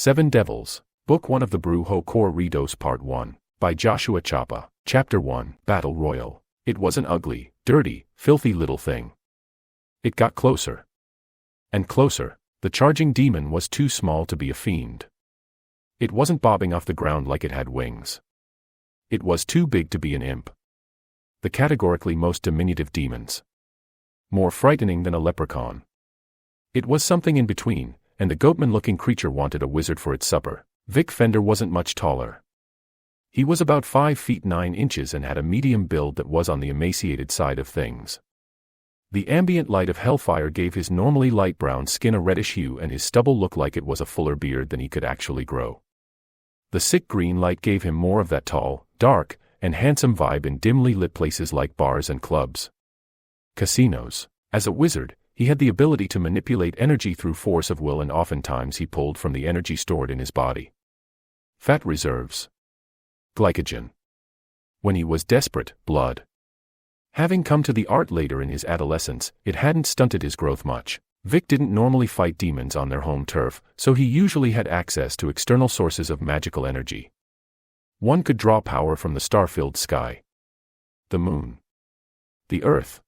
7 Devils, Book 1 of the Brujocorridos Part 1, by Joshua Chapa, Chapter 1, Battle Royal. It was an ugly, dirty, filthy little thing. It got closer. And closer. The charging demon was too small to be a fiend. It wasn't bobbing off the ground like it had wings. It was too big to be an imp. The categorically most diminutive demons. More frightening than a leprechaun. It was something in between, and the goatman-looking creature wanted a wizard for its supper. Vic Fender wasn't much taller. He was about 5 feet 9 inches and had a medium build that was on the emaciated side of things. The ambient light of hellfire gave his normally light brown skin a reddish hue, and his stubble looked like it was a fuller beard than he could actually grow. The sick green light gave him more of that tall, dark, and handsome vibe in dimly lit places like bars and clubs. Casinos. As a wizard, he had the ability to manipulate energy through force of will, and oftentimes he pulled from the energy stored in his body. Fat reserves. Glycogen. When he was desperate, blood. Having come to the art later in his adolescence, it hadn't stunted his growth much. Vic didn't normally fight demons on their home turf, so he usually had access to external sources of magical energy. One could draw power from the star-filled sky, the moon, the earth,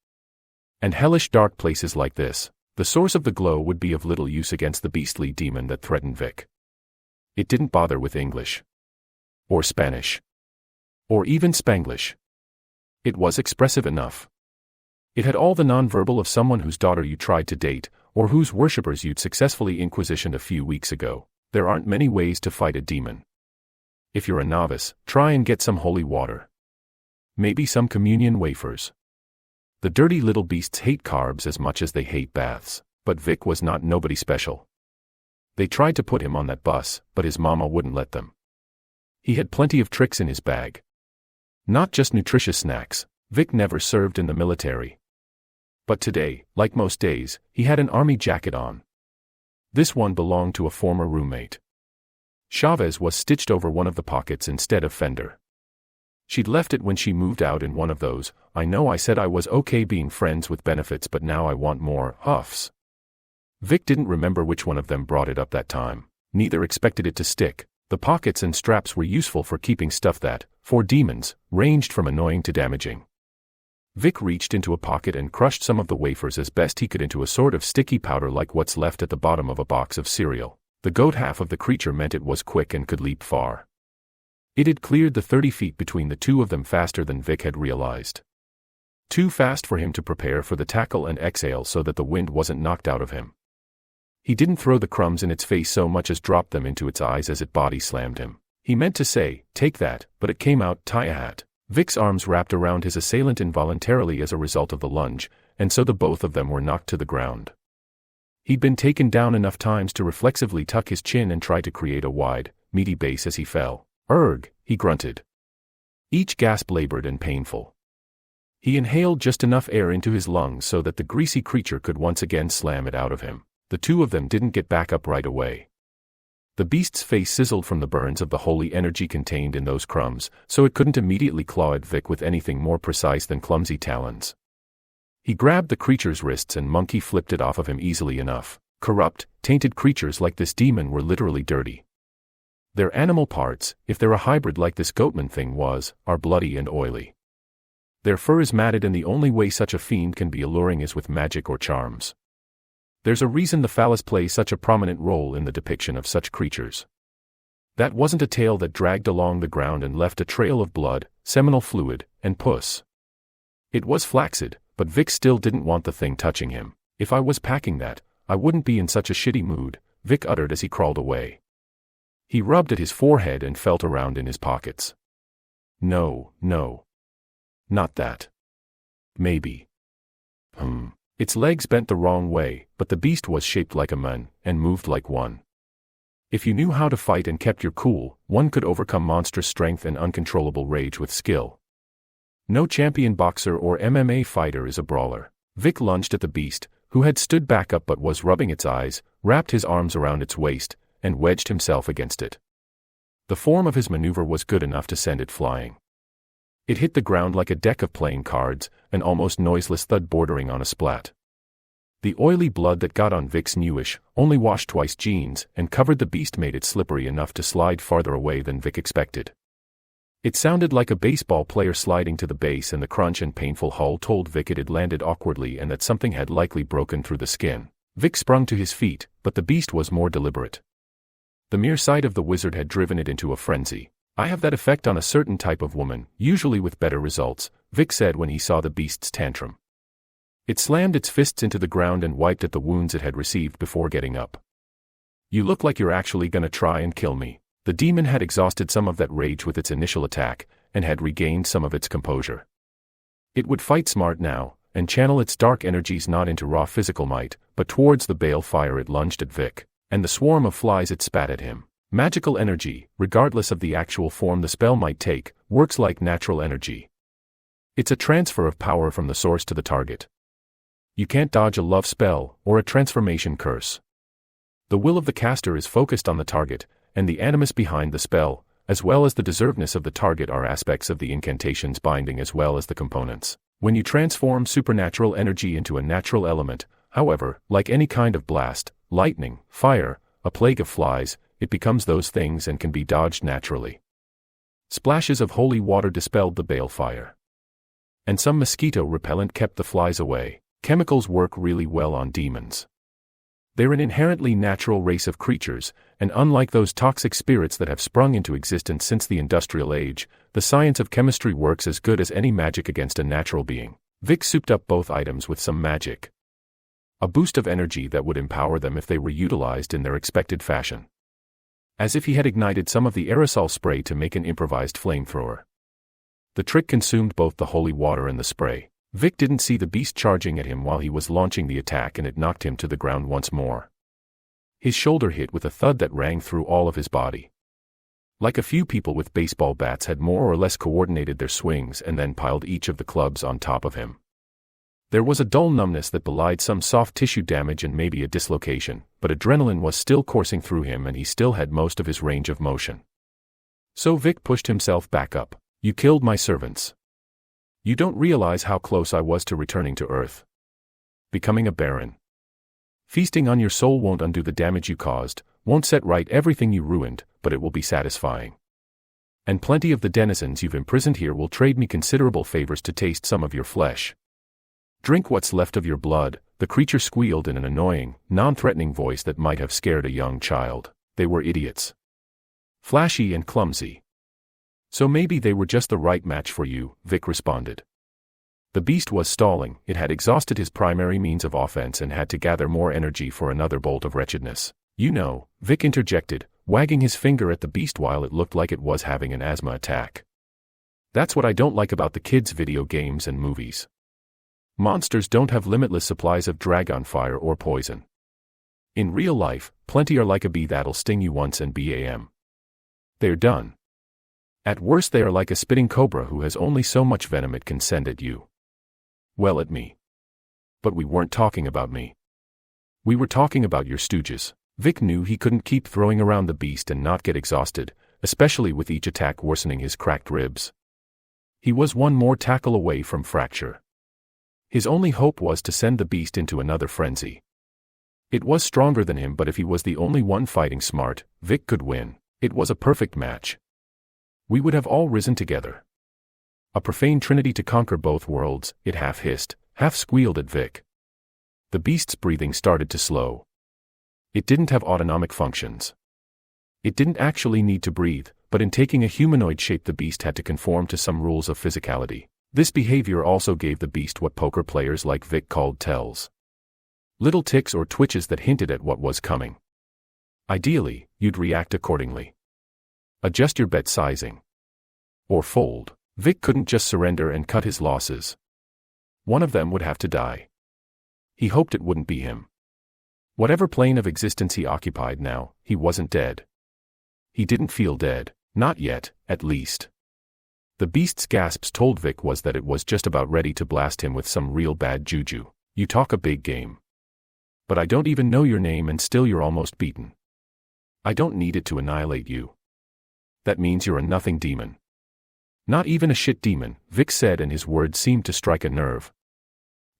and hellish dark places like this. The source of the glow would be of little use against the beastly demon that threatened Vic. It didn't bother with English, or Spanish, or even Spanglish. It was expressive enough. It had all the nonverbal of someone whose daughter you tried to date, or whose worshippers you'd successfully inquisitioned a few weeks ago. There aren't many ways to fight a demon. If you're a novice, try and get some holy water. Maybe some communion wafers. The dirty little beasts hate carbs as much as they hate baths, but Vic was not nobody special. They tried to put him on that bus, but his mama wouldn't let them. He had plenty of tricks in his bag. Not just nutritious snacks. Vic never served in the military. But today, like most days, he had an army jacket on. This one belonged to a former roommate. Chavez was stitched over one of the pockets instead of Fender. She'd left it when she moved out in one of those, "I know I said I was okay being friends with benefits, but now I want more," huffs. Vic didn't remember which one of them brought it up that time. Neither expected it to stick. The pockets and straps were useful for keeping stuff that, for demons, ranged from annoying to damaging. Vic reached into a pocket and crushed some of the wafers as best he could into a sort of sticky powder like what's left at the bottom of a box of cereal. The goat half of the creature meant it was quick and could leap far. It had cleared the 30 feet between the two of them faster than Vic had realized. Too fast for him to prepare for the tackle and exhale so that the wind wasn't knocked out of him. He didn't throw the crumbs in its face so much as dropped them into its eyes as it body slammed him. He meant to say, "Take that," but it came out, "Tie a hat." Vic's arms wrapped around his assailant involuntarily as a result of the lunge, and so the both of them were knocked to the ground. He'd been taken down enough times to reflexively tuck his chin and try to create a wide, meaty base as he fell. "Erg," he grunted. Each gasp labored and painful. He inhaled just enough air into his lungs so that the greasy creature could once again slam it out of him. The two of them didn't get back up right away. The beast's face sizzled from the burns of the holy energy contained in those crumbs, so it couldn't immediately claw at Vic with anything more precise than clumsy talons. He grabbed the creature's wrists and monkey flipped it off of him easily enough. Corrupt, tainted creatures like this demon were literally dirty. Their animal parts, if they're a hybrid like this goatman thing was, are bloody and oily. Their fur is matted, and the only way such a fiend can be alluring is with magic or charms. There's a reason the phallus plays such a prominent role in the depiction of such creatures. That wasn't a tail that dragged along the ground and left a trail of blood, seminal fluid, and pus. It was flaccid, but Vic still didn't want the thing touching him. "If I was packing that, I wouldn't be in such a shitty mood," Vic uttered as he crawled away. He rubbed at his forehead and felt around in his pockets. No. Not that. Maybe. Its legs bent the wrong way, but the beast was shaped like a man, and moved like one. If you knew how to fight and kept your cool, one could overcome monstrous strength and uncontrollable rage with skill. No champion boxer or MMA fighter is a brawler. Vic lunged at the beast, who had stood back up but was rubbing its eyes, wrapped his arms around its waist, and wedged himself against it. The form of his maneuver was good enough to send it flying. It hit the ground like a deck of playing cards, an almost noiseless thud bordering on a splat. The oily blood that got on Vic's newish, only washed twice jeans and covered the beast made it slippery enough to slide farther away than Vic expected. It sounded like a baseball player sliding to the base, and the crunch and painful hull told Vic it had landed awkwardly and that something had likely broken through the skin. Vic sprung to his feet, but the beast was more deliberate. The mere sight of the wizard had driven it into a frenzy. "I have that effect on a certain type of woman, usually with better results," Vic said when he saw the beast's tantrum. It slammed its fists into the ground and wiped at the wounds it had received before getting up. "You look like you're actually gonna try and kill me." The demon had exhausted some of that rage with its initial attack, and had regained some of its composure. It would fight smart now, and channel its dark energies not into raw physical might, but towards the balefire it lunged at Vic, and the swarm of flies it spat at him. Magical energy, regardless of the actual form the spell might take, works like natural energy. It's a transfer of power from the source to the target. You can't dodge a love spell, or a transformation curse. The will of the caster is focused on the target, and the animus behind the spell, as well as the deservedness of the target, are aspects of the incantation's binding as well as the components. When you transform supernatural energy into a natural element, however, like any kind of blast, lightning, fire, a plague of flies, it becomes those things and can be dodged naturally. Splashes of holy water dispelled the balefire. And some mosquito repellent kept the flies away. Chemicals work really well on demons. They're an inherently natural race of creatures, and unlike those toxic spirits that have sprung into existence since the industrial age, the science of chemistry works as good as any magic against a natural being. Vic souped up both items with some magic. A boost of energy that would empower them if they were utilized in their expected fashion. As if he had ignited some of the aerosol spray to make an improvised flamethrower. The trick consumed both the holy water and the spray. Vic didn't see the beast charging at him while he was launching the attack, and it knocked him to the ground once more. His shoulder hit with a thud that rang through all of his body. Like a few people with baseball bats had more or less coordinated their swings and then piled each of the clubs on top of him. There was a dull numbness that belied some soft tissue damage and maybe a dislocation, but adrenaline was still coursing through him and he still had most of his range of motion. So Vic pushed himself back up. "You killed my servants. You don't realize how close I was to returning to Earth. Becoming a baron. Feasting on your soul won't undo the damage you caused, won't set right everything you ruined, but it will be satisfying. And plenty of the denizens you've imprisoned here will trade me considerable favors to taste some of your flesh. Drink what's left of your blood." The creature squealed in an annoying, non-threatening voice that might have scared a young child. They were idiots. Flashy and clumsy. "So maybe they were just the right match for you," Vic responded. The beast was stalling. It had exhausted his primary means of offense and had to gather more energy for another bolt of wretchedness. "You know," Vic interjected, wagging his finger at the beast while it looked like it was having an asthma attack. "That's what I don't like about the kids' video games and movies. Monsters don't have limitless supplies of dragon fire or poison. In real life, plenty are like a bee that'll sting you once and bam. They're done. At worst they are like a spitting cobra who has only so much venom it can send at you. Well, at me. But we weren't talking about me. We were talking about your stooges." Vic knew he couldn't keep throwing around the beast and not get exhausted, especially with each attack worsening his cracked ribs. He was one more tackle away from fracture. His only hope was to send the beast into another frenzy. It was stronger than him, but if he was the only one fighting smart, Vic could win. It was a perfect match. We would have all risen together. A profane trinity to conquer both worlds, it half hissed, half squealed at Vic. The beast's breathing started to slow. It didn't have autonomic functions. It didn't actually need to breathe, but in taking a humanoid shape the beast had to conform to some rules of physicality. This behavior also gave the beast what poker players like Vic called tells. Little ticks or twitches that hinted at what was coming. Ideally, you'd react accordingly. Adjust your bet sizing. Or fold. Vic couldn't just surrender and cut his losses. One of them would have to die. He hoped it wouldn't be him. Whatever plane of existence he occupied now, he wasn't dead. He didn't feel dead, not yet, at least. The beast's gasps told Vic was that it was just about ready to blast him with some real bad juju. "You talk a big game. But I don't even know your name and still you're almost beaten. I don't need it to annihilate you. That means you're a nothing demon." "Not even a shit demon," Vic said, and his words seemed to strike a nerve.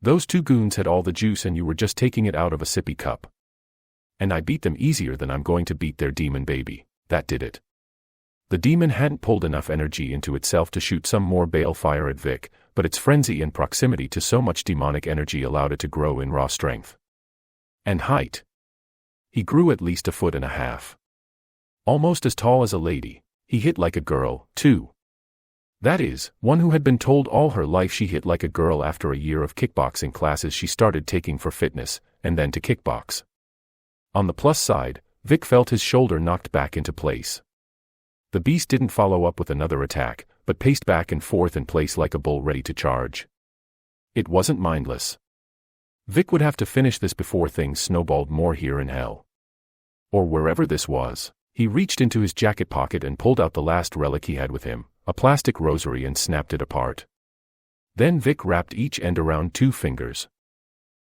Those two goons had all the juice and you were just taking it out of a sippy cup. And I beat them easier than I'm going to beat their demon baby. That did it. The demon hadn't pulled enough energy into itself to shoot some more balefire at Vic, but its frenzy and proximity to so much demonic energy allowed it to grow in raw strength. And height. He grew at least 1.5 feet. Almost as tall as a lady. He hit like a girl, too. That is, one who had been told all her life she hit like a girl after a year of kickboxing classes she started taking for fitness, and then to kickbox. On the plus side, Vic felt his shoulder knocked back into place. The beast didn't follow up with another attack, but paced back and forth in place like a bull ready to charge. It wasn't mindless. Vic would have to finish this before things snowballed more here in hell. Or wherever this was. He reached into his jacket pocket and pulled out the last relic he had with him, a plastic rosary, and snapped it apart. Then Vic wrapped each end around 2 fingers.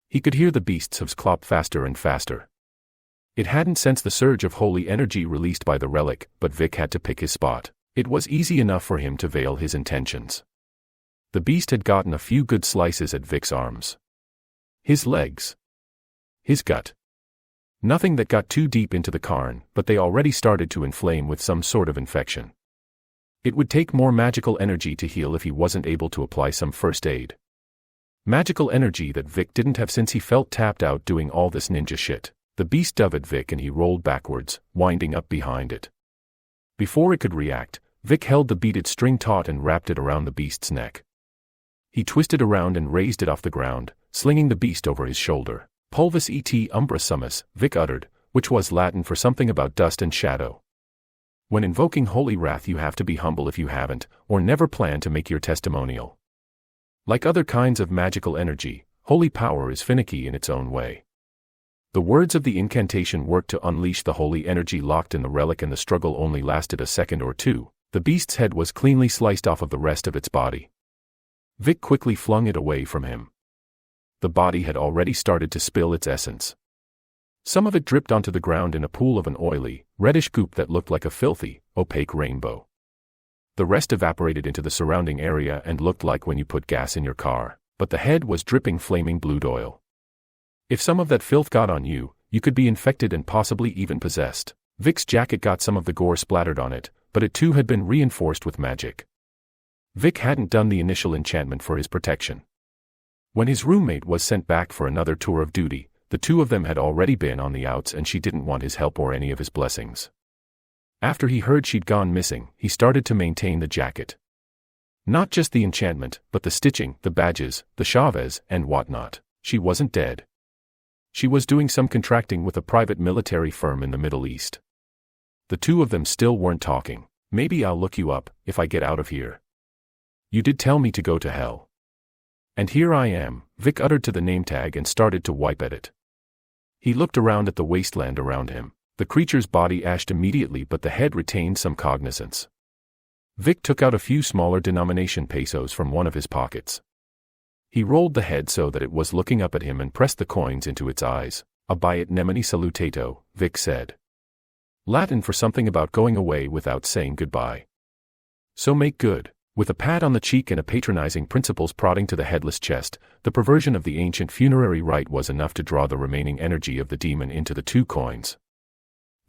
He could hear the beast's hooves clop faster and faster. It hadn't sensed the surge of holy energy released by the relic, but Vic had to pick his spot. It was easy enough for him to veil his intentions. The beast had gotten a few good slices at Vic's arms. His legs. His gut. Nothing that got too deep into the carn, but they already started to inflame with some sort of infection. It would take more magical energy to heal if he wasn't able to apply some first aid. Magical energy that Vic didn't have since he felt tapped out doing all this ninja shit. The beast dove at Vic and he rolled backwards, winding up behind it. Before it could react, Vic held the beaded string taut and wrapped it around the beast's neck. He twisted around and raised it off the ground, slinging the beast over his shoulder. Pulvis et umbra summus, Vic uttered, which was Latin for something about dust and shadow. When invoking holy wrath you have to be humble if you haven't, or never plan to make your testimonial. Like other kinds of magical energy, holy power is finicky in its own way. The words of the incantation worked to unleash the holy energy locked in the relic, and the struggle only lasted a second or two. The beast's head was cleanly sliced off of the rest of its body. Vic quickly flung it away from him. The body had already started to spill its essence. Some of it dripped onto the ground in a pool of an oily, reddish goop that looked like a filthy, opaque rainbow. The rest evaporated into the surrounding area and looked like when you put gas in your car, but the head was dripping flaming blue oil. If some of that filth got on you, you could be infected and possibly even possessed. Vic's jacket got some of the gore splattered on it, but it too had been reinforced with magic. Vic hadn't done the initial enchantment for his protection. When his roommate was sent back for another tour of duty, the two of them had already been on the outs and she didn't want his help or any of his blessings. After he heard she'd gone missing, he started to maintain the jacket. Not just the enchantment, but the stitching, the badges, the chaves, and whatnot. She wasn't dead. She was doing some contracting with a private military firm in the Middle East. The two of them still weren't talking. Maybe I'll look you up, if I get out of here. You did tell me to go to hell. And here I am, Vic uttered to the name tag and started to wipe at it. He looked around at the wasteland around him. The creature's body ashed immediately, but the head retained some cognizance. Vic took out a few smaller denomination pesos from one of his pockets. He rolled the head so that it was looking up at him and pressed the coins into its eyes. Abiet nemini salutato, Vic said. Latin for something about going away without saying goodbye. So make good. With a pat on the cheek and a patronizing principles prodding to the headless chest, the perversion of the ancient funerary rite was enough to draw the remaining energy of the demon into the 2 coins.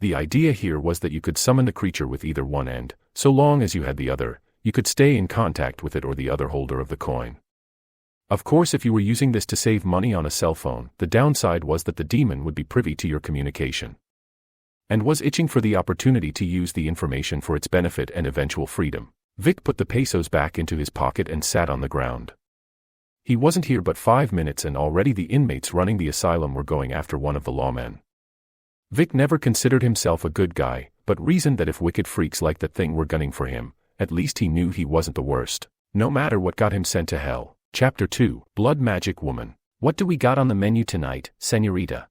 The idea here was that you could summon the creature with either one end, so long as you had the other, you could stay in contact with it or the other holder of the coin. Of course, if you were using this to save money on a cell phone, the downside was that the demon would be privy to your communication. And was itching for the opportunity to use the information for its benefit and eventual freedom. Vic put the pesos back into his pocket and sat on the ground. He wasn't here but 5 minutes and already the inmates running the asylum were going after one of the lawmen. Vic never considered himself a good guy, but reasoned that if wicked freaks like that thing were gunning for him, at least he knew he wasn't the worst, no matter what got him sent to hell. Chapter 2, Blood Magic Woman. What do we got on the menu tonight, señorita?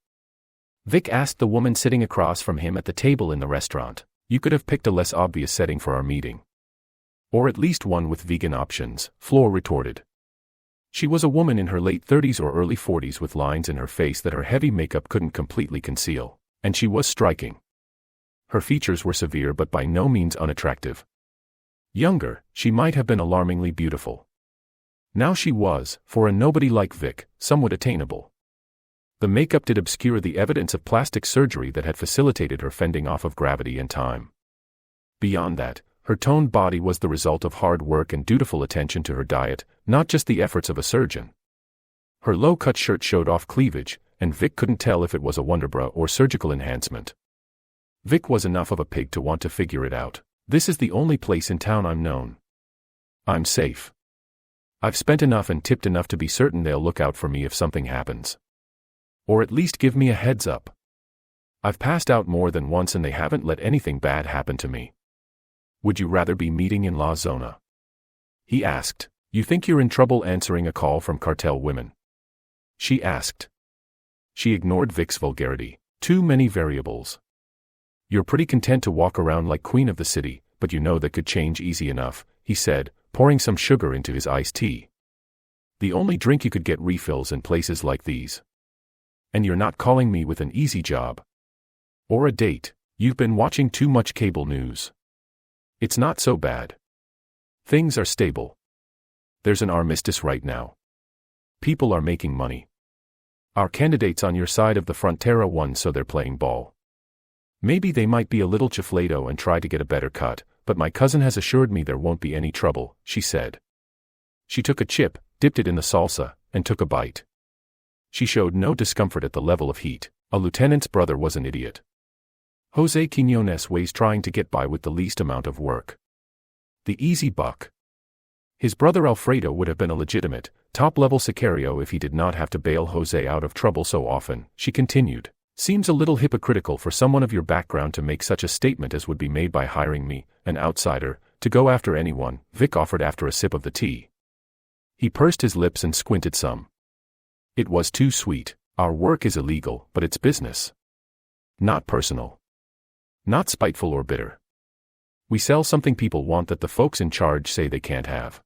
Vic asked the woman sitting across from him at the table in the restaurant. You could have picked a less obvious setting for our meeting. Or at least one with vegan options, Flor retorted. She was a woman in her late 30s or early 40s with lines in her face that her heavy makeup couldn't completely conceal, and she was striking. Her features were severe but by no means unattractive. Younger, she might have been alarmingly beautiful. Now she was, for a nobody like Vic, somewhat attainable. The makeup did obscure the evidence of plastic surgery that had facilitated her fending off of gravity and time. Beyond that, her toned body was the result of hard work and dutiful attention to her diet, not just the efforts of a surgeon. Her low-cut shirt showed off cleavage, and Vic couldn't tell if it was a wonderbra or surgical enhancement. Vic was enough of a pig to want to figure it out. This is the only place in town I'm known. I'm safe. I've spent enough and tipped enough to be certain they'll look out for me if something happens. Or at least give me a heads up. I've passed out more than once and they haven't let anything bad happen to me. Would you rather be meeting in La Zona? He asked. You think you're in trouble answering a call from cartel women? She asked. She ignored Vic's vulgarity. Too many variables. You're pretty content to walk around like queen of the city, but you know that could change easy enough, he said, pouring some sugar into his iced tea. The only drink you could get refills in places like these. And you're not calling me with an easy job. Or a date. You've been watching too much cable news. It's not so bad. Things are stable. There's an armistice right now. People are making money. Our candidates on your side of the frontera won, so they're playing ball. Maybe they might be a little chiflado and try to get a better cut, but my cousin has assured me there won't be any trouble, she said. She took a chip, dipped it in the salsa, and took a bite. She showed no discomfort at the level of heat. A lieutenant's brother was an idiot. Jose Quiñones was trying to get by with the least amount of work. The easy buck. His brother Alfredo would have been a legitimate, top-level sicario if he did not have to bail Jose out of trouble so often, she continued. Seems a little hypocritical for someone of your background to make such a statement as would be made by hiring me, an outsider, to go after anyone, Vic offered after a sip of the tea. He pursed his lips and squinted some. It was too sweet. Our work is illegal, but it's business. Not personal. Not spiteful or bitter. We sell something people want that the folks in charge say they can't have.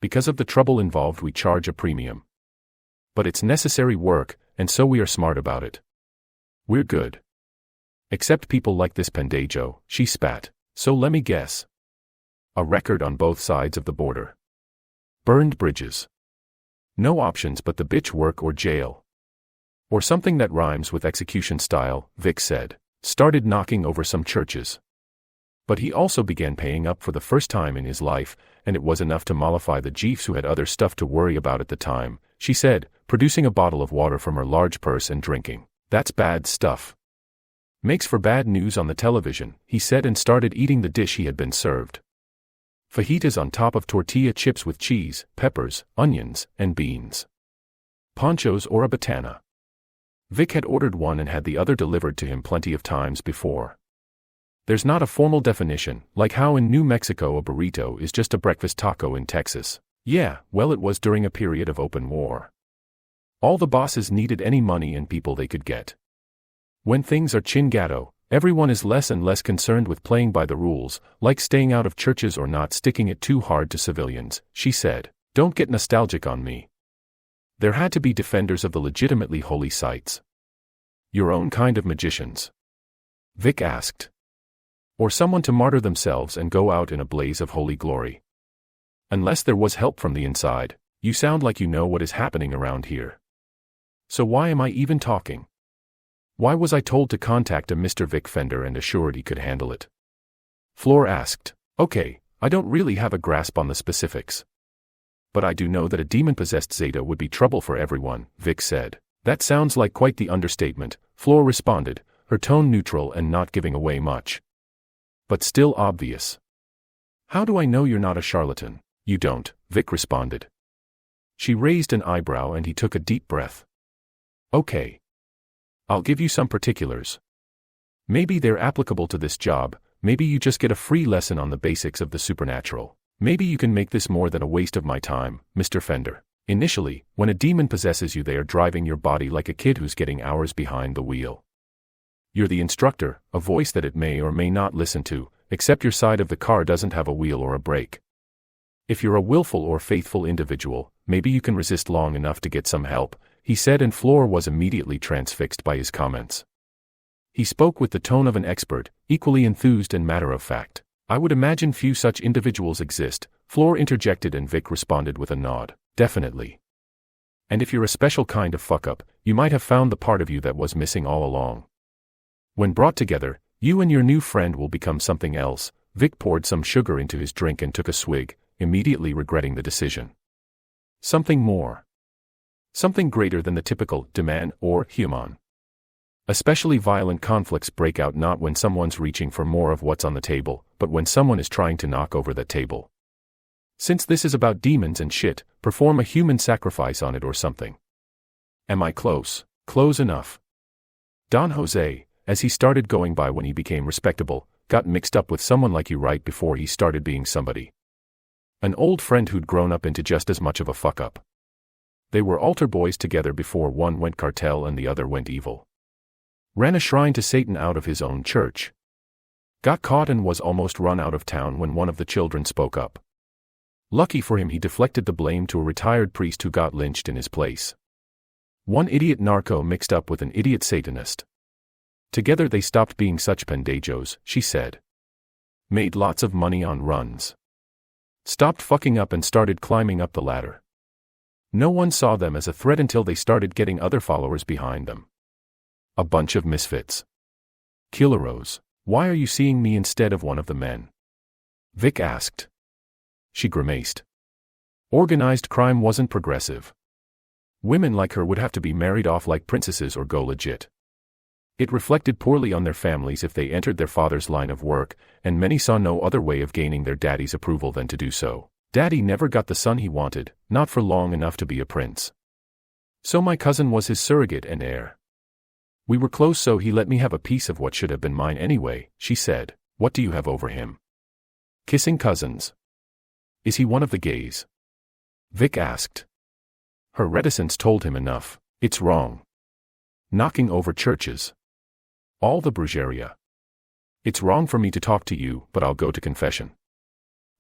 Because of the trouble involved, we charge a premium. But it's necessary work, and so we are smart about it. We're good. Except people like this pendejo, she spat. So let me guess. A record on both sides of the border. Burned bridges. No options but the bitch work or jail. Or something that rhymes with execution style, Vic said. Started knocking over some churches. But he also began paying up for the first time in his life, and it was enough to mollify the Jeefs who had other stuff to worry about at the time, she said, producing a bottle of water from her large purse and drinking. That's bad stuff. Makes for bad news on the television, he said, and started eating the dish he had been served. Fajitas on top of tortilla chips with cheese, peppers, onions, and beans. Ponchos or a botana. Vic had ordered one and had the other delivered to him plenty of times before. There's not a formal definition, like how in New Mexico a burrito is just a breakfast taco in Texas. Yeah, well, it was during a period of open war. All the bosses needed any money and people they could get. When things are chingado, everyone is less and less concerned with playing by the rules, like staying out of churches or not sticking it too hard to civilians, she said. Don't get nostalgic on me. There had to be defenders of the legitimately holy sites. Your own kind of magicians? Vic asked. Or someone to martyr themselves and go out in a blaze of holy glory. Unless there was help from the inside, you sound like you know what is happening around here. So why am I even talking? Why was I told to contact a Mr. Vic Fender and assured he could handle it? Floor asked. Okay, I don't really have a grasp on the specifics. But I do know that a demon-possessed Zeta would be trouble for everyone, Vic said. That sounds like quite the understatement, Floor responded, her tone neutral and not giving away much. But still obvious. How do I know you're not a charlatan? You don't, Vic responded. She raised an eyebrow and he took a deep breath. Okay. I'll give you some particulars. Maybe they're applicable to this job, maybe you just get a free lesson on the basics of the supernatural. Maybe you can make this more than a waste of my time, Mr. Fender. Initially, when a demon possesses you, they are driving your body like a kid who's getting hours behind the wheel. You're the instructor, a voice that it may or may not listen to, except your side of the car doesn't have a wheel or a brake. If you're a willful or faithful individual, maybe you can resist long enough to get some help, he said, and Floor was immediately transfixed by his comments. He spoke with the tone of an expert, equally enthused and matter-of-fact. I would imagine few such individuals exist, Floor interjected, and Vic responded with a nod. Definitely. And if you're a special kind of fuck-up, you might have found the part of you that was missing all along. When brought together, you and your new friend will become something else. Vic poured some sugar into his drink and took a swig, immediately regretting the decision. Something more. Something greater than the typical demand or human. Especially violent conflicts break out not when someone's reaching for more of what's on the table, but when someone is trying to knock over that table. Since this is about demons and shit, perform a human sacrifice on it or something. Am I close? Close enough. Don Jose, as he started going by when he became respectable, got mixed up with someone like you right before he started being somebody. An old friend who'd grown up into just as much of a fuck-up. They were altar boys together before one went cartel and the other went evil. Ran a shrine to Satan out of his own church. Got caught and was almost run out of town when one of the children spoke up. Lucky for him, he deflected the blame to a retired priest who got lynched in his place. One idiot narco mixed up with an idiot Satanist. Together they stopped being such pendejos, she said. Made lots of money on runs. Stopped fucking up and started climbing up the ladder. No one saw them as a threat until they started getting other followers behind them. A bunch of misfits. Killeros, why are you seeing me instead of one of the men? Vic asked. She grimaced. Organized crime wasn't progressive. Women like her would have to be married off like princesses or go legit. It reflected poorly on their families if they entered their father's line of work, and many saw no other way of gaining their daddy's approval than to do so. Daddy never got the son he wanted, not for long enough to be a prince. So my cousin was his surrogate and heir. We were close, so he let me have a piece of what should have been mine anyway, she said. What do you have over him? Kissing cousins. Is he one of the gays? Vic asked. Her reticence told him enough. It's wrong. Knocking over churches. All the brujeria. It's wrong for me to talk to you, but I'll go to confession.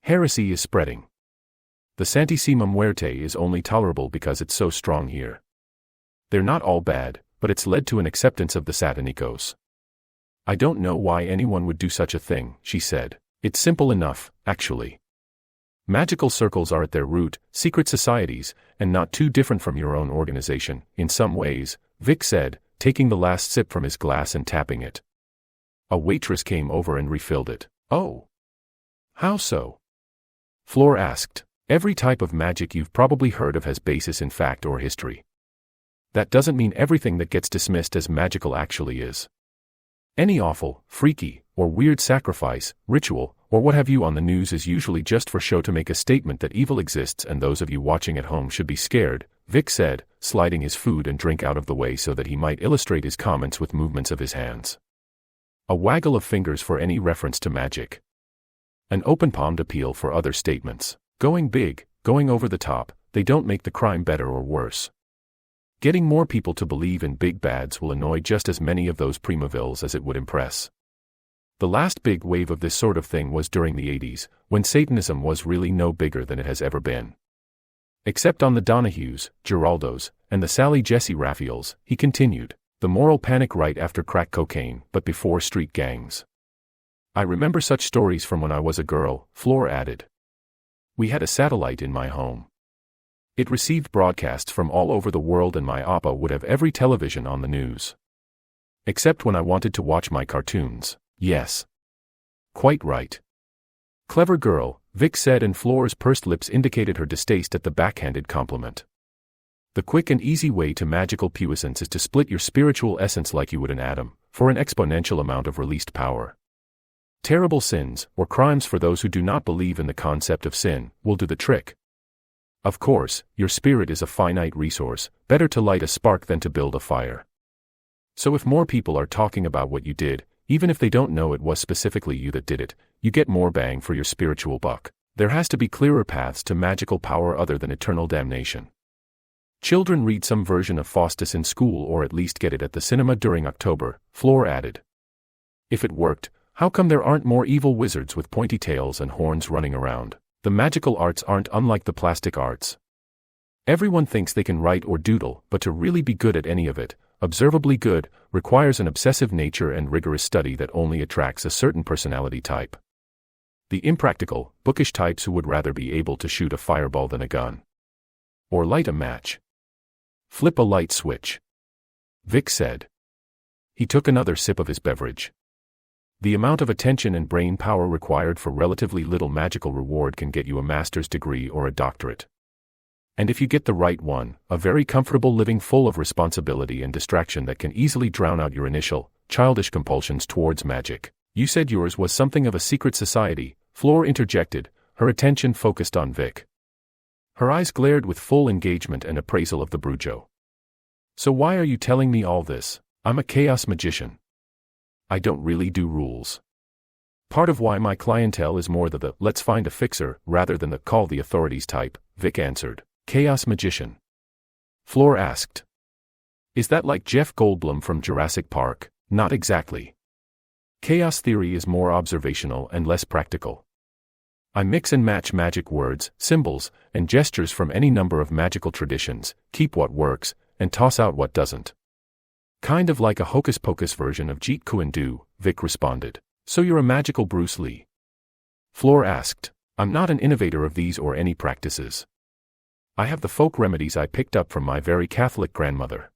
Heresy is spreading. The Santissima Muerte is only tolerable because it's so strong here. They're not all bad, but it's led to an acceptance of the Satanicos. I don't know why anyone would do such a thing, she said. It's simple enough, actually. Magical circles are at their root, secret societies, and not too different from your own organization, in some ways, Vic said, taking the last sip from his glass and tapping it. A waitress came over and refilled it. Oh. How so? Floor asked. Every type of magic you've probably heard of has basis in fact or history. That doesn't mean everything that gets dismissed as magical actually is. Any awful, freaky, or weird sacrifice, ritual, or what have you on the news is usually just for show to make a statement that evil exists, and those of you watching at home should be scared, Vic said, sliding his food and drink out of the way so that he might illustrate his comments with movements of his hands. A waggle of fingers for any reference to magic. An open-palmed appeal for other statements. Going big, going over the top, they don't make the crime better or worse. Getting more people to believe in big bads will annoy just as many of those primavilles as it would impress. The last big wave of this sort of thing was during the 80s, when Satanism was really no bigger than it has ever been. Except on the Donahues, Geraldos, and the Sally Jesse Raphaels, he continued. The moral panic right after crack cocaine, but before street gangs. I remember such stories from when I was a girl, Floor added. We had a satellite in my home. It received broadcasts from all over the world, and my appa would have every television on the news. Except when I wanted to watch my cartoons. Yes. Quite right. Clever girl, Vic said, and Floor's pursed lips indicated her distaste at the backhanded compliment. The quick and easy way to magical puissance is to split your spiritual essence like you would an atom, for an exponential amount of released power. Terrible sins, or crimes for those who do not believe in the concept of sin, will do the trick. Of course, your spirit is a finite resource, better to light a spark than to build a fire. So if more people are talking about what you did, even if they don't know it was specifically you that did it, you get more bang for your spiritual buck. There has to be clearer paths to magical power other than eternal damnation. Children read some version of Faustus in school, or at least get it at the cinema during October, Floor added. If it worked, how come there aren't more evil wizards with pointy tails and horns running around? The magical arts aren't unlike the plastic arts. Everyone thinks they can write or doodle, but to really be good at any of it, observably good, requires an obsessive nature and rigorous study that only attracts a certain personality type. The impractical, bookish types who would rather be able to shoot a fireball than a gun. Or light a match. Flip a light switch. Vic said. He took another sip of his beverage. The amount of attention and brain power required for relatively little magical reward can get you a master's degree or a doctorate. And if you get the right one, a very comfortable living full of responsibility and distraction that can easily drown out your initial, childish compulsions towards magic. You said yours was something of a secret society, Fleur interjected, her attention focused on Vic. Her eyes glared with full engagement and appraisal of the Brujo. So why are you telling me all this? I'm a chaos magician. I don't really do rules. Part of why my clientele is more the let's find a fixer rather than the call the authorities type, Vic answered. Chaos magician? Fleur asked. Is that like Jeff Goldblum from Jurassic Park? Not exactly. Chaos theory is more observational and less practical. I mix and match magic words, symbols, and gestures from any number of magical traditions, keep what works, and toss out what doesn't. Kind of like a hocus-pocus version of Jeet Kune Do, Vic responded. So you're a magical Bruce Lee? Fleur asked. I'm not an innovator of these or any practices. I have the folk remedies I picked up from my very Catholic grandmother.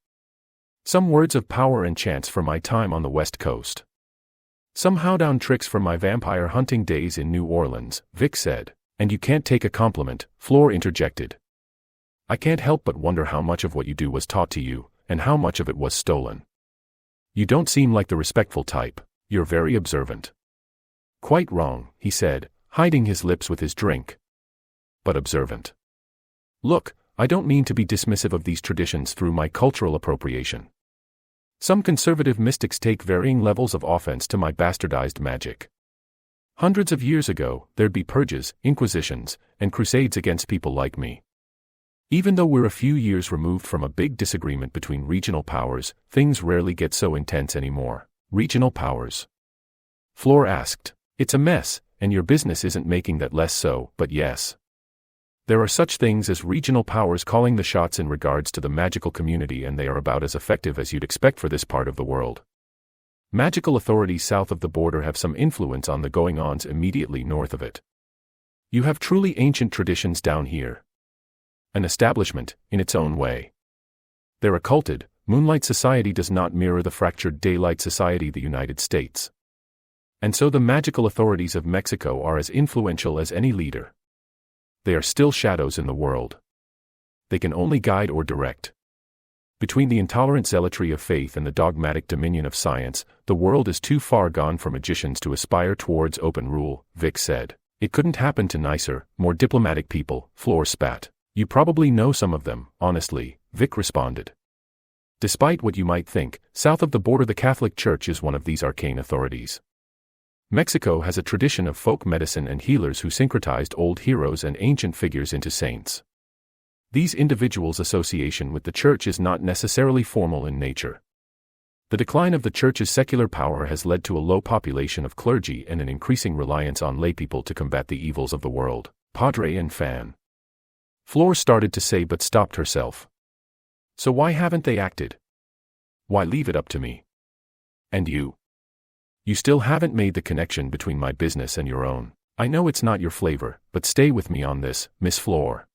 Some words of power and chants from my time on the West Coast. Some hoedown tricks from my vampire hunting days in New Orleans, Vic said. And you can't take a compliment, Fleur interjected. I can't help but wonder how much of what you do was taught to you, and how much of it was stolen. You don't seem like the respectful type, you're very observant. Quite wrong, he said, hiding his lips with his drink. But observant. Look, I don't mean to be dismissive of these traditions through my cultural appropriation. Some conservative mystics take varying levels of offense to my bastardized magic. Hundreds of years ago, there'd be purges, inquisitions, and crusades against people like me. Even though we're a few years removed from a big disagreement between regional powers, things rarely get so intense anymore. Regional powers? Fleur asked. It's a mess, and your business isn't making that less so, but yes. There are such things as regional powers calling the shots in regards to the magical community, and they are about as effective as you'd expect for this part of the world. Magical authorities south of the border have some influence on the going-ons immediately north of it. You have truly ancient traditions down here. An establishment, in its own way. Their occulted, moonlight society does not mirror the fractured daylight society of the United States. And so the magical authorities of Mexico are as influential as any leader. They are still shadows in the world. They can only guide or direct. Between the intolerant zealotry of faith and the dogmatic dominion of science, the world is too far gone for magicians to aspire towards open rule, Vic said. It couldn't happen to nicer, more diplomatic people, Fleur spat. You probably know some of them, honestly, Vic responded. Despite what you might think, south of the border the Catholic Church is one of these arcane authorities. Mexico has a tradition of folk medicine and healers who syncretized old heroes and ancient figures into saints. These individuals' association with the Church is not necessarily formal in nature. The decline of the Church's secular power has led to a low population of clergy and an increasing reliance on laypeople to combat the evils of the world. Padre and fan. Fleur started to say but stopped herself. So why haven't they acted? Why leave it up to me? And you? You still haven't made the connection between my business and your own. I know it's not your flavor, but stay with me on this, Miss Fleur.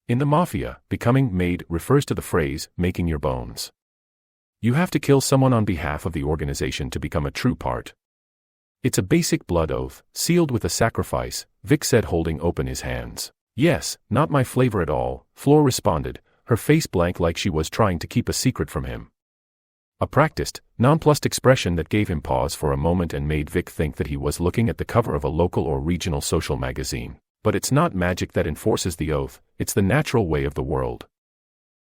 In the mafia, becoming maid refers to the phrase, making your bones. You have to kill someone on behalf of the organization to become a true part. It's a basic blood oath, sealed with a sacrifice, Vic said holding open his hands. Yes, not my flavor at all, Fleur responded, her face blank like she was trying to keep a secret from him. A practiced, nonplussed expression that gave him pause for a moment and made Vic think that he was looking at the cover of a local or regional social magazine. But it's not magic that enforces the oath, it's the natural way of the world.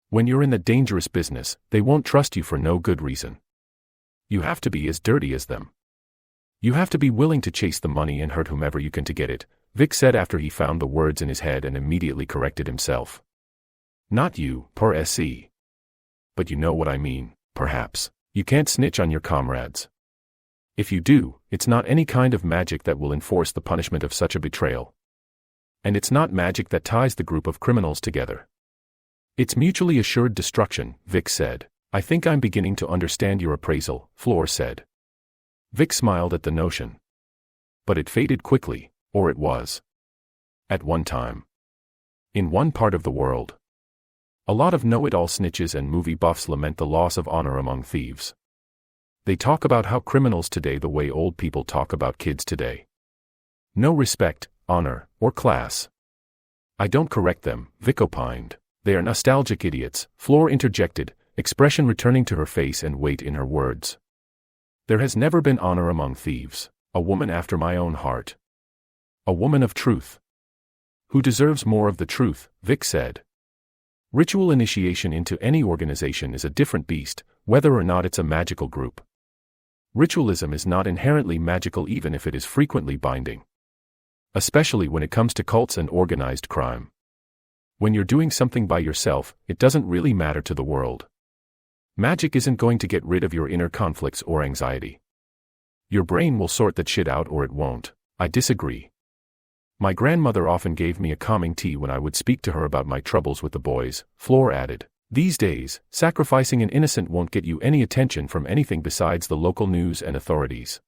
When you're in the dangerous business, they won't trust you for no good reason. You have to be as dirty as them. You have to be willing to chase the money and hurt whomever you can to get it, Vic said after he found the words in his head and immediately corrected himself. Not you, per se. But you know what I mean. Perhaps. You can't snitch on your comrades. If you do, it's not any kind of magic that will enforce the punishment of such a betrayal. And it's not magic that ties the group of criminals together. It's mutually assured destruction, Vic said. I think I'm beginning to understand your appraisal, Fleur said. Vic smiled at the notion. But it faded quickly, or it was. At one time. In one part of the world. A lot of know-it-all snitches and movie buffs lament the loss of honor among thieves. They talk about how criminals today the way old people talk about kids today. No respect, honor, or class. I don't correct them, Vic opined. They are nostalgic idiots, Floor interjected, expression returning to her face and weight in her words. There has never been honor among thieves. A woman after my own heart. A woman of truth. Who deserves more of the truth, Vic said. Ritual initiation into any organization is a different beast, whether or not it's a magical group. Ritualism is not inherently magical even if it is frequently binding. Especially when it comes to cults and organized crime. When you're doing something by yourself, it doesn't really matter to the world. Magic isn't going to get rid of your inner conflicts or anxiety. Your brain will sort that shit out or it won't. I disagree. My grandmother often gave me a calming tea when I would speak to her about my troubles with the boys, Floor added. These days, sacrificing an innocent won't get you any attention from anything besides the local news and authorities.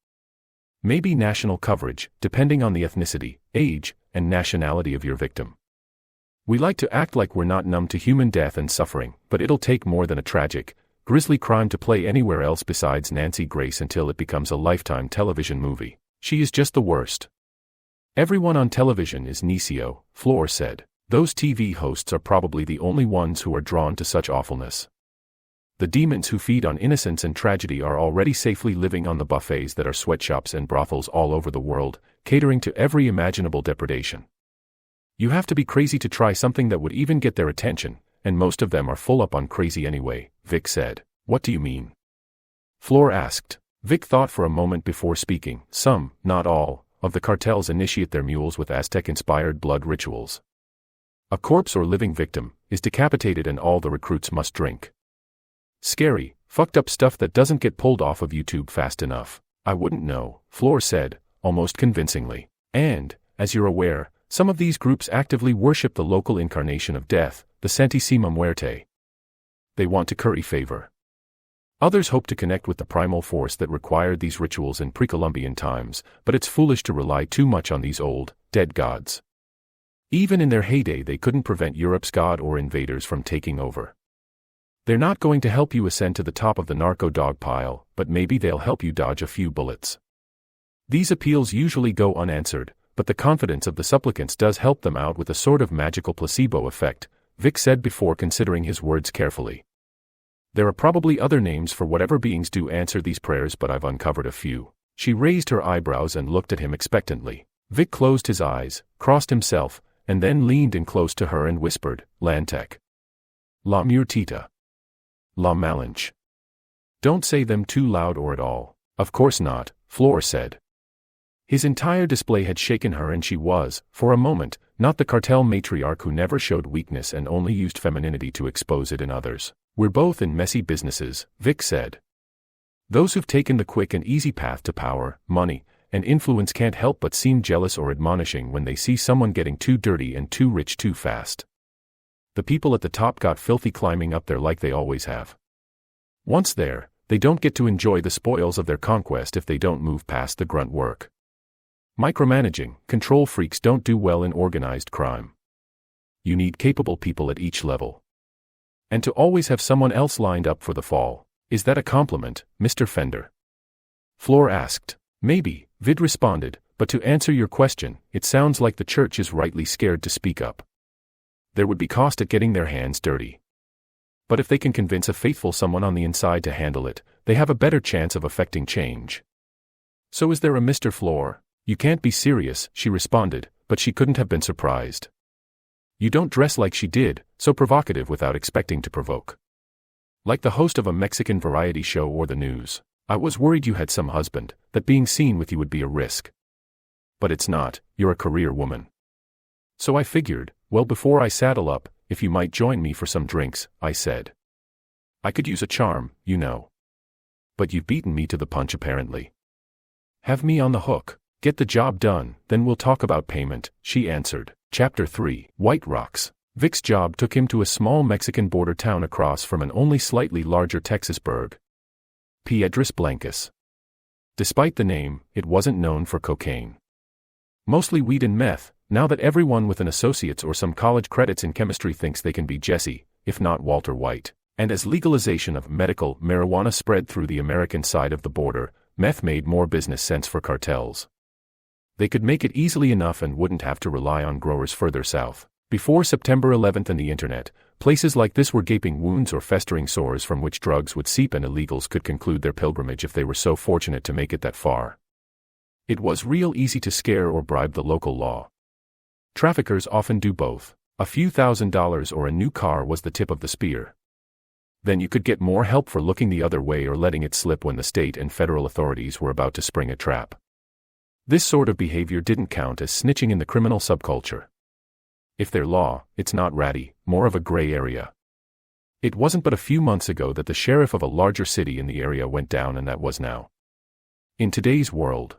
Maybe national coverage, depending on the ethnicity, age, and nationality of your victim. We like to act like we're not numb to human death and suffering, but it'll take more than a tragic, grisly crime to play anywhere else besides Nancy Grace until it becomes a Lifetime television movie. She is just the worst. Everyone on television is Necio, Floor said. Those TV hosts are probably the only ones who are drawn to such awfulness. The demons who feed on innocence and tragedy are already safely living on the buffets that are sweatshops and brothels all over the world, catering to every imaginable depredation. You have to be crazy to try something that would even get their attention, and most of them are full up on crazy anyway, Vic said. What do you mean? Floor asked. Vic thought for a moment before speaking. Some, not all, of the cartels initiate their mules with Aztec-inspired blood rituals. A corpse or living victim is decapitated and all the recruits must drink. Scary, fucked up stuff that doesn't get pulled off of YouTube fast enough. I wouldn't know, Floor said, almost convincingly. And, as you're aware, some of these groups actively worship the local incarnation of death, the Santísima Muerte. They want to curry favor. Others hope to connect with the primal force that required these rituals in pre-Columbian times, but it's foolish to rely too much on these old, dead gods. Even in their heyday they couldn't prevent Europe's god or invaders from taking over. They're not going to help you ascend to the top of the narco dog pile, but maybe they'll help you dodge a few bullets. These appeals usually go unanswered, but the confidence of the supplicants does help them out with a sort of magical placebo effect, Vic said before considering his words carefully. There are probably other names for whatever beings do answer these prayers, but I've uncovered a few. She raised her eyebrows and looked at him expectantly. Vic closed his eyes, crossed himself, and then leaned in close to her and whispered, Lantec. La Murtita. La Malinche. Don't say them too loud or at all. Of course not, Floor said. His entire display had shaken her and she was, for a moment, not the cartel matriarch who never showed weakness and only used femininity to expose it in others. We're both in messy businesses, Vic said. Those who've taken the quick and easy path to power, money, and influence can't help but seem jealous or admonishing when they see someone getting too dirty and too rich too fast. The people at the top got filthy climbing up there like they always have. Once there, they don't get to enjoy the spoils of their conquest if they don't move past the grunt work. Micromanaging, control freaks don't do well in organized crime. You need capable people at each level. And to always have someone else lined up for the fall. Is that a compliment, Mr. Fender? Floor asked. Maybe, Vid responded, but to answer your question, it sounds like the church is rightly scared to speak up. There would be cost at getting their hands dirty. But if they can convince a faithful someone on the inside to handle it, they have a better chance of affecting change. So is there a Mr. Floor? You can't be serious, she responded, but she couldn't have been surprised. You don't dress like she did, so provocative without expecting to provoke. Like the host of a Mexican variety show or the news. I was worried you had some husband, that being seen with you would be a risk. But it's not, you're a career woman. So I figured, well, before I saddle up, if you might join me for some drinks, I said. I could use a charm, you know. But you've beaten me to the punch apparently. Have me on the hook, get the job done, then we'll talk about payment, she answered. Chapter 3, White Rocks. Vic's job took him to a small Mexican border town across from an only slightly larger Texas burg. Piedras Blancas. Despite the name, it wasn't known for cocaine. Mostly weed and meth. Now that everyone with an associate's or some college credits in chemistry thinks they can be Jesse, if not Walter White. And as legalization of medical marijuana spread through the American side of the border, meth made more business sense for cartels. They could make it easily enough and wouldn't have to rely on growers further south. Before September 11th and the internet, places like this were gaping wounds or festering sores from which drugs would seep, and illegals could conclude their pilgrimage if they were so fortunate to make it that far. It was real easy to scare or bribe the local law. Traffickers often do both. A few $1,000s or a new car was the tip of the spear. Then you could get more help for looking the other way or letting it slip when the state and federal authorities were about to spring a trap. This sort of behavior didn't count as snitching in the criminal subculture. If they're law, it's not ratty, more of a gray area. It wasn't but a few months ago that the sheriff of a larger city in the area went down, and that was now. In today's world,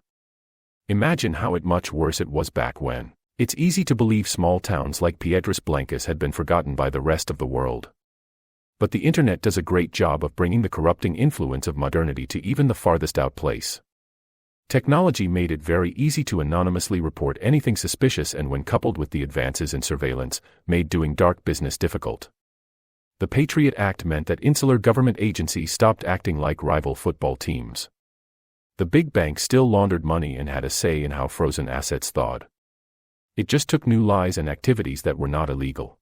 imagine how much worse it was back when. It's easy to believe small towns like Piedras Blancas had been forgotten by the rest of the world. But the internet does a great job of bringing the corrupting influence of modernity to even the farthest out place. Technology made it very easy to anonymously report anything suspicious, and when coupled with the advances in surveillance, made doing dark business difficult. The Patriot Act meant that insular government agencies stopped acting like rival football teams. The big banks still laundered money and had a say in how frozen assets thawed. It just took new lies and activities that were not illegal.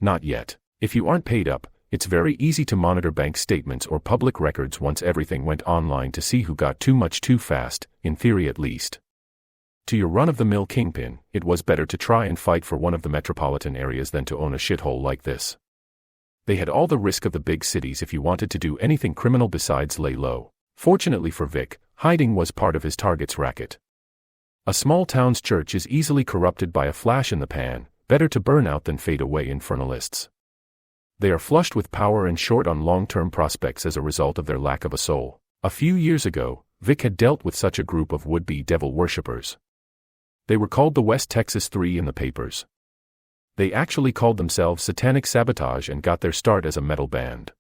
Not yet. If you aren't paid up, it's very easy to monitor bank statements or public records once everything went online to see who got too much too fast, in theory at least. To your run-of-the-mill kingpin, it was better to try and fight for one of the metropolitan areas than to own a shithole like this. They had all the risk of the big cities if you wanted to do anything criminal besides lay low. Fortunately for Vic, hiding was part of his target's racket. A small town's church is easily corrupted by a flash in the pan, better to burn out than fade away infernalists. They are flushed with power and short on long-term prospects as a result of their lack of a soul. A few years ago, Vic had dealt with such a group of would-be devil worshippers. They were called the West Texas Three in the papers. They actually called themselves Satanic Sabotage and got their start as a metal band.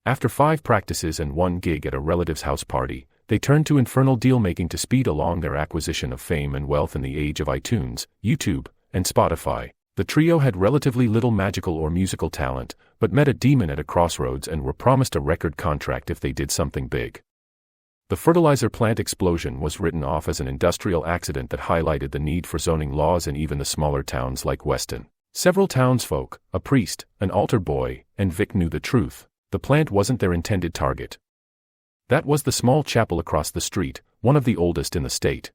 After 5 practices and 1 gig at a relative's house party, they turned to infernal deal-making to speed along their acquisition of fame and wealth in the age of iTunes, YouTube, and Spotify. The trio had relatively little magical or musical talent, but met a demon at a crossroads and were promised a record contract if they did something big. The fertilizer plant explosion was written off as an industrial accident that highlighted the need for zoning laws in even the smaller towns like Weston. Several townsfolk, a priest, an altar boy, and Vic knew the truth. The plant wasn't their intended target. That was the small chapel across the street, one of the oldest in the state.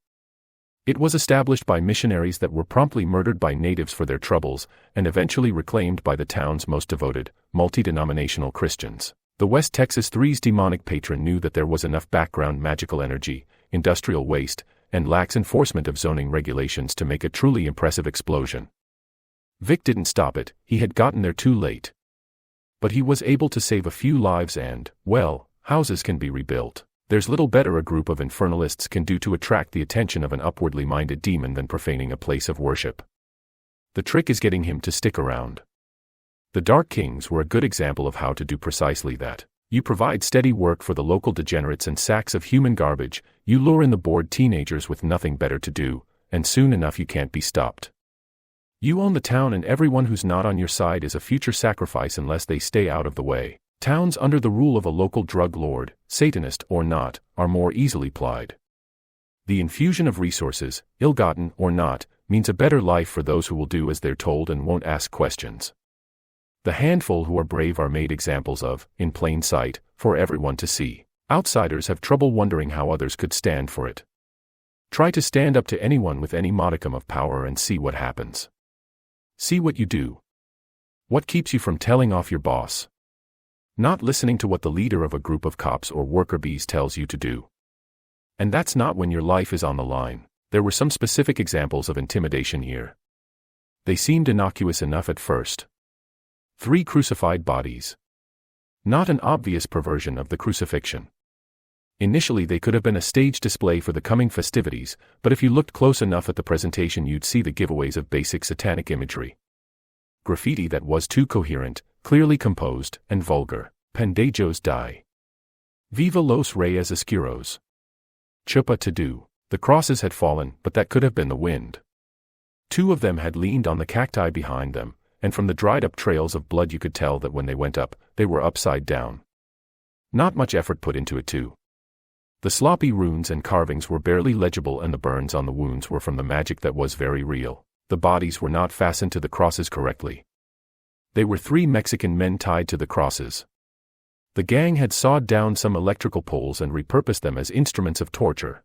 It was established by missionaries that were promptly murdered by natives for their troubles, and eventually reclaimed by the town's most devoted, multi-denominational Christians. The West Texas Three's demonic patron knew that there was enough background magical energy, industrial waste, and lax enforcement of zoning regulations to make a truly impressive explosion. Vic didn't stop it, he had gotten there too late. But he was able to save a few lives and, well, houses can be rebuilt. There's little better a group of infernalists can do to attract the attention of an upwardly minded demon than profaning a place of worship. The trick is getting him to stick around. The Dark Kings were a good example of how to do precisely that. You provide steady work for the local degenerates and sacks of human garbage, you lure in the bored teenagers with nothing better to do, and soon enough you can't be stopped. You own the town, and everyone who's not on your side is a future sacrifice unless they stay out of the way. Towns under the rule of a local drug lord, Satanist or not, are more easily plied. The infusion of resources, ill-gotten or not, means a better life for those who will do as they're told and won't ask questions. The handful who are brave are made examples of, in plain sight, for everyone to see. Outsiders have trouble wondering how others could stand for it. Try to stand up to anyone with any modicum of power and see what happens. See what you do. What keeps you from telling off your boss? Not listening to what the leader of a group of cops or worker bees tells you to do. And that's not when your life is on the line. There were some specific examples of intimidation here. They seemed innocuous enough at first. 3 crucified bodies. Not an obvious perversion of the crucifixion. Initially they could have been a stage display for the coming festivities, but if you looked close enough at the presentation you'd see the giveaways of basic satanic imagery. Graffiti that was too coherent, clearly composed, and vulgar. Pendejos die. Viva los Reyes Oscuros. Chapa to do. The crosses had fallen, but that could have been the wind. 2 of them had leaned on the cacti behind them, and from the dried-up trails of blood you could tell that when they went up, they were upside down. Not much effort put into it too. The sloppy runes and carvings were barely legible, and the burns on the wounds were from the magic that was very real. The bodies were not fastened to the crosses correctly. They were 3 Mexican men tied to the crosses. The gang had sawed down some electrical poles and repurposed them as instruments of torture.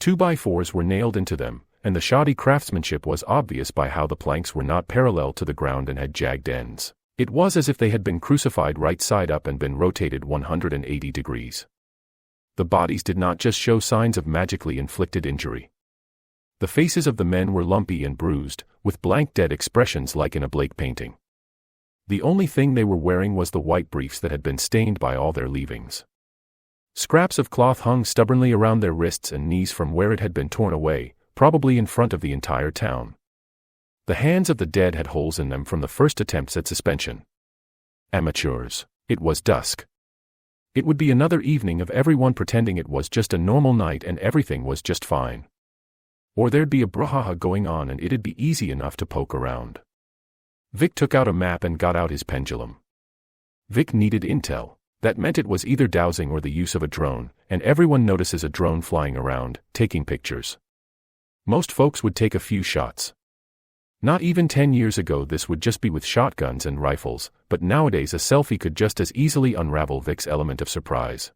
2x4s were nailed into them, and the shoddy craftsmanship was obvious by how the planks were not parallel to the ground and had jagged ends. It was as if they had been crucified right side up and been rotated 180 degrees. The bodies did not just show signs of magically inflicted injury. The faces of the men were lumpy and bruised, with blank dead expressions like in a Blake painting. The only thing they were wearing was the white briefs that had been stained by all their leavings. Scraps of cloth hung stubbornly around their wrists and knees from where it had been torn away, probably in front of the entire town. The hands of the dead had holes in them from the first attempts at suspension. Amateurs. It was dusk. It would be another evening of everyone pretending it was just a normal night and everything was just fine. Or there'd be a brouhaha going on and it'd be easy enough to poke around. Vic took out a map and got out his pendulum. Vic needed intel. That meant it was either dowsing or the use of a drone, and everyone notices a drone flying around, taking pictures. Most folks would take a few shots. Not even 10 years ago this would just be with shotguns and rifles, but nowadays a selfie could just as easily unravel Vic's element of surprise.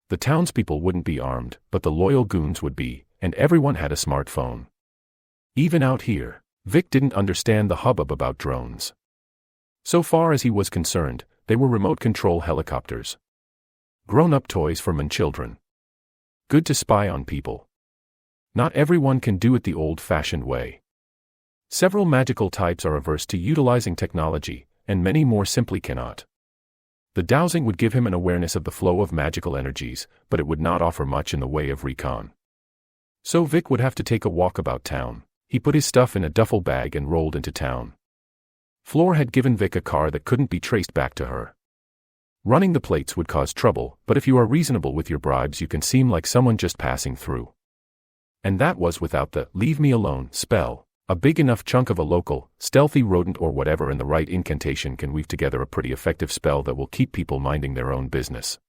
The townspeople wouldn't be armed, but the loyal goons would be, and everyone had a smartphone. Even out here, Vic didn't understand the hubbub about drones. So far as he was concerned, they were remote control helicopters. Grown-up toys for children. Good to spy on people. Not everyone can do it the old-fashioned way. Several magical types are averse to utilizing technology, and many more simply cannot. The dowsing would give him an awareness of the flow of magical energies, but it would not offer much in the way of recon. So Vic would have to take a walk about town. He put his stuff in a duffel bag and rolled into town. Flor had given Vic a car that couldn't be traced back to her. Running the plates would cause trouble, but if you are reasonable with your bribes you can seem like someone just passing through. And that was without the "leave me alone" spell. A big enough chunk of a local, stealthy rodent or whatever and the right incantation can weave together a pretty effective spell that will keep people minding their own business.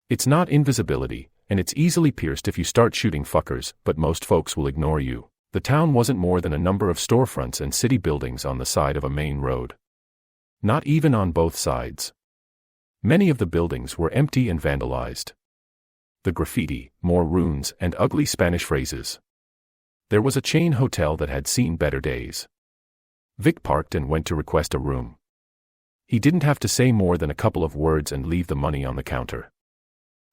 It's not invisibility, and it's easily pierced if you start shooting fuckers, but most folks will ignore you. The town wasn't more than a number of storefronts and city buildings on the side of a main road. Not even on both sides. Many of the buildings were empty and vandalized. The graffiti, more runes, and ugly Spanish phrases. There was a chain hotel that had seen better days. Vic parked and went to request a room. He didn't have to say more than a couple of words and leave the money on the counter.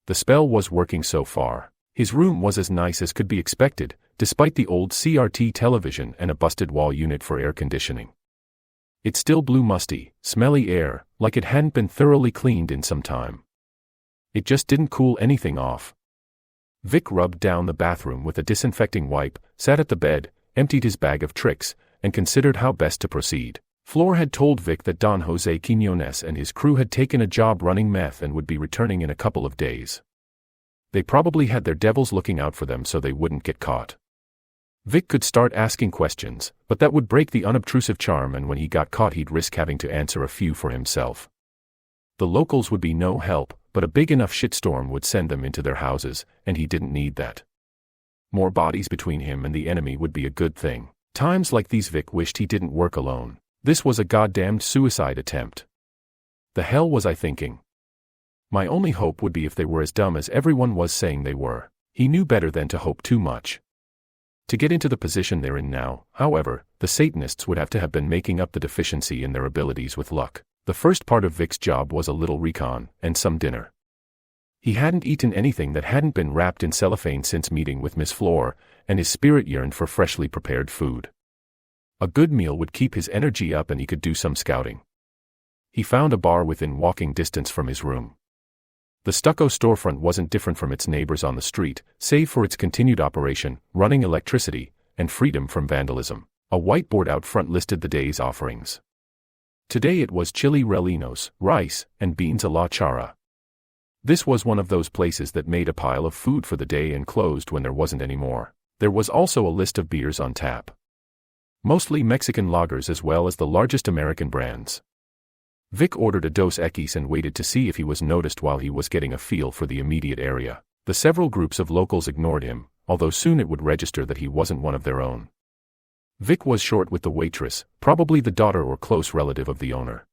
The spell was working so far. His room was as nice as could be expected, despite the old CRT television and a busted wall unit for air conditioning. It still blew musty, smelly air, like it hadn't been thoroughly cleaned in some time. It just didn't cool anything off. Vic rubbed down the bathroom with a disinfecting wipe, sat at the bed, emptied his bag of tricks, and considered how best to proceed. Flor had told Vic that Don Jose Quiñones and his crew had taken a job running meth and would be returning in a couple of days. They probably had their devils looking out for them so they wouldn't get caught. Vic could start asking questions, but that would break the unobtrusive charm, and when he got caught he'd risk having to answer a few for himself. The locals would be no help, but a big enough shitstorm would send them into their houses, and he didn't need that. More bodies between him and the enemy would be a good thing. Times like these Vic wished he didn't work alone. This was a goddamned suicide attempt. The hell was I thinking? My only hope would be if they were as dumb as everyone was saying they were. He knew better than to hope too much. To get into the position they're in now, however, the Satanists would have to have been making up the deficiency in their abilities with luck. The first part of Vic's job was a little recon, and some dinner. He hadn't eaten anything that hadn't been wrapped in cellophane since meeting with Miss Flor, and his spirit yearned for freshly prepared food. A good meal would keep his energy up and he could do some scouting. He found a bar within walking distance from his room. The stucco storefront wasn't different from its neighbors on the street, save for its continued operation, running electricity, and freedom from vandalism. A whiteboard out front listed the day's offerings. Today it was chili rellenos, rice, and beans a la chara. This was one of those places that made a pile of food for the day and closed when there wasn't any more. There was also a list of beers on tap. Mostly Mexican lagers as well as the largest American brands. Vic ordered a Dos Equis and waited to see if he was noticed while he was getting a feel for the immediate area. The several groups of locals ignored him, although soon it would register that he wasn't one of their own. Vic was short with the waitress, probably the daughter or close relative of the owner.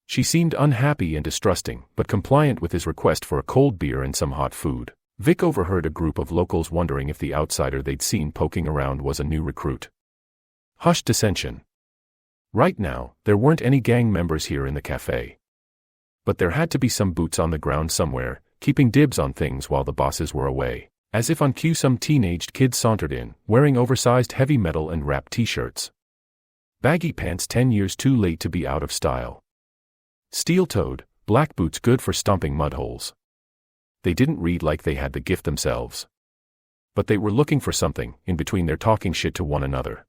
She seemed unhappy and distrusting, but compliant with his request for a cold beer and some hot food. Vic overheard a group of locals wondering if the outsider they'd seen poking around was a new recruit. Hushed dissension. Right now, there weren't any gang members here in the cafe. But there had to be some boots on the ground somewhere, keeping dibs on things while the bosses were away. As if on cue, some teenaged kid sauntered in, wearing oversized heavy metal and rap t-shirts. Baggy pants 10 years too late to be out of style. Steel-toed, black boots good for stomping mud holes. They didn't read like they had the gift themselves. But they were looking for something, in between their talking shit to one another.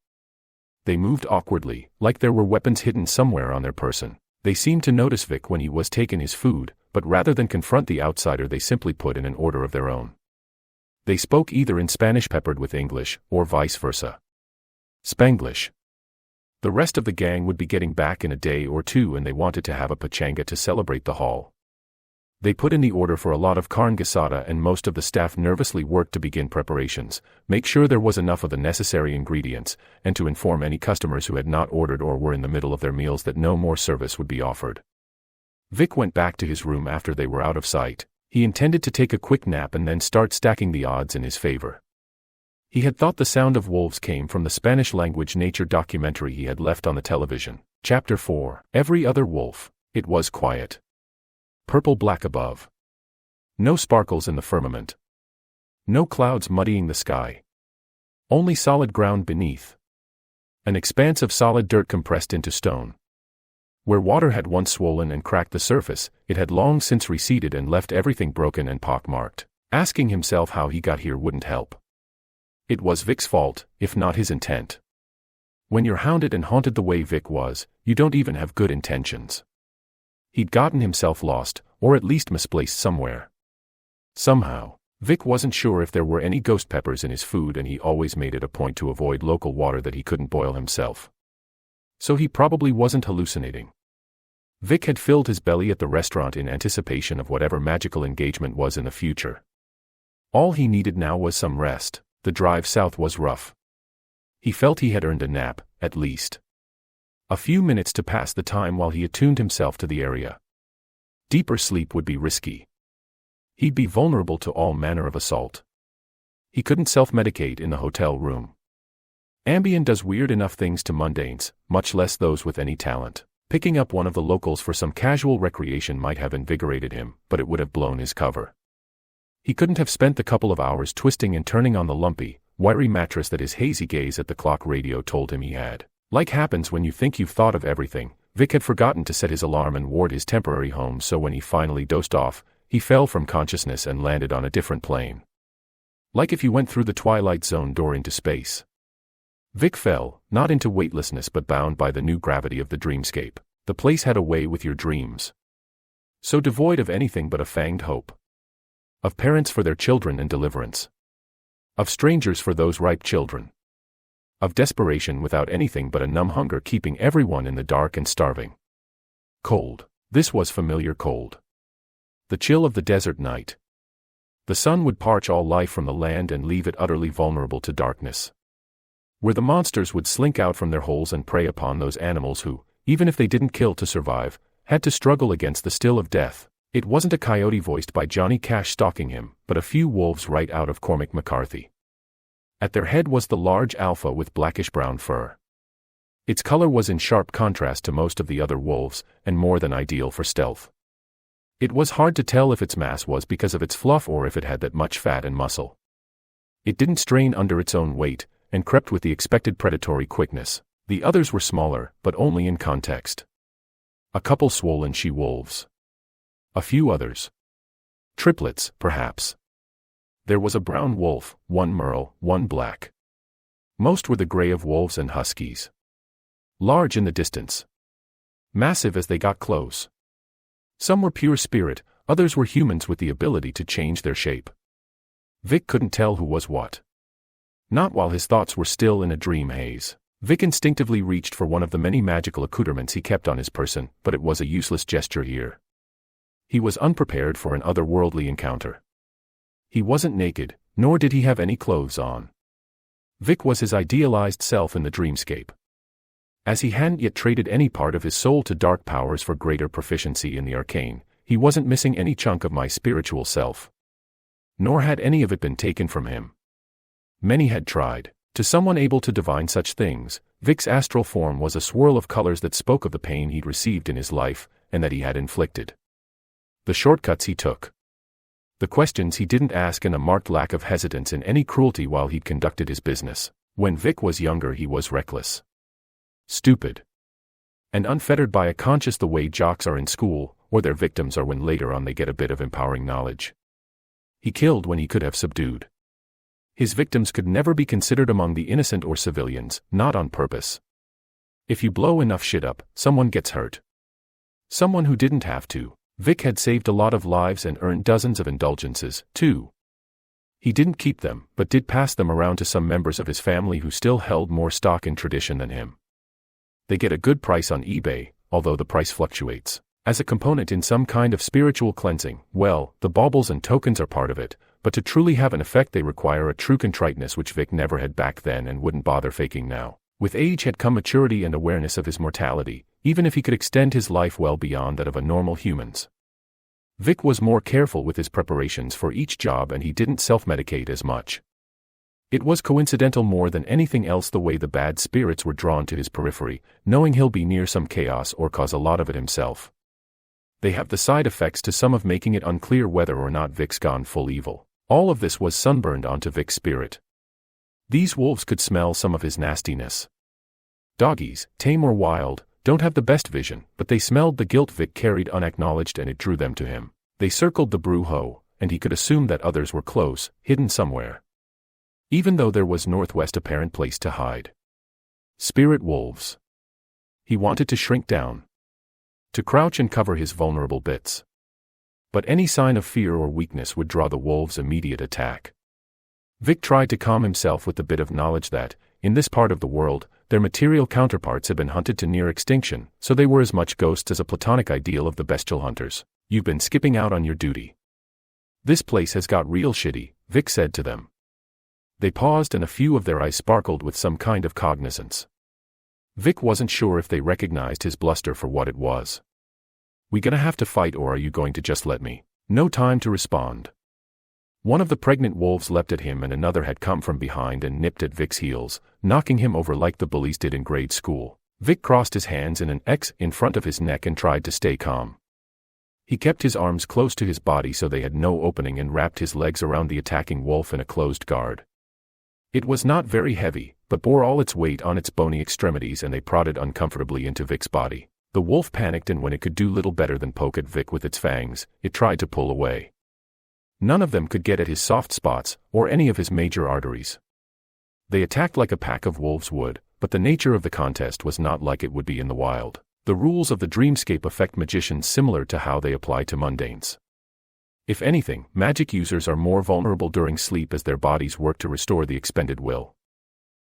They moved awkwardly, like there were weapons hidden somewhere on their person. They seemed to notice Vic when he was taking his food, but rather than confront the outsider they simply put in an order of their own. They spoke either in Spanish peppered with English, or vice versa. Spanglish. The rest of the gang would be getting back in a day or two and they wanted to have a pachanga to celebrate the haul. They put in the order for a lot of carne asada and most of the staff nervously worked to begin preparations, make sure there was enough of the necessary ingredients, and to inform any customers who had not ordered or were in the middle of their meals that no more service would be offered. Vic went back to his room after they were out of sight. He intended to take a quick nap and then start stacking the odds in his favor. He had thought the sound of wolves came from the Spanish-language nature documentary he had left on the television. Chapter 4. Every other wolf. It was quiet. Purple-black above. No sparkles in the firmament. No clouds muddying the sky. Only solid ground beneath. An expanse of solid dirt compressed into stone. Where water had once swollen and cracked the surface, it had long since receded and left everything broken and pockmarked. Asking himself how he got here wouldn't help. It was Vic's fault, if not his intent. When you're hounded and haunted the way Vic was, you don't even have good intentions. He'd gotten himself lost, or at least misplaced somewhere. Somehow, Vic wasn't sure if there were any ghost peppers in his food and he always made it a point to avoid local water that he couldn't boil himself. So he probably wasn't hallucinating. Vic had filled his belly at the restaurant in anticipation of whatever magical engagement was in the future. All he needed now was some rest. The drive south was rough. He felt he had earned a nap, at least. A few minutes to pass the time while he attuned himself to the area. Deeper sleep would be risky. He'd be vulnerable to all manner of assault. He couldn't self-medicate in the hotel room. Ambien does weird enough things to mundanes, much less those with any talent. Picking up one of the locals for some casual recreation might have invigorated him, but it would have blown his cover. He couldn't have spent the couple of hours twisting and turning on the lumpy, wiry mattress that his hazy gaze at the clock radio told him he had. Like happens when you think you've thought of everything, Vic had forgotten to set his alarm and ward his temporary home, so when he finally dozed off, he fell from consciousness and landed on a different plane. Like if you went through the Twilight Zone door into space. Vic fell, not into weightlessness but bound by the new gravity of the dreamscape. The place had a way with your dreams. So devoid of anything but a fanged hope. Of parents for their children and deliverance. Of strangers for those ripe children. Of desperation without anything but a numb hunger keeping everyone in the dark and starving. Cold. This was familiar cold. The chill of the desert night. The sun would parch all life from the land and leave it utterly vulnerable to darkness. Where the monsters would slink out from their holes and prey upon those animals who, even if they didn't kill to survive, had to struggle against the still of death. It wasn't a coyote voiced by Johnny Cash stalking him, but a few wolves right out of Cormac McCarthy. At their head was the large alpha with blackish-brown fur. Its color was in sharp contrast to most of the other wolves, and more than ideal for stealth. It was hard to tell if its mass was because of its fluff or if it had that much fat and muscle. It didn't strain under its own weight, and crept with the expected predatory quickness. The others were smaller, but only in context. A couple swollen she-wolves. A few others. Triplets, perhaps. There was a brown wolf, one merle, one black. Most were the gray of wolves and huskies. Large in the distance. Massive as they got close. Some were pure spirit, others were humans with the ability to change their shape. Vic couldn't tell who was what. Not while his thoughts were still in a dream haze. Vic instinctively reached for one of the many magical accoutrements he kept on his person, but it was a useless gesture here. He was unprepared for an otherworldly encounter. He wasn't naked, nor did he have any clothes on. Vic was his idealized self in the dreamscape. As he hadn't yet traded any part of his soul to dark powers for greater proficiency in the arcane, he wasn't missing any chunk of my spiritual self. Nor had any of it been taken from him. Many had tried. To someone able to divine such things, Vic's astral form was a swirl of colors that spoke of the pain he'd received in his life, and that he had inflicted. The shortcuts he took. The questions he didn't ask, and a marked lack of hesitance in any cruelty while he'd conducted his business. When Vic was younger, he was reckless. Stupid. And unfettered by a conscience the way jocks are in school, or their victims are when later on they get a bit of empowering knowledge. He killed when he could have subdued. His victims could never be considered among the innocent or civilians, not on purpose. If you blow enough shit up, someone gets hurt. Someone who didn't have to. Vic had saved a lot of lives and earned dozens of indulgences, too. He didn't keep them, but did pass them around to some members of his family who still held more stock in tradition than him. They get a good price on eBay, although the price fluctuates. As a component in some kind of spiritual cleansing, well, the baubles and tokens are part of it, but to truly have an effect they require a true contriteness which Vic never had back then and wouldn't bother faking now. With age had come maturity and awareness of his mortality, even if he could extend his life well beyond that of a normal human's. Vic was more careful with his preparations for each job, and he didn't self-medicate as much. It was coincidental more than anything else the way the bad spirits were drawn to his periphery, knowing he'll be near some chaos or cause a lot of it himself. They have the side effects to some of making it unclear whether or not Vic's gone full evil. All of this was sunburned onto Vic's spirit. These wolves could smell some of his nastiness. Doggies, tame or wild, don't have the best vision, but they smelled the guilt Vic carried unacknowledged, and it drew them to him. They circled the Brujo, and he could assume that others were close, hidden somewhere. Even though there was northwest apparent place to hide. Spirit wolves. He wanted to shrink down. To crouch and cover his vulnerable bits. But any sign of fear or weakness would draw the wolves' immediate attack. Vic tried to calm himself with the bit of knowledge that, in this part of the world, their material counterparts had been hunted to near extinction, so they were as much ghosts as a platonic ideal of the bestial hunters. You've been skipping out on your duty. This place has got real shitty, Vic said to them. They paused, and a few of their eyes sparkled with some kind of cognizance. Vic wasn't sure if they recognized his bluster for what it was. We gonna have to fight, or are you going to just let me? No time to respond. One of the pregnant wolves leapt at him, and another had come from behind and nipped at Vic's heels, knocking him over like the bullies did in grade school. Vic crossed his hands in an X in front of his neck and tried to stay calm. He kept his arms close to his body so they had no opening, and wrapped his legs around the attacking wolf in a closed guard. It was not very heavy, but bore all its weight on its bony extremities, and they prodded uncomfortably into Vic's body. The wolf panicked, and when it could do little better than poke at Vic with its fangs, it tried to pull away. None of them could get at his soft spots, or any of his major arteries. They attacked like a pack of wolves would, but the nature of the contest was not like it would be in the wild. The rules of the dreamscape affect magicians similar to how they apply to mundanes. If anything, magic users are more vulnerable during sleep as their bodies work to restore the expended will.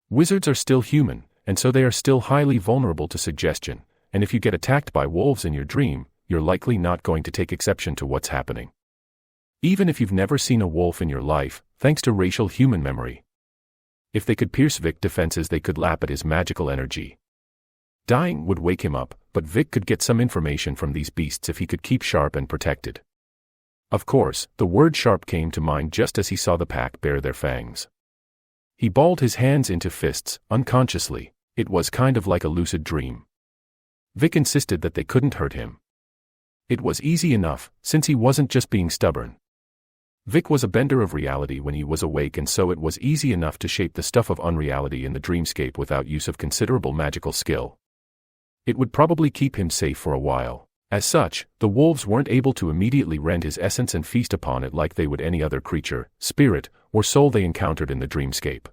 Wizards are still human, and so they are still highly vulnerable to suggestion, and if you get attacked by wolves in your dream, you're likely not going to take exception to what's happening. Even if you've never seen a wolf in your life, thanks to racial human memory. If they could pierce Vic's defenses, they could lap at his magical energy. Dying would wake him up, but Vic could get some information from these beasts if he could keep sharp and protected. Of course, the word sharp came to mind just as he saw the pack bare their fangs. He balled his hands into fists, unconsciously. It was kind of like a lucid dream. Vic insisted that they couldn't hurt him. It was easy enough, since he wasn't just being stubborn. Vic was a bender of reality when he was awake, and so it was easy enough to shape the stuff of unreality in the dreamscape without use of considerable magical skill. It would probably keep him safe for a while. As such, the wolves weren't able to immediately rend his essence and feast upon it like they would any other creature, spirit, or soul they encountered in the dreamscape.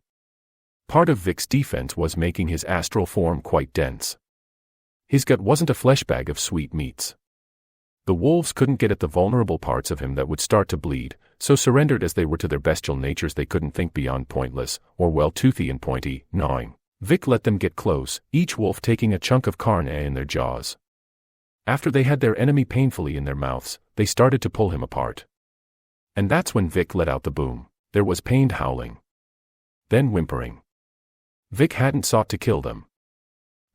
Part of Vic's defense was making his astral form quite dense. His gut wasn't a flesh bag of sweet meats. The wolves couldn't get at the vulnerable parts of him that would start to bleed, so surrendered as they were to their bestial natures, they couldn't think beyond pointless, or well, toothy and pointy, gnawing. Vic let them get close, each wolf taking a chunk of carne in their jaws. After they had their enemy painfully in their mouths, they started to pull him apart. And that's when Vic let out the boom. There was pained howling. Then whimpering. Vic hadn't sought to kill them.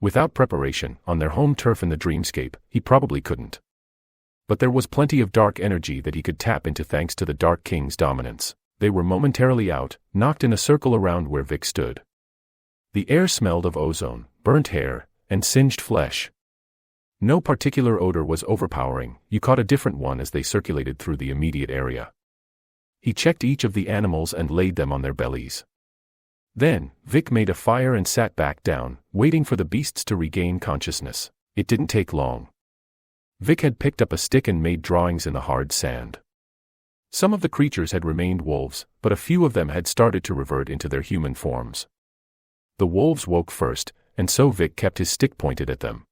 Without preparation, on their home turf in the dreamscape, he probably couldn't. But there was plenty of dark energy that he could tap into thanks to the Dark King's dominance. They were momentarily out, knocked in a circle around where Vic stood. The air smelled of ozone, burnt hair, and singed flesh. No particular odor was overpowering, you caught a different one as they circulated through the immediate area. He checked each of the animals and laid them on their bellies. Then, Vic made a fire and sat back down, waiting for the beasts to regain consciousness. It didn't take long. Vic had picked up a stick and made drawings in the hard sand. Some of the creatures had remained wolves, but a few of them had started to revert into their human forms. The wolves woke first, and so Vic kept his stick pointed at them.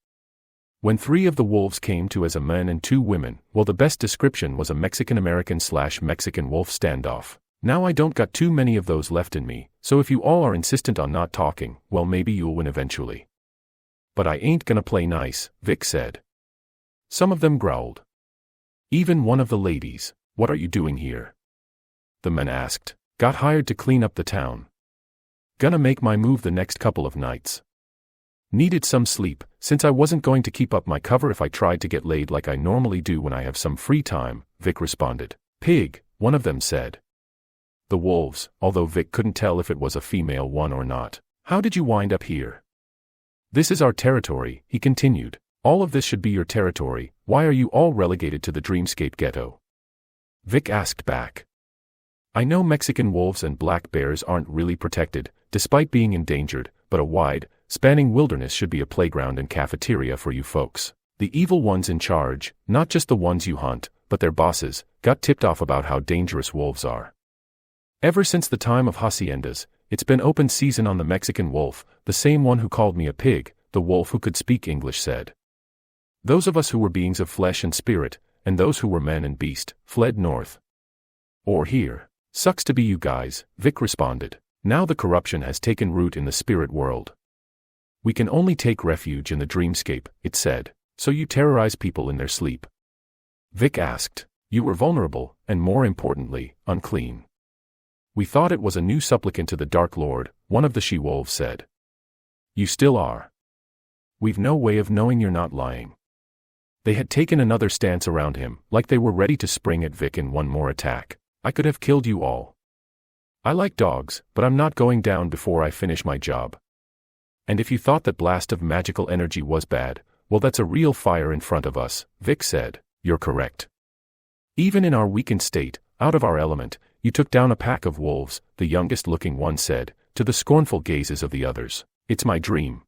When 3 of the wolves came to as a man and 2 women, well, the best description was a Mexican-American/Mexican wolf standoff. Now I don't got too many of those left in me, so if you all are insistent on not talking, well, maybe you'll win eventually. But I ain't gonna play nice, Vic said. Some of them growled. Even one of the ladies. What are you doing here? The men asked. Got hired to clean up the town. Gonna make my move the next couple of nights. Needed some sleep, since I wasn't going to keep up my cover if I tried to get laid like I normally do when I have some free time, Vic responded. Pig, one of them said. The wolves, although Vic couldn't tell if it was a female one or not. How did you wind up here? This is our territory, he continued. All of this should be your territory, why are you all relegated to the dreamscape ghetto? Vic asked back. I know Mexican wolves and black bears aren't really protected, despite being endangered, but a wide, spanning wilderness should be a playground and cafeteria for you folks. The evil ones in charge, not just the ones you hunt, but their bosses, got tipped off about how dangerous wolves are. Ever since the time of haciendas, it's been open season on the Mexican wolf, the same one who called me a pig, the wolf who could speak English said. Those of us who were beings of flesh and spirit, and those who were man and beast, fled north. Or here. Sucks to be you guys, Vic responded. Now the corruption has taken root in the spirit world. We can only take refuge in the dreamscape, it said. So you terrorize people in their sleep? Vic asked. You were vulnerable, and more importantly, unclean. We thought it was a new supplicant to the Dark Lord, one of the she-wolves said. You still are. We've no way of knowing you're not lying. They had taken another stance around him, like they were ready to spring at Vic in one more attack. I could have killed you all. I like dogs, but I'm not going down before I finish my job. And if you thought that blast of magical energy was bad, well, that's a real fire in front of us, Vic said. You're correct. Even in our weakened state, out of our element, you took down a pack of wolves, the youngest-looking one said, to the scornful gazes of the others. It's my dream.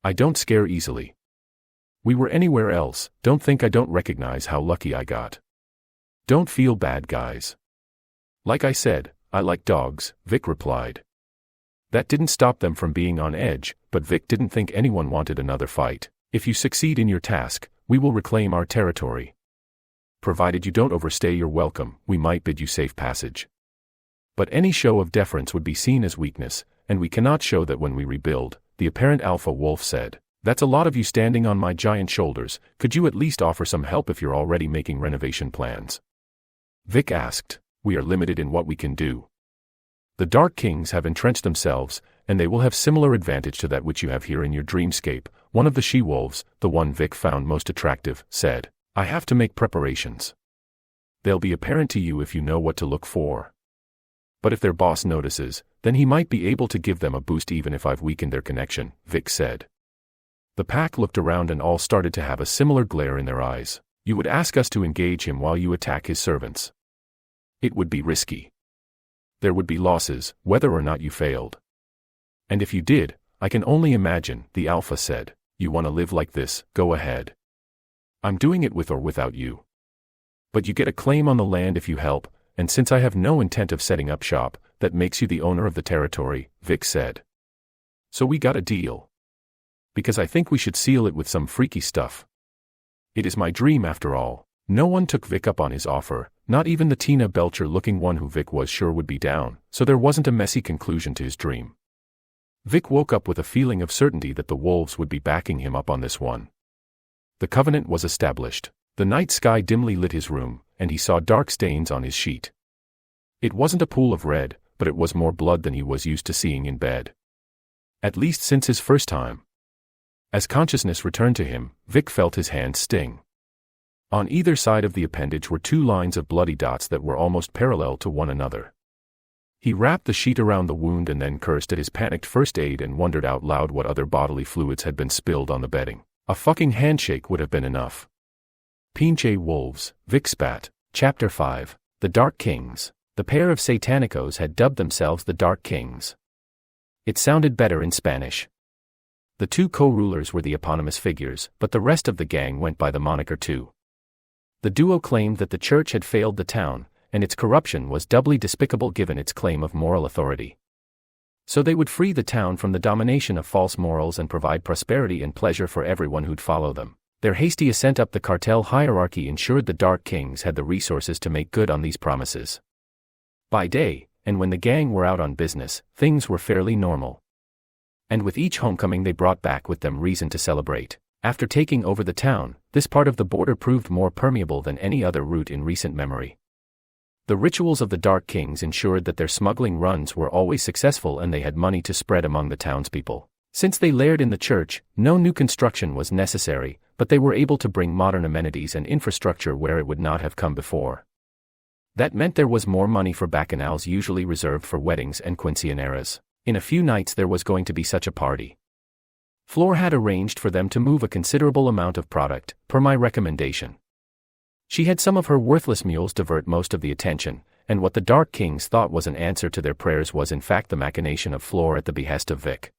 I don't scare easily. We were anywhere else, don't think I don't recognize how lucky I got. Don't feel bad, guys. Like I said, I like dogs, Vic replied. That didn't stop them from being on edge, but Vic didn't think anyone wanted another fight. If you succeed in your task, we will reclaim our territory. Provided you don't overstay your welcome, we might bid you safe passage. But any show of deference would be seen as weakness, and we cannot show that when we rebuild, the apparent alpha wolf said. That's a lot of you standing on my giant shoulders, could you at least offer some help if you're already making renovation plans? Vic asked. We are limited in what we can do. The Dark Kings have entrenched themselves, and they will have similar advantage to that which you have here in your dreamscape, one of the she-wolves, the one Vic found most attractive, said. I have to make preparations. They'll be apparent to you if you know what to look for. But if their boss notices, then he might be able to give them a boost even if I've weakened their connection, Vic said. The pack looked around and all started to have a similar glare in their eyes. You would ask us to engage him while you attack his servants. It would be risky. There would be losses, whether or not you failed. And if you did, I can only imagine, the alpha said. You want to live like this, go ahead. I'm doing it with or without you. But you get a claim on the land if you help, and since I have no intent of setting up shop, that makes you the owner of the territory, Vic said. So we got a deal. Because I think we should seal it with some freaky stuff. It is my dream after all. No one took Vic up on his offer, not even the Tina Belcher-looking one who Vic was sure would be down, so there wasn't a messy conclusion to his dream. Vic woke up with a feeling of certainty that the wolves would be backing him up on this one. The covenant was established. The night sky dimly lit his room, and he saw dark stains on his sheet. It wasn't a pool of red, but it was more blood than he was used to seeing in bed. At least since his first time. As consciousness returned to him, Vic felt his hands sting. On either side of the appendage were 2 lines of bloody dots that were almost parallel to one another. He wrapped the sheet around the wound and then cursed at his panicked first aid and wondered out loud what other bodily fluids had been spilled on the bedding. A fucking handshake would have been enough. Pinche wolves, Vic spat. Chapter 5. The Dark Kings. The pair of Satanicos had dubbed themselves the Dark Kings. It sounded better in Spanish. The 2 co-rulers were the eponymous figures, but the rest of the gang went by the moniker too. The duo claimed that the church had failed the town, and its corruption was doubly despicable given its claim of moral authority. So they would free the town from the domination of false morals and provide prosperity and pleasure for everyone who'd follow them. Their hasty ascent up the cartel hierarchy ensured the Dark Kings had the resources to make good on these promises. By day, and when the gang were out on business, things were fairly normal. And with each homecoming they brought back with them reason to celebrate. After taking over the town, this part of the border proved more permeable than any other route in recent memory. The rituals of the Dark Kings ensured that their smuggling runs were always successful and they had money to spread among the townspeople. Since they laired in the church, no new construction was necessary, but they were able to bring modern amenities and infrastructure where it would not have come before. That meant there was more money for bacchanals usually reserved for weddings and quinceañeras. In a few nights there was going to be such a party. Flor had arranged for them to move a considerable amount of product, per my recommendation. She had some of her worthless mules divert most of the attention, and what the Dark Kings thought was an answer to their prayers was in fact the machination of Flor at the behest of Vic.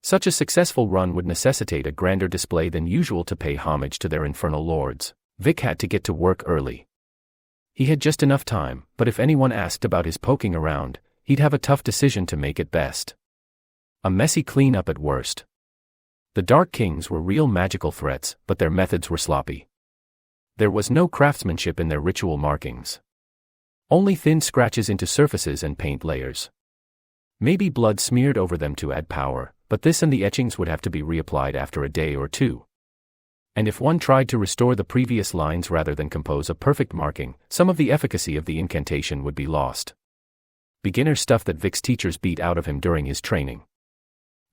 Such a successful run would necessitate a grander display than usual to pay homage to their infernal lords. Vic had to get to work early. He had just enough time, but if anyone asked about his poking around, he'd have a tough decision to make at best. A messy cleanup at worst. The Dark Kings were real magical threats, but their methods were sloppy. There was no craftsmanship in their ritual markings. Only thin scratches into surfaces and paint layers. Maybe blood smeared over them to add power, but this and the etchings would have to be reapplied after a day or two. And if one tried to restore the previous lines rather than compose a perfect marking, some of the efficacy of the incantation would be lost. Beginner stuff that Vic's teachers beat out of him during his training.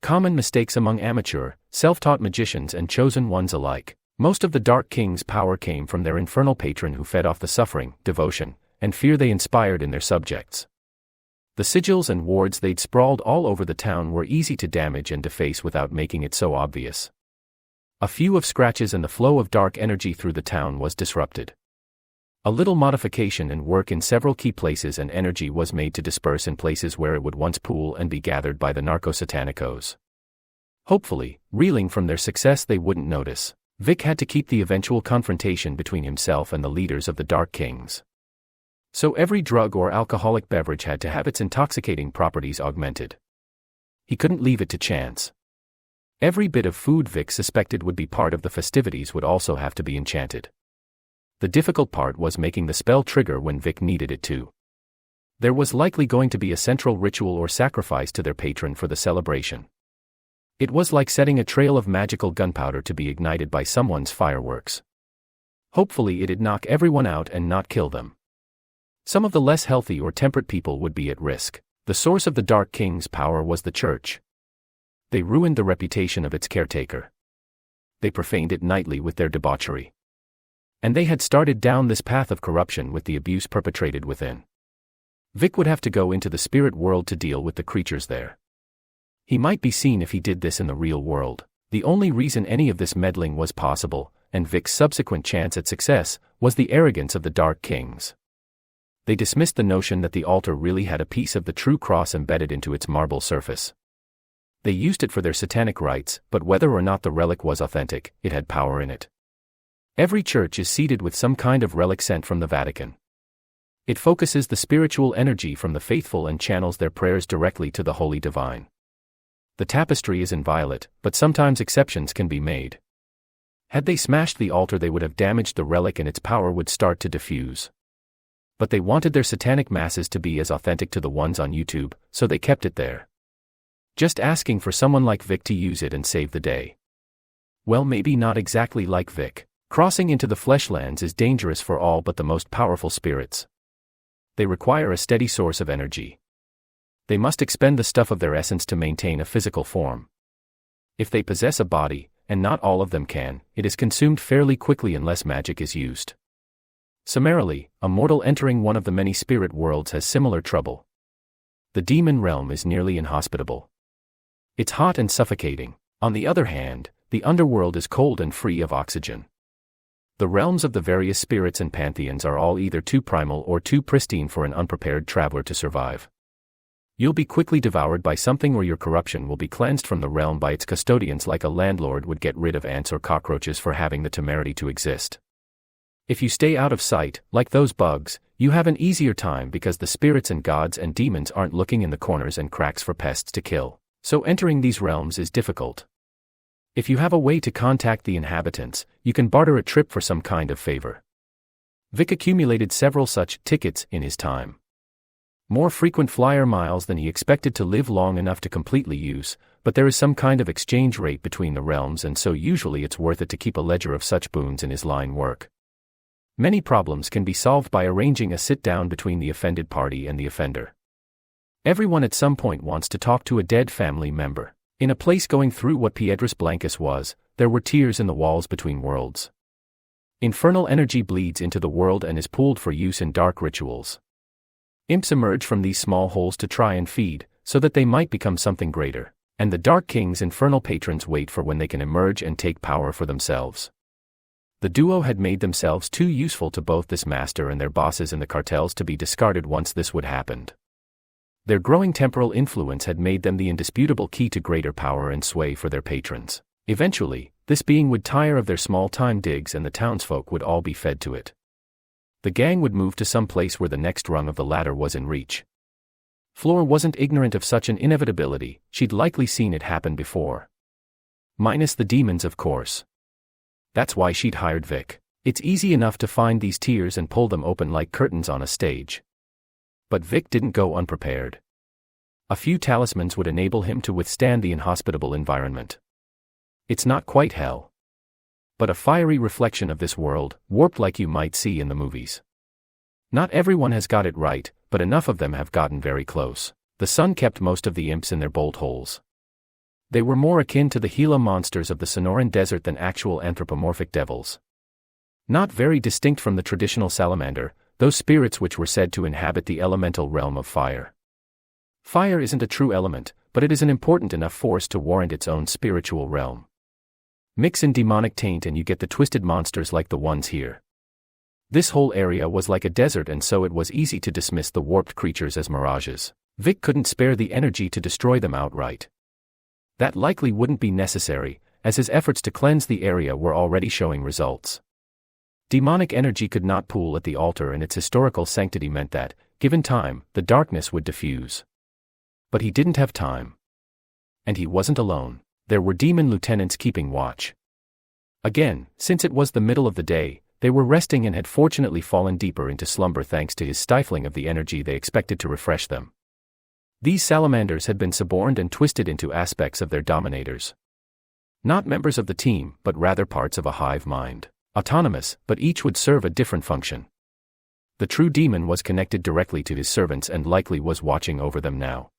Common mistakes among amateur, self-taught magicians and chosen ones alike. Most of the Dark Kings' power came from their infernal patron who fed off the suffering, devotion, and fear they inspired in their subjects. The sigils and wards they'd sprawled all over the town were easy to damage and deface without making it so obvious. A few of scratches and the flow of dark energy through the town was disrupted. A little modification and work in several key places and energy was made to disperse in places where it would once pool and be gathered by the narco-satanicos. Hopefully, reeling from their success they wouldn't notice. Vic had to keep the eventual confrontation between himself and the leaders of the Dark Kings. So every drug or alcoholic beverage had to have its intoxicating properties augmented. He couldn't leave it to chance. Every bit of food Vic suspected would be part of the festivities would also have to be enchanted. The difficult part was making the spell trigger when Vic needed it to. There was likely going to be a central ritual or sacrifice to their patron for the celebration. It was like setting a trail of magical gunpowder to be ignited by someone's fireworks. Hopefully it'd knock everyone out and not kill them. Some of the less healthy or temperate people would be at risk. The source of the Dark King's power was the church. They ruined the reputation of its caretaker. They profaned it nightly with their debauchery. And they had started down this path of corruption with the abuse perpetrated within. Vic would have to go into the spirit world to deal with the creatures there. He might be seen if he did this in the real world. The only reason any of this meddling was possible, and Vic's subsequent chance at success, was the arrogance of the Dark Kings. They dismissed the notion that the altar really had a piece of the true cross embedded into its marble surface. They used it for their satanic rites, but whether or not the relic was authentic, it had power in it. Every church is seeded with some kind of relic sent from the Vatican. It focuses the spiritual energy from the faithful and channels their prayers directly to the Holy Divine. The tapestry is inviolate, but sometimes exceptions can be made. Had they smashed the altar they would have damaged the relic and its power would start to diffuse. But they wanted their satanic masses to be as authentic to the ones on YouTube, so they kept it there. Just asking for someone like Vic to use it and save the day. Well, maybe not exactly like Vic. Crossing into the fleshlands is dangerous for all but the most powerful spirits. They require a steady source of energy. They must expend the stuff of their essence to maintain a physical form. If they possess a body, and not all of them can, it is consumed fairly quickly unless magic is used. Summarily, a mortal entering one of the many spirit worlds has similar trouble. The demon realm is nearly inhospitable. It's hot and suffocating. On the other hand, the underworld is cold and free of oxygen. The realms of the various spirits and pantheons are all either too primal or too pristine for an unprepared traveler to survive. You'll be quickly devoured by something, or your corruption will be cleansed from the realm by its custodians, like a landlord would get rid of ants or cockroaches for having the temerity to exist. If you stay out of sight, like those bugs, you have an easier time because the spirits and gods and demons aren't looking in the corners and cracks for pests to kill, so entering these realms is difficult. If you have a way to contact the inhabitants, you can barter a trip for some kind of favor. Vic accumulated several such tickets in his time. More frequent flyer miles than he expected to live long enough to completely use, but there is some kind of exchange rate between the realms, and so usually it's worth it to keep a ledger of such boons in his line work. Many problems can be solved by arranging a sit-down between the offended party and the offender. Everyone at some point wants to talk to a dead family member. In a place going through what Piedras Blancas was, there were tears in the walls between worlds. Infernal energy bleeds into the world and is pooled for use in dark rituals. Imps emerge from these small holes to try and feed, so that they might become something greater, and the Dark King's infernal patrons wait for when they can emerge and take power for themselves. The duo had made themselves too useful to both this master and their bosses in the cartels to be discarded once this would happen. Their growing temporal influence had made them the indisputable key to greater power and sway for their patrons. Eventually, this being would tire of their small-time digs and the townsfolk would all be fed to it. The gang would move to some place where the next rung of the ladder was in reach. Fleur wasn't ignorant of such an inevitability, she'd likely seen it happen before. Minus the demons, of course. That's why she'd hired Vic. It's easy enough to find these tiers and pull them open like curtains on a stage. But Vic didn't go unprepared. A few talismans would enable him to withstand the inhospitable environment. It's not quite hell, but a fiery reflection of this world, warped like you might see in the movies. Not everyone has got it right, but enough of them have gotten very close. The sun kept most of the imps in their bolt holes. They were more akin to the Gila monsters of the Sonoran Desert than actual anthropomorphic devils. Not very distinct from the traditional salamander, those spirits which were said to inhabit the elemental realm of fire. Fire isn't a true element, but it is an important enough force to warrant its own spiritual realm. Mix in demonic taint and you get the twisted monsters like the ones here. This whole area was like a desert, and so it was easy to dismiss the warped creatures as mirages. Vic couldn't spare the energy to destroy them outright. That likely wouldn't be necessary, as his efforts to cleanse the area were already showing results. Demonic energy could not pool at the altar, and its historical sanctity meant that, given time, the darkness would diffuse. But he didn't have time. And he wasn't alone. There were demon lieutenants keeping watch. Again, since it was the middle of the day, they were resting and had fortunately fallen deeper into slumber thanks to his stifling of the energy they expected to refresh them. These salamanders had been suborned and twisted into aspects of their dominators. Not members of the team, but rather parts of a hive mind. Autonomous, but each would serve a different function. The true demon was connected directly to his servants and likely was watching over them now.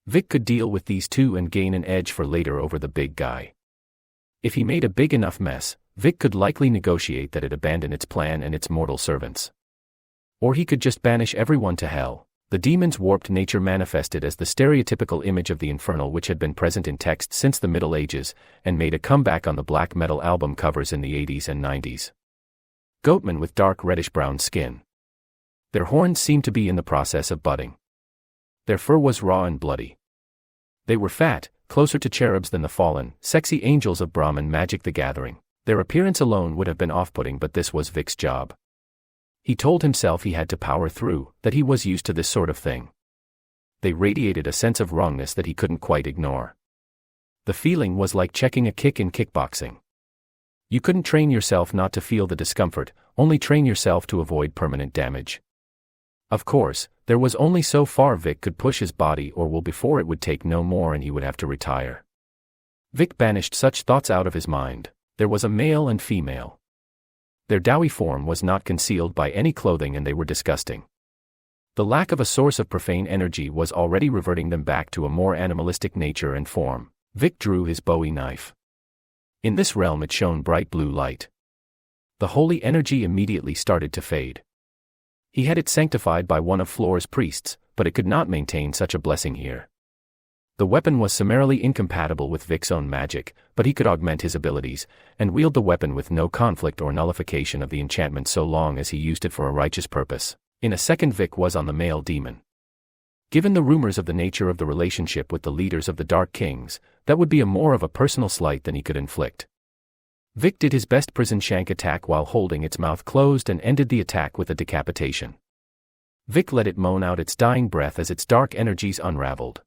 Vic could deal with these two and gain an edge for later over the big guy. If he made a big enough mess, Vic could likely negotiate that it abandon its plan and its mortal servants. Or he could just banish everyone to hell. The demon's warped nature manifested as the stereotypical image of the infernal which had been present in text since the Middle Ages, and made a comeback on the black metal album covers in the 80s and 90s. Goatmen with dark reddish-brown skin. Their horns seemed to be in the process of budding. Their fur was raw and bloody. They were fat, closer to cherubs than the fallen, sexy angels of Brahman Magic the Gathering. Their appearance alone would have been off-putting, but this was Vic's job. He told himself he had to power through, that he was used to this sort of thing. They radiated a sense of wrongness that he couldn't quite ignore. The feeling was like checking a kick in kickboxing. You couldn't train yourself not to feel the discomfort, only train yourself to avoid permanent damage. Of course, there was only so far Vic could push his body or will before it would take no more and he would have to retire. Vic banished such thoughts out of his mind. There was a male and female. Their doughy form was not concealed by any clothing and they were disgusting. The lack of a source of profane energy was already reverting them back to a more animalistic nature and form. Vic drew his Bowie knife. In this realm it shone bright blue light. The holy energy immediately started to fade. He had it sanctified by one of Floor's priests, but it could not maintain such a blessing here. The weapon was summarily incompatible with Vic's own magic, but he could augment his abilities, and wield the weapon with no conflict or nullification of the enchantment so long as he used it for a righteous purpose. In a second Vic was on the male demon. Given the rumors of the nature of the relationship with the leaders of the Dark Kings, that would be a more of a personal slight than he could inflict. Vic did his best prison shank attack while holding its mouth closed and ended the attack with a decapitation. Vic let it moan out its dying breath as its dark energies unraveled.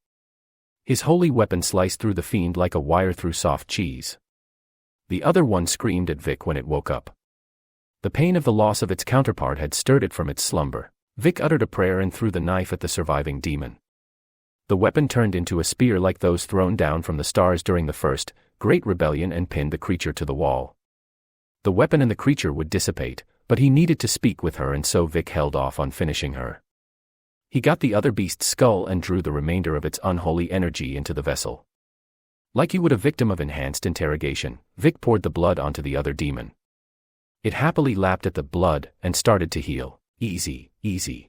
His holy weapon sliced through the fiend like a wire through soft cheese. The other one screamed at Vic when it woke up. The pain of the loss of its counterpart had stirred it from its slumber. Vic uttered a prayer and threw the knife at the surviving demon. The weapon turned into a spear like those thrown down from the stars during the first Great Rebellion and pinned the creature to the wall. The weapon and the creature would dissipate, but he needed to speak with her and so Vic held off on finishing her. He got the other beast's skull and drew the remainder of its unholy energy into the vessel. Like he would a victim of enhanced interrogation, Vic poured the blood onto the other demon. It happily lapped at the blood and started to heal. Easy, easy.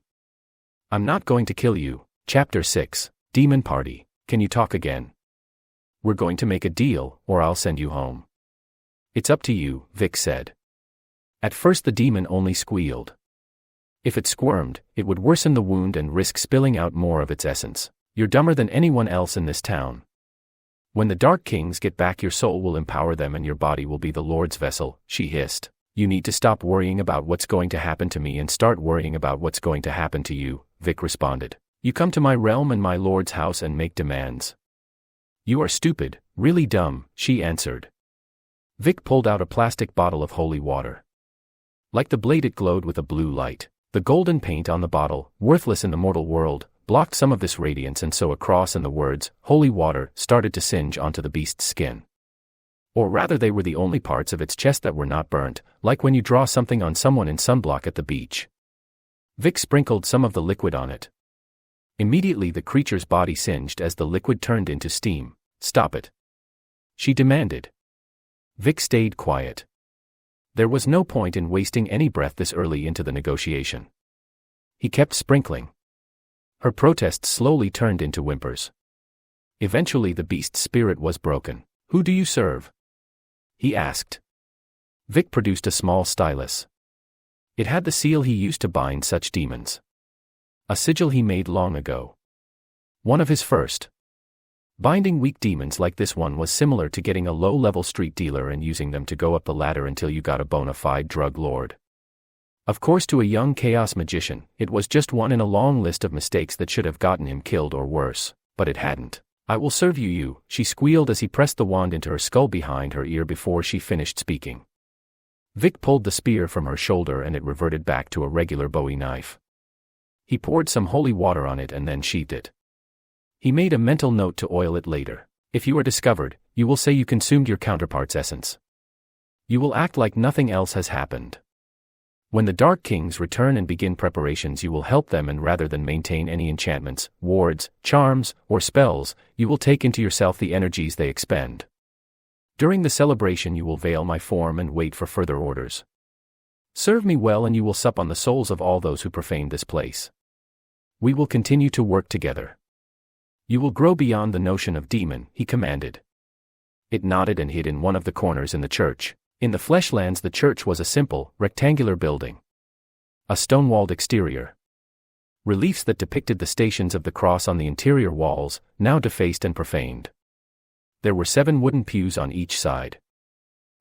I'm not going to kill you. Chapter 6, Demon Party. Can you talk again? We're going to make a deal, or I'll send you home. It's up to you, Vic said. At first the demon only squealed. If it squirmed, it would worsen the wound and risk spilling out more of its essence. You're dumber than anyone else in this town. When the Dark Kings get back, your soul will empower them and your body will be the Lord's vessel, she hissed. You need to stop worrying about what's going to happen to me and start worrying about what's going to happen to you, Vic responded. You come to my realm and my Lord's house and make demands. You are stupid, really dumb, she answered. Vic pulled out a plastic bottle of holy water. Like the blade it glowed with a blue light. The golden paint on the bottle, worthless in the mortal world, blocked some of this radiance and so a cross and the words, holy water, started to singe onto the beast's skin. Or rather they were the only parts of its chest that were not burnt, like when you draw something on someone in sunblock at the beach. Vic sprinkled some of the liquid on it. Immediately the creature's body singed as the liquid turned into steam. Stop it, she demanded. Vic stayed quiet. There was no point in wasting any breath this early into the negotiation. He kept sprinkling. Her protests slowly turned into whimpers. Eventually the beast's spirit was broken. Who do you serve? He asked. Vic produced a small stylus. It had the seal he used to bind such demons. A sigil he made long ago. One of his first. Binding weak demons like this one was similar to getting a low-level street dealer and using them to go up the ladder until you got a bona fide drug lord. Of course, to a young chaos magician, it was just one in a long list of mistakes that should have gotten him killed or worse, but it hadn't. I will serve you, she squealed as he pressed the wand into her skull behind her ear before she finished speaking. Vic pulled the spear from her shoulder and it reverted back to a regular Bowie knife. He poured some holy water on it and then sheathed it. He made a mental note to oil it later. If you are discovered, you will say you consumed your counterpart's essence. You will act like nothing else has happened. When the Dark Kings return and begin preparations, you will help them, and rather than maintain any enchantments, wards, charms, or spells, you will take into yourself the energies they expend. During the celebration you will veil my form and wait for further orders. Serve me well and you will sup on the souls of all those who profane this place. We will continue to work together. You will grow beyond the notion of demon, he commanded. It nodded and hid in one of the corners in the church. In the fleshlands the church was a simple, rectangular building. A stone-walled exterior. Reliefs that depicted the stations of the cross on the interior walls, now defaced and profaned. There were 7 wooden pews on each side.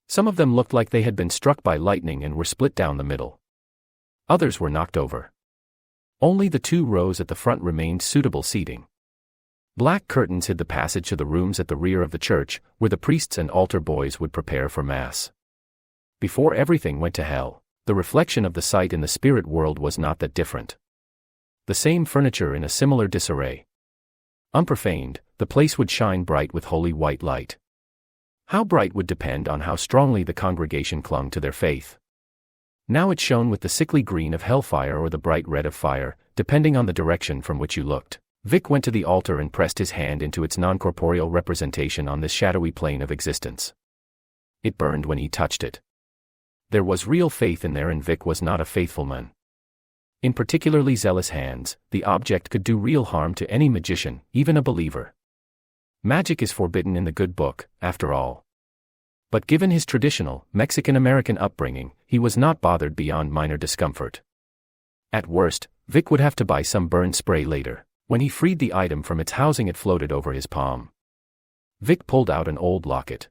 Some of them looked like they had been struck by lightning and were split down the middle. Others were knocked over. Only the 2 rows at the front remained suitable seating. Black curtains hid the passage to the rooms at the rear of the church, where the priests and altar boys would prepare for Mass. Before everything went to hell, the reflection of the sight in the spirit world was not that different. The same furniture in a similar disarray. Unprofaned, the place would shine bright with holy white light. How bright would depend on how strongly the congregation clung to their faith. Now it shone with the sickly green of hellfire or the bright red of fire, depending on the direction from which you looked. Vic went to the altar and pressed his hand into its non-corporeal representation on this shadowy plane of existence. It burned when he touched it. There was real faith in there, and Vic was not a faithful man. In particularly zealous hands, the object could do real harm to any magician, even a believer. Magic is forbidden in the good book, after all. But given his traditional, Mexican-American upbringing, he was not bothered beyond minor discomfort. At worst, Vic would have to buy some burn spray later. When he freed the item from its housing, it floated over his palm. Vic pulled out an old locket.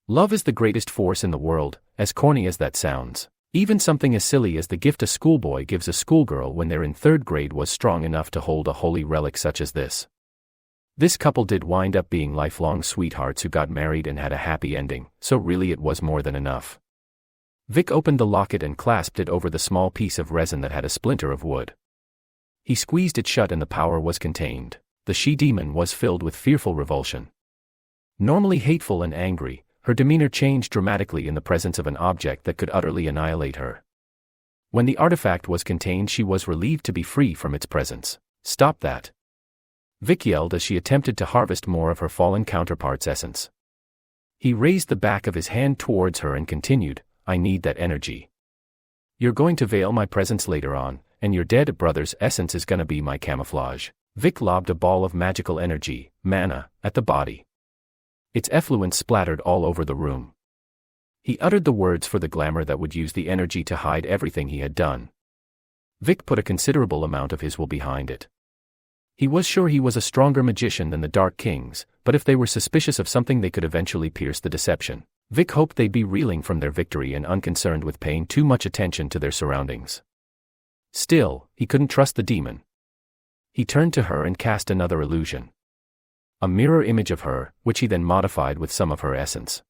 Love is the greatest force in the world, as corny as that sounds. Even something as silly as the gift a schoolboy gives a schoolgirl when they're in 3rd grade was strong enough to hold a holy relic such as this. This couple did wind up being lifelong sweethearts who got married and had a happy ending, so really it was more than enough. Vic opened the locket and clasped it over the small piece of resin that had a splinter of wood. He squeezed it shut and the power was contained. The she-demon was filled with fearful revulsion. Normally hateful and angry, her demeanor changed dramatically in the presence of an object that could utterly annihilate her. When the artifact was contained, she was relieved to be free from its presence. "Stop that!" Vic yelled as she attempted to harvest more of her fallen counterpart's essence. He raised the back of his hand towards her and continued, "I need that energy. You're going to veil my presence later on, and your dead brother's essence is gonna be my camouflage." Vic lobbed a ball of magical energy, mana, at the body. Its effluence splattered all over the room. He uttered the words for the glamour that would use the energy to hide everything he had done. Vic put a considerable amount of his will behind it. He was sure he was a stronger magician than the Dark Kings, but if they were suspicious of something, they could eventually pierce the deception. Vic hoped they'd be reeling from their victory and unconcerned with paying too much attention to their surroundings. Still, he couldn't trust the demon. He turned to her and cast another illusion. A mirror image of her, which he then modified with some of her essence.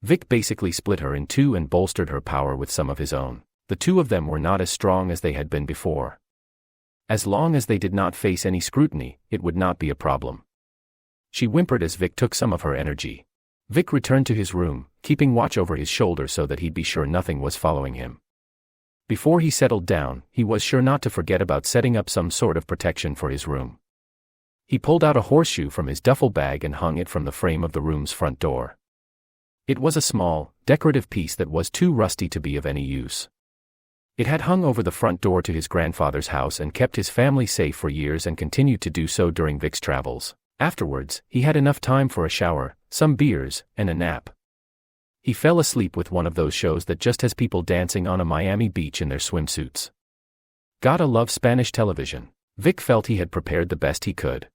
Vic basically split her in two and bolstered her power with some of his own. The two of them were not as strong as they had been before. As long as they did not face any scrutiny, it would not be a problem. She whimpered as Vic took some of her energy. Vic returned to his room, keeping watch over his shoulder so that he'd be sure nothing was following him. Before he settled down, he was sure not to forget about setting up some sort of protection for his room. He pulled out a horseshoe from his duffel bag and hung it from the frame of the room's front door. It was a small, decorative piece that was too rusty to be of any use. It had hung over the front door to his grandfather's house and kept his family safe for years and continued to do so during Vic's travels. Afterwards, he had enough time for a shower, some beers, and a nap. He fell asleep with one of those shows that just has people dancing on a Miami beach in their swimsuits. Gotta love Spanish television. Vic felt he had prepared the best he could.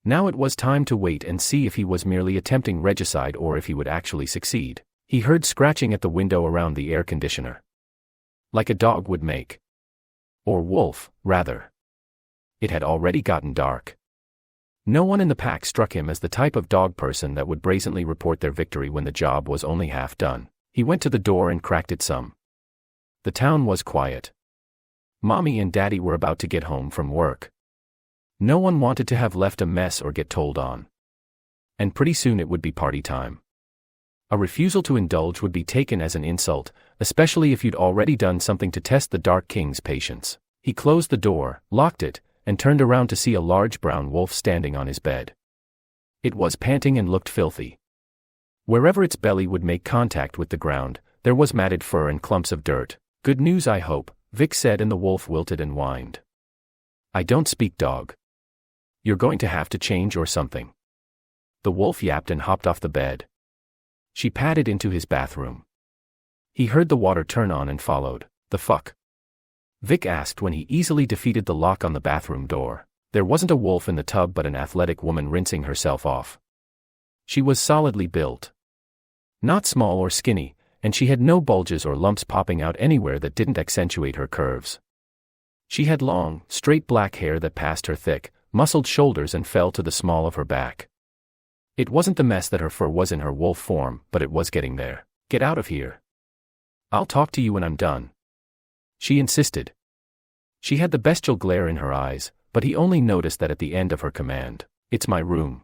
Now it was time to wait and see if he was merely attempting regicide or if he would actually succeed. He heard scratching at the window around the air conditioner. Like a dog would make. Or wolf, rather. It had already gotten dark. No one in the pack struck him as the type of dog person that would brazenly report their victory when the job was only half done. He went to the door and cracked it some. The town was quiet. Mommy and Daddy were about to get home from work. No one wanted to have left a mess or get told on. And pretty soon it would be party time. A refusal to indulge would be taken as an insult, especially if you'd already done something to test the Dark King's patience. He closed the door, locked it, and turned around to see a large brown wolf standing on his bed. It was panting and looked filthy. Wherever its belly would make contact with the ground, there was matted fur and clumps of dirt. "Good news, I hope," Vic said, and the wolf wilted and whined. "I don't speak dog. You're going to have to change or something." The wolf yapped and hopped off the bed. She padded into his bathroom. He heard the water turn on and followed. "The fuck?" Vic asked when he easily defeated the lock on the bathroom door. There wasn't a wolf in the tub but an athletic woman rinsing herself off. She was solidly built. Not small or skinny, and she had no bulges or lumps popping out anywhere that didn't accentuate her curves. She had long, straight black hair that passed her thick, muscled shoulders and fell to the small of her back. It wasn't the mess that her fur was in her wolf form, but it was getting there. "Get out of here. I'll talk to you when I'm done," she insisted. She had the bestial glare in her eyes, but he only noticed that at the end of her command. It's my room.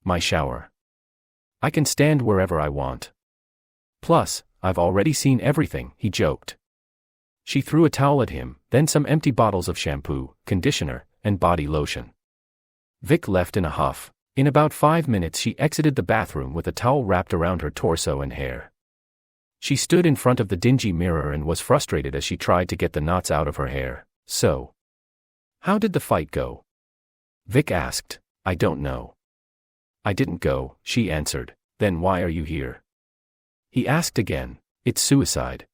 My shower. I can stand wherever I want. Plus, I've already seen everything, he joked. She threw a towel at him, then some empty bottles of shampoo, conditioner, and body lotion. Vic left in a huff. In about 5 minutes she exited the bathroom with a towel wrapped around her torso and hair. She stood in front of the dingy mirror and was frustrated as she tried to get the knots out of her hair. So, how did the fight go? Vic asked. I don't know. I didn't go, she answered. Then why are you here? He asked again. It's suicide.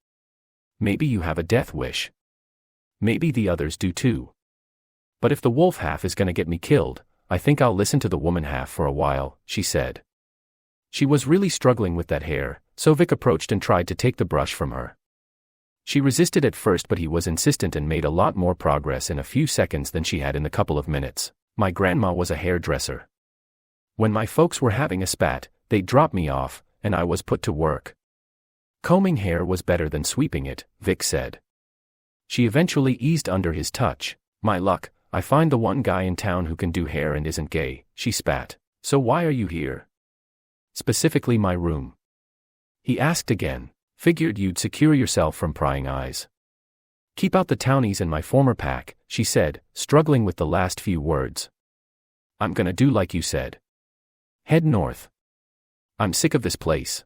Maybe you have a death wish. Maybe the others do too. But if the wolf half is gonna get me killed, I think I'll listen to the woman half for a while, she said. She was really struggling with that hair, so Vic approached and tried to take the brush from her. She resisted at first, but he was insistent and made a lot more progress in a few seconds than she had in the couple of minutes. My grandma was a hairdresser. When my folks were having a spat, they'd drop me off, and I was put to work. Combing hair was better than sweeping it, Vic said. She eventually eased under his touch. My luck, I find the one guy in town who can do hair and isn't gay, she spat. So why are you here? Specifically my room. He asked again. Figured you'd secure yourself from prying eyes. Keep out the townies and my former pack, she said, struggling with the last few words. I'm gonna do like you said. Head north. I'm sick of this place.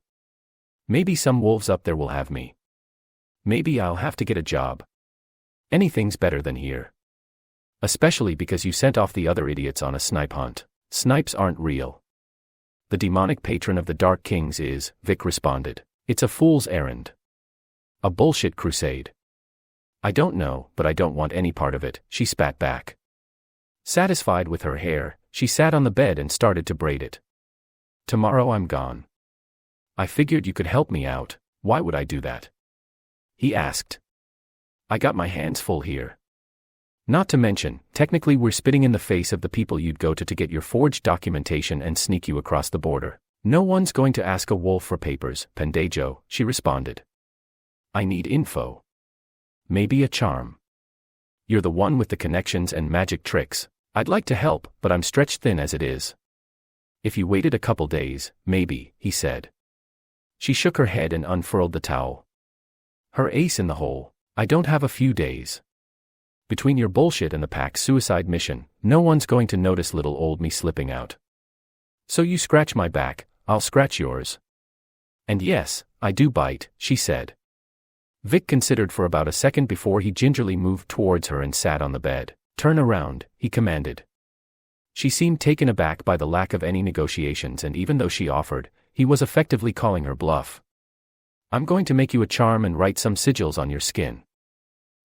Maybe some wolves up there will have me. Maybe I'll have to get a job. Anything's better than here. Especially because you sent off the other idiots on a snipe hunt. Snipes aren't real. The demonic patron of the Dark Kings is, Vic responded. It's a fool's errand. A bullshit crusade. I don't know, but I don't want any part of it, she spat back. Satisfied with her hair, she sat on the bed and started to braid it. Tomorrow I'm gone. I figured you could help me out. Why would I do that? He asked. I got my hands full here. Not to mention, technically we're spitting in the face of the people you'd go to get your forged documentation and sneak you across the border. No one's going to ask a wolf for papers, pendejo, she responded. I need info. Maybe a charm. You're the one with the connections and magic tricks. I'd like to help, but I'm stretched thin as it is. If you waited a couple days, maybe, he said. She shook her head and unfurled the towel. Her ace in the hole. I don't have a few days. Between your bullshit and the pack's suicide mission, no one's going to notice little old me slipping out. So you scratch my back, I'll scratch yours. And yes, I do bite, she said. Vic considered for about a second before he gingerly moved towards her and sat on the bed. Turn around, he commanded. She seemed taken aback by the lack of any negotiations, and even though she offered, he was effectively calling her bluff. I'm going to make you a charm and write some sigils on your skin.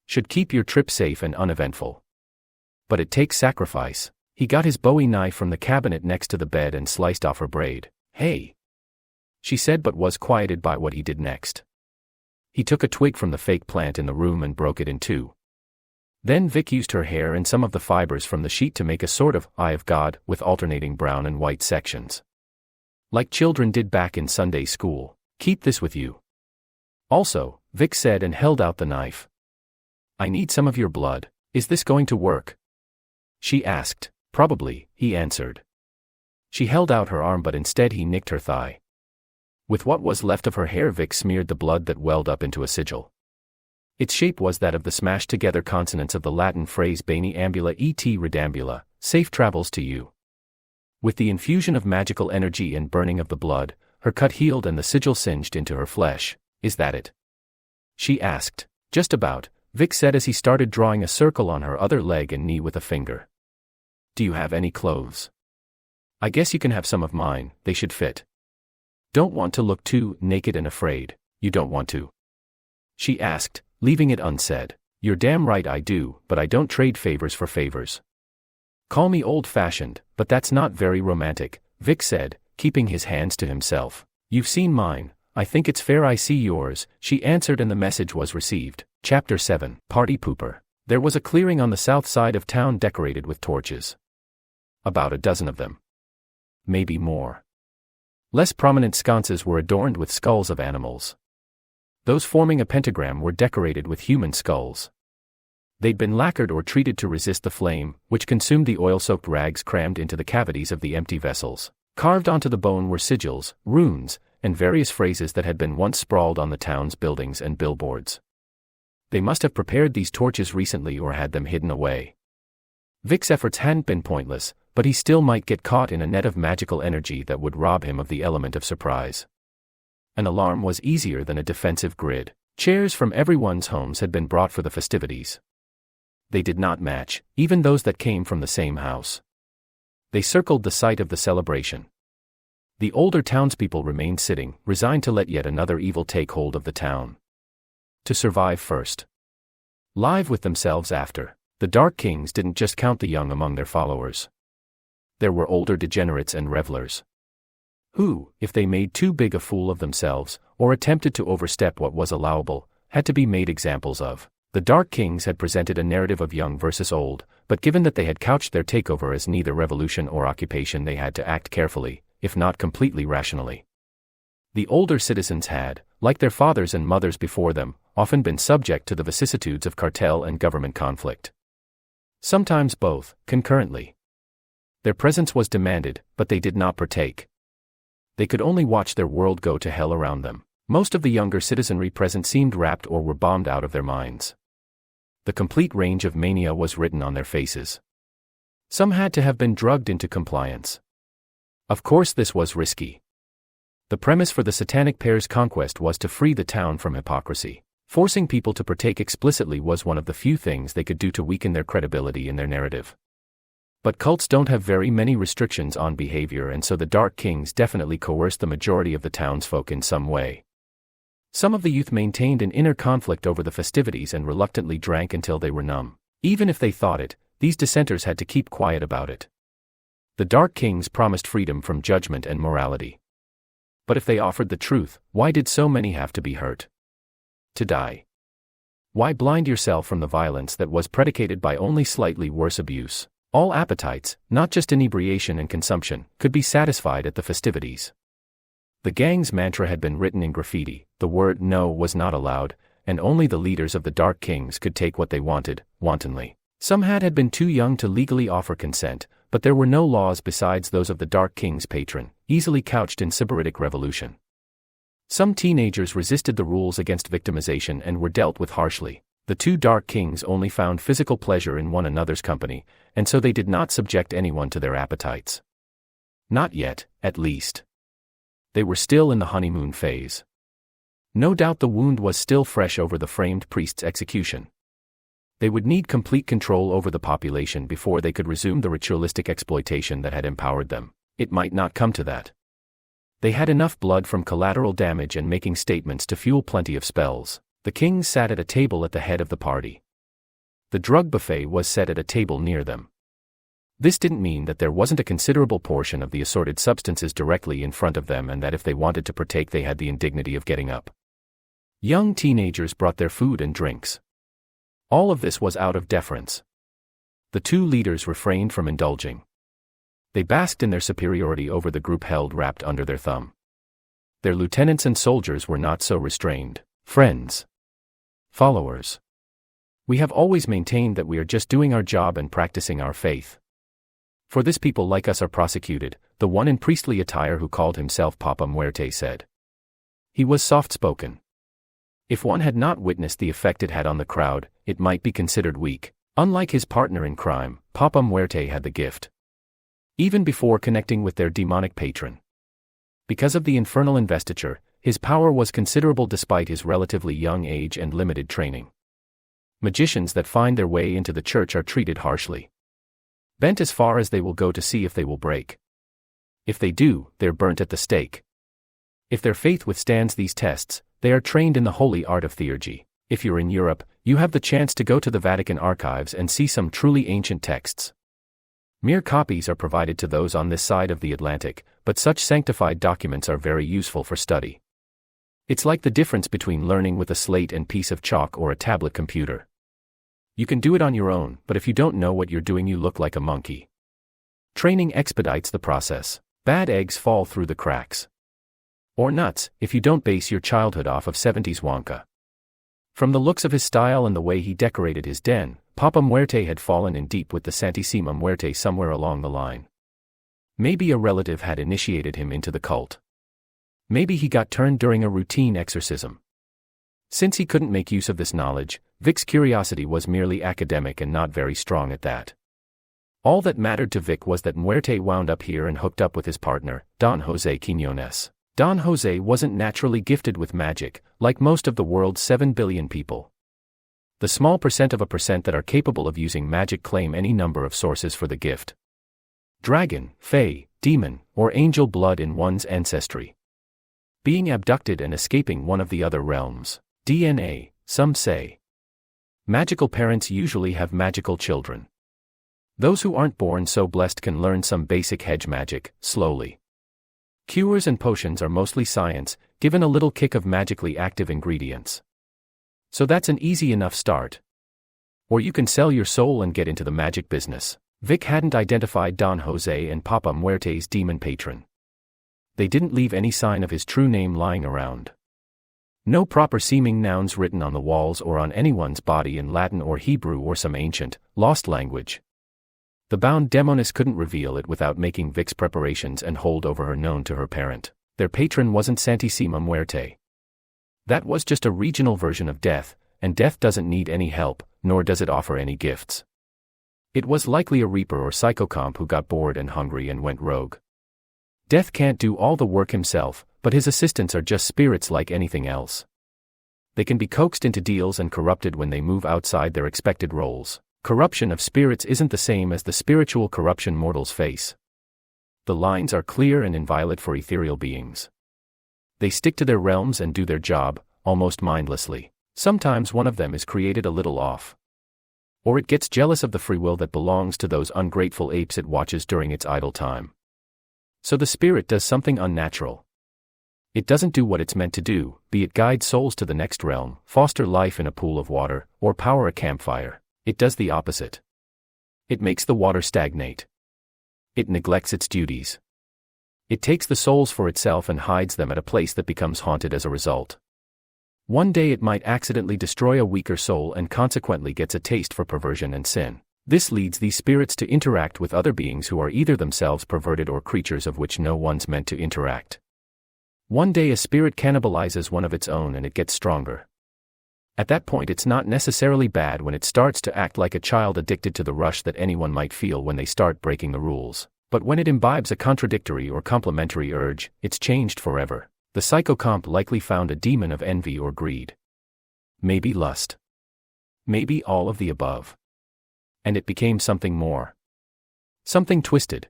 Should keep your trip safe and uneventful. But it takes sacrifice. He got his Bowie knife from the cabinet next to the bed and sliced off her braid. Hey, she said, but was quieted by what he did next. He took a twig from the fake plant in the room and broke it in two. Then Vic used her hair and some of the fibers from the sheet to make a sort of eye of God with alternating brown and white sections. Like children did back in Sunday school. Keep this with you. Also, Vic said and held out the knife. I need some of your blood. Is this going to work? She asked. Probably, he answered. She held out her arm, but instead he nicked her thigh. With what was left of her hair, Vic smeared the blood that welled up into a sigil. Its shape was that of the smashed-together consonants of the Latin phrase Bene ambula et redambula, safe travels to you. With the infusion of magical energy and burning of the blood, her cut healed and the sigil singed into her flesh. Is that it? She asked. Just about, Vic said as he started drawing a circle on her other leg and knee with a finger. Do you have any clothes? I guess you can have some of mine, they should fit. Don't want to look too naked and afraid. You don't want to? She asked, leaving it unsaid. You're damn right I do, but I don't trade favors for favors. Call me old-fashioned, but that's not very romantic, Vic said, keeping his hands to himself. You've seen mine, I think it's fair I see yours, she answered, and the message was received. Chapter 7, Party Pooper. There was a clearing on the south side of town decorated with torches. About a dozen of them. Maybe more. Less prominent sconces were adorned with skulls of animals. Those forming a pentagram were decorated with human skulls. They'd been lacquered or treated to resist the flame, which consumed the oil-soaked rags crammed into the cavities of the empty vessels. Carved onto the bone were sigils, runes, and various phrases that had been once sprawled on the town's buildings and billboards. They must have prepared these torches recently or had them hidden away. Vic's efforts hadn't been pointless, but he still might get caught in a net of magical energy that would rob him of the element of surprise. An alarm was easier than a defensive grid. Chairs from everyone's homes had been brought for the festivities. They did not match, even those that came from the same house. They circled the site of the celebration. The older townspeople remained sitting, resigned to let yet another evil take hold of the town. To survive first. Live with themselves after. The Dark Kings didn't just count the young among their followers. There were older degenerates and revelers. Who, if they made too big a fool of themselves, or attempted to overstep what was allowable, had to be made examples of. The Dark Kings had presented a narrative of young versus old, but given that they had couched their takeover as neither revolution or occupation, they had to act carefully, if not completely rationally. The older citizens had, like their fathers and mothers before them, often been subject to the vicissitudes of cartel and government conflict. Sometimes both, concurrently. Their presence was demanded, but they did not partake. They could only watch their world go to hell around them. Most of the younger citizenry present seemed rapt or were bombed out of their minds. The complete range of mania was written on their faces. Some had to have been drugged into compliance. Of course this was risky. The premise for the Satanic pair's conquest was to free the town from hypocrisy. Forcing people to partake explicitly was one of the few things they could do to weaken their credibility in their narrative. But cults don't have very many restrictions on behavior, and so the Dark Kings definitely coerced the majority of the townsfolk in some way. Some of the youth maintained an inner conflict over the festivities and reluctantly drank until they were numb. Even if they thought it, these dissenters had to keep quiet about it. The Dark Kings promised freedom from judgment and morality. But if they offered the truth, why did so many have to be hurt? To die? Why blind yourself from the violence that was predicated by only slightly worse abuse? All appetites, not just inebriation and consumption, could be satisfied at the festivities. The gang's mantra had been written in graffiti: the word no was not allowed, and only the leaders of the Dark Kings could take what they wanted, wantonly. Some had been too young to legally offer consent, but there were no laws besides those of the Dark King's patron, easily couched in sybaritic revolution. Some teenagers resisted the rules against victimization and were dealt with harshly. The two Dark Kings only found physical pleasure in one another's company, and so they did not subject anyone to their appetites. Not yet, at least. They were still in the honeymoon phase. No doubt the wound was still fresh over the framed priest's execution. They would need complete control over the population before they could resume the ritualistic exploitation that had empowered them. It might not come to that. They had enough blood from collateral damage and making statements to fuel plenty of spells. The kings sat at a table at the head of the party. The drug buffet was set at a table near them. This didn't mean that there wasn't a considerable portion of the assorted substances directly in front of them, and that if they wanted to partake they had the indignity of getting up. Young teenagers brought their food and drinks. All of this was out of deference. The two leaders refrained from indulging. They basked in their superiority over the group held wrapped under their thumb. Their lieutenants and soldiers were not so restrained. Friends. Followers. We have always maintained that we are just doing our job and practicing our faith. For this people like us are prosecuted, the one in priestly attire who called himself Papa Muerte said. He was soft-spoken. If one had not witnessed the effect it had on the crowd, it might be considered weak. Unlike his partner in crime, Papa Muerte had the gift. Even before connecting with their demonic patron. Because of the infernal investiture, his power was considerable despite his relatively young age and limited training. Magicians that find their way into the church are treated harshly. Bent as far as they will go to see if they will break. If they do, they're burnt at the stake. If their faith withstands these tests, they are trained in the holy art of theurgy. If you're in Europe, you have the chance to go to the Vatican archives and see some truly ancient texts. Mere copies are provided to those on this side of the Atlantic, but such sanctified documents are very useful for study. It's like the difference between learning with a slate and piece of chalk or a tablet computer. You can do it on your own, but if you don't know what you're doing, you look like a monkey. Training expedites the process. Bad eggs fall through the cracks. Or nuts, if you don't base your childhood off of 70s Wonka. From the looks of his style and the way he decorated his den, Papa Muerte had fallen in deep with the Santísima Muerte somewhere along the line. Maybe a relative had initiated him into the cult. Maybe he got turned during a routine exorcism. Since he couldn't make use of this knowledge, Vic's curiosity was merely academic and not very strong at that. All that mattered to Vic was that Muerte wound up here and hooked up with his partner, Don José Quiñones. Don José wasn't naturally gifted with magic, like most of the world's 7 billion people. The small percent of a percent that are capable of using magic claim any number of sources for the gift. Dragon, fae, demon, or angel blood in one's ancestry. Being abducted and escaping one of the other realms. DNA, some say. Magical parents usually have magical children. Those who aren't born so blessed can learn some basic hedge magic, slowly. Cures and potions are mostly science, given a little kick of magically active ingredients. So that's an easy enough start. Or you can sell your soul and get into the magic business. Vic hadn't identified Don José and Papa Muerte's demon patron. They didn't leave any sign of his true name lying around. No proper seeming nouns written on the walls or on anyone's body in Latin or Hebrew or some ancient, lost language. The bound demoness couldn't reveal it without making Vic's preparations and hold over her known to her parent. Their patron wasn't Santísima Muerte. That was just a regional version of death, and death doesn't need any help, nor does it offer any gifts. It was likely a reaper or psychocomp who got bored and hungry and went rogue. Death can't do all the work himself, but his assistants are just spirits like anything else. They can be coaxed into deals and corrupted when they move outside their expected roles. Corruption of spirits isn't the same as the spiritual corruption mortals face. The lines are clear and inviolate for ethereal beings. They stick to their realms and do their job, almost mindlessly. Sometimes one of them is created a little off. Or it gets jealous of the free will that belongs to those ungrateful apes it watches during its idle time. So the spirit does something unnatural. It doesn't do what it's meant to do, be it guide souls to the next realm, foster life in a pool of water, or power a campfire. It does the opposite. It makes the water stagnate. It neglects its duties. It takes the souls for itself and hides them at a place that becomes haunted as a result. One day it might accidentally destroy a weaker soul and consequently gets a taste for perversion and sin. This leads these spirits to interact with other beings who are either themselves perverted or creatures of which no one's meant to interact. One day a spirit cannibalizes one of its own and it gets stronger. At that point it's not necessarily bad when it starts to act like a child addicted to the rush that anyone might feel when they start breaking the rules. But when it imbibes a contradictory or complementary urge, it's changed forever. The psychocomp likely found a demon of envy or greed. Maybe lust. Maybe all of the above. And it became something more. Something twisted.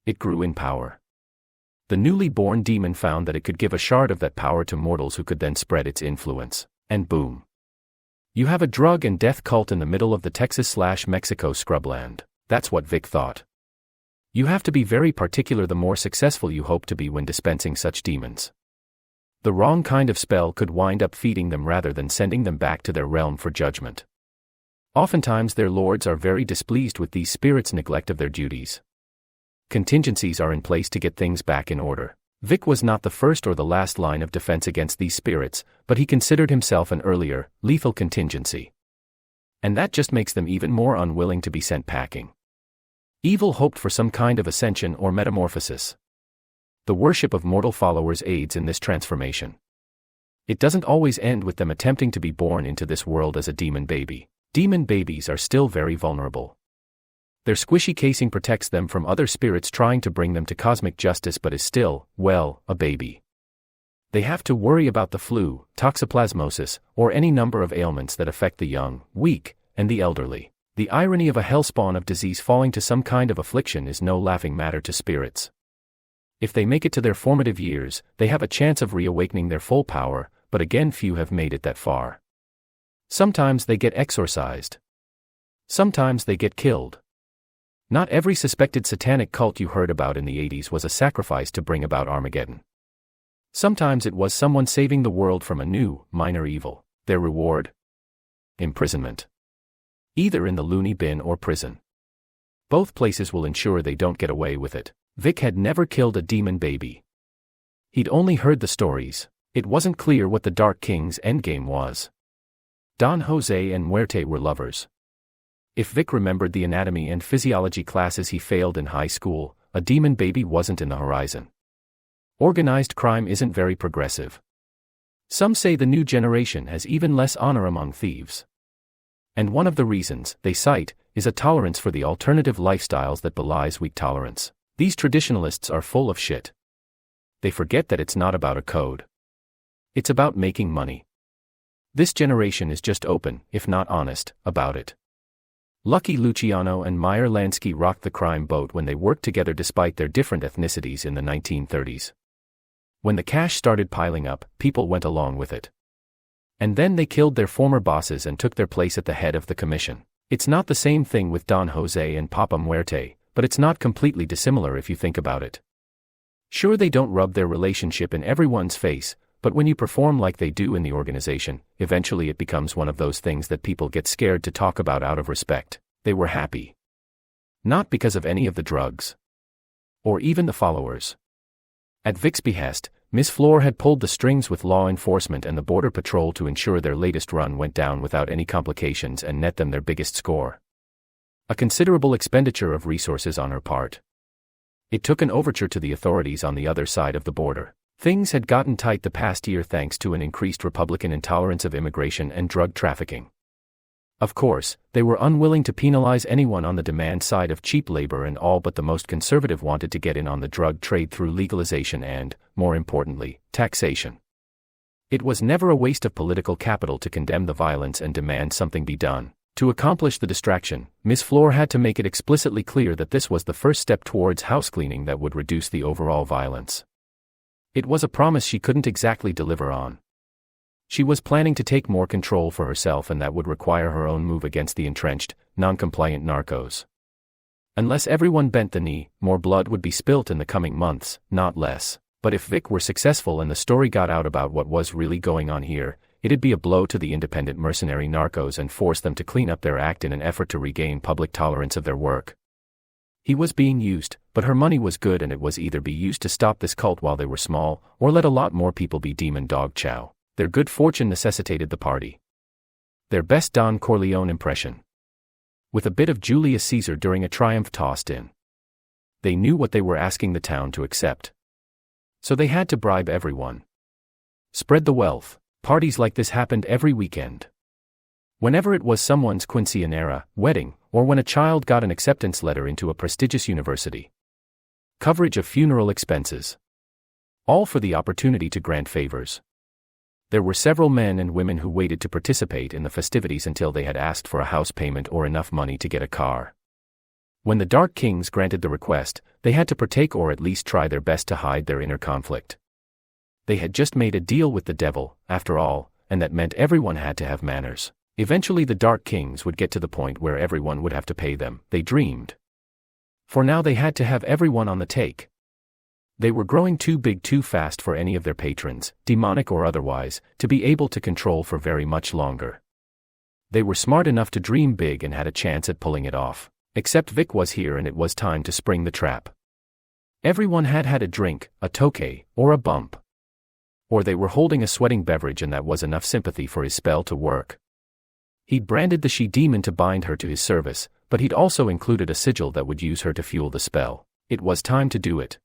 It grew in power. The newly born demon found that it could give a shard of that power to mortals who could then spread its influence. And boom. You have a drug and death cult in the middle of the Texas/Mexico scrubland. That's what Vic thought. You have to be very particular the more successful you hope to be when dispensing such demons. The wrong kind of spell could wind up feeding them rather than sending them back to their realm for judgment. Oftentimes their lords are very displeased with these spirits' neglect of their duties. Contingencies are in place to get things back in order. Vic was not the first or the last line of defense against these spirits, but he considered himself an earlier, lethal contingency. And that just makes them even more unwilling to be sent packing. Evil hoped for some kind of ascension or metamorphosis. The worship of mortal followers aids in this transformation. It doesn't always end with them attempting to be born into this world as a demon baby. Demon babies are still very vulnerable. Their squishy casing protects them from other spirits trying to bring them to cosmic justice but is still, well, a baby. They have to worry about the flu, toxoplasmosis, or any number of ailments that affect the young, weak, and the elderly. The irony of a hellspawn of disease falling to some kind of affliction is no laughing matter to spirits. If they make it to their formative years, they have a chance of reawakening their full power, but again few have made it that far. Sometimes they get exorcised. Sometimes they get killed. Not every suspected satanic cult you heard about in the 80s was a sacrifice to bring about Armageddon. Sometimes it was someone saving the world from a new, minor evil. Their reward? Imprisonment. Either in the loony bin or prison. Both places will ensure they don't get away with it. Vic had never killed a demon baby. He'd only heard the stories. It wasn't clear what the Dark King's endgame was. Don Jose and Muerte were lovers. If Vic remembered the anatomy and physiology classes he failed in high school, a demon baby wasn't in the horizon. Organized crime isn't very progressive. Some say the new generation has even less honor among thieves. And one of the reasons, they cite, is a tolerance for the alternative lifestyles that belies weak tolerance. These traditionalists are full of shit. They forget that it's not about a code. It's about making money. This generation is just open, if not honest, about it. Lucky Luciano and Meyer Lansky rocked the crime boat when they worked together despite their different ethnicities in the 1930s. When the cash started piling up, people went along with it. And then they killed their former bosses and took their place at the head of the commission. It's not the same thing with Don Jose and Papa Muerte, but it's not completely dissimilar if you think about it. Sure, they don't rub their relationship in everyone's face, but when you perform like they do in the organization, eventually it becomes one of those things that people get scared to talk about out of respect. They were happy. Not because of any of the drugs. Or even the followers. At Vic's behest, Miss Floor had pulled the strings with law enforcement and the Border Patrol to ensure their latest run went down without any complications and net them their biggest score. A considerable expenditure of resources on her part. It took an overture to the authorities on the other side of the border. Things had gotten tight the past year thanks to an increased Republican intolerance of immigration and drug trafficking. Of course, they were unwilling to penalize anyone on the demand side of cheap labor, and all but the most conservative wanted to get in on the drug trade through legalization and, more importantly, taxation. It was never a waste of political capital to condemn the violence and demand something be done. To accomplish the distraction, Ms. Floor had to make it explicitly clear that this was the first step towards housecleaning that would reduce the overall violence. It was a promise she couldn't exactly deliver on. She was planning to take more control for herself, and that would require her own move against the entrenched, non-compliant narcos. Unless everyone bent the knee, more blood would be spilt in the coming months, not less. But if Vic were successful and the story got out about what was really going on here, it'd be a blow to the independent mercenary narcos and force them to clean up their act in an effort to regain public tolerance of their work. He was being used, but her money was good, and it was either be used to stop this cult while they were small, or let a lot more people be demon dog chow. Their good fortune necessitated the party. Their best Don Corleone impression. With a bit of Julius Caesar during a triumph tossed in. They knew what they were asking the town to accept. So they had to bribe everyone. Spread the wealth. Parties like this happened every weekend. Whenever it was someone's quinceañera, wedding, or when a child got an acceptance letter into a prestigious university. Coverage of funeral expenses. All for the opportunity to grant favors. There were several men and women who waited to participate in the festivities until they had asked for a house payment or enough money to get a car. When the Dark Kings granted the request, they had to partake or at least try their best to hide their inner conflict. They had just made a deal with the devil, after all, and that meant everyone had to have manners. Eventually the Dark Kings would get to the point where everyone would have to pay them, they dreamed. For now they had to have everyone on the take. They were growing too big too fast for any of their patrons, demonic or otherwise, to be able to control for very much longer. They were smart enough to dream big and had a chance at pulling it off. Except Vic was here and it was time to spring the trap. Everyone had had a drink, a toke, or a bump. Or they were holding a sweating beverage, and that was enough sympathy for his spell to work. He'd branded the she-demon to bind her to his service, but he'd also included a sigil that would use her to fuel the spell. It was time to do it.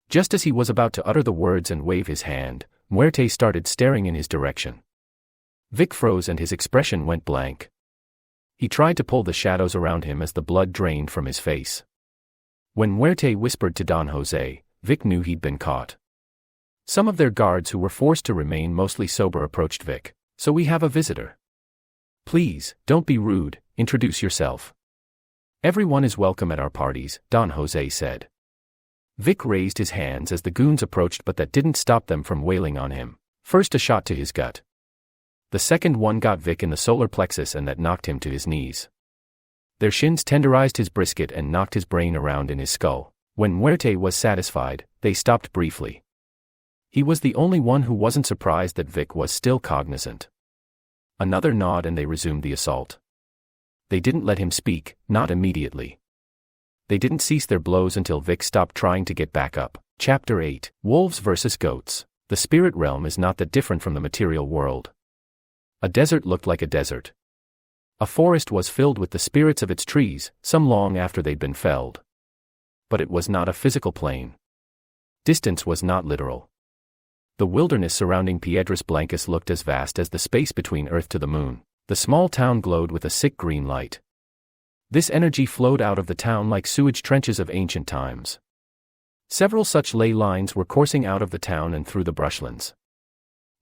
Just as he was about to utter the words and wave his hand, Muerte started staring in his direction. Vic froze and his expression went blank. He tried to pull the shadows around him as the blood drained from his face. When Muerte whispered to Don Jose, Vic knew he'd been caught. Some of their guards who were forced to remain mostly sober approached Vic. "So we have a visitor. Please, don't be rude, introduce yourself." "Everyone is welcome at our parties," Don Jose said. Vic raised his hands as the goons approached, but that didn't stop them from wailing on him. First a shot to his gut. The second one got Vic in the solar plexus and that knocked him to his knees. Their shins tenderized his brisket and knocked his brain around in his skull. When Muerte was satisfied, they stopped briefly. He was the only one who wasn't surprised that Vic was still cognizant. Another nod and they resumed the assault. They didn't let him speak, not immediately. They didn't cease their blows until Vic stopped trying to get back up. Chapter 8, Wolves vs. Goats. The spirit realm is not that different from the material world. A desert looked like a desert. A forest was filled with the spirits of its trees, some long after they'd been felled. But it was not a physical plane. Distance was not literal. The wilderness surrounding Piedras Blancas looked as vast as the space between Earth to the moon. The small town glowed with a sick green light. This energy flowed out of the town like sewage trenches of ancient times. Several such ley lines were coursing out of the town and through the brushlands.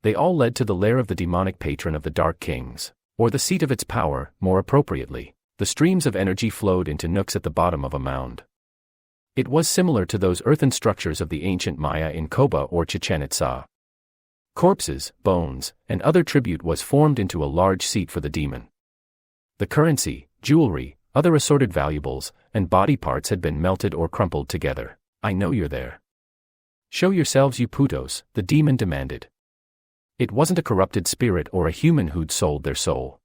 They all led to the lair of the demonic patron of the Dark Kings, or the seat of its power, more appropriately. The streams of energy flowed into nooks at the bottom of a mound. It was similar to those earthen structures of the ancient Maya in Koba or Chichen Itza. Corpses, bones, and other tribute was formed into a large seat for the demon. The currency, jewelry, other assorted valuables, and body parts had been melted or crumpled together. I know you're there. Show yourselves, you putos, the demon demanded. It wasn't a corrupted spirit or a human who'd sold their soul.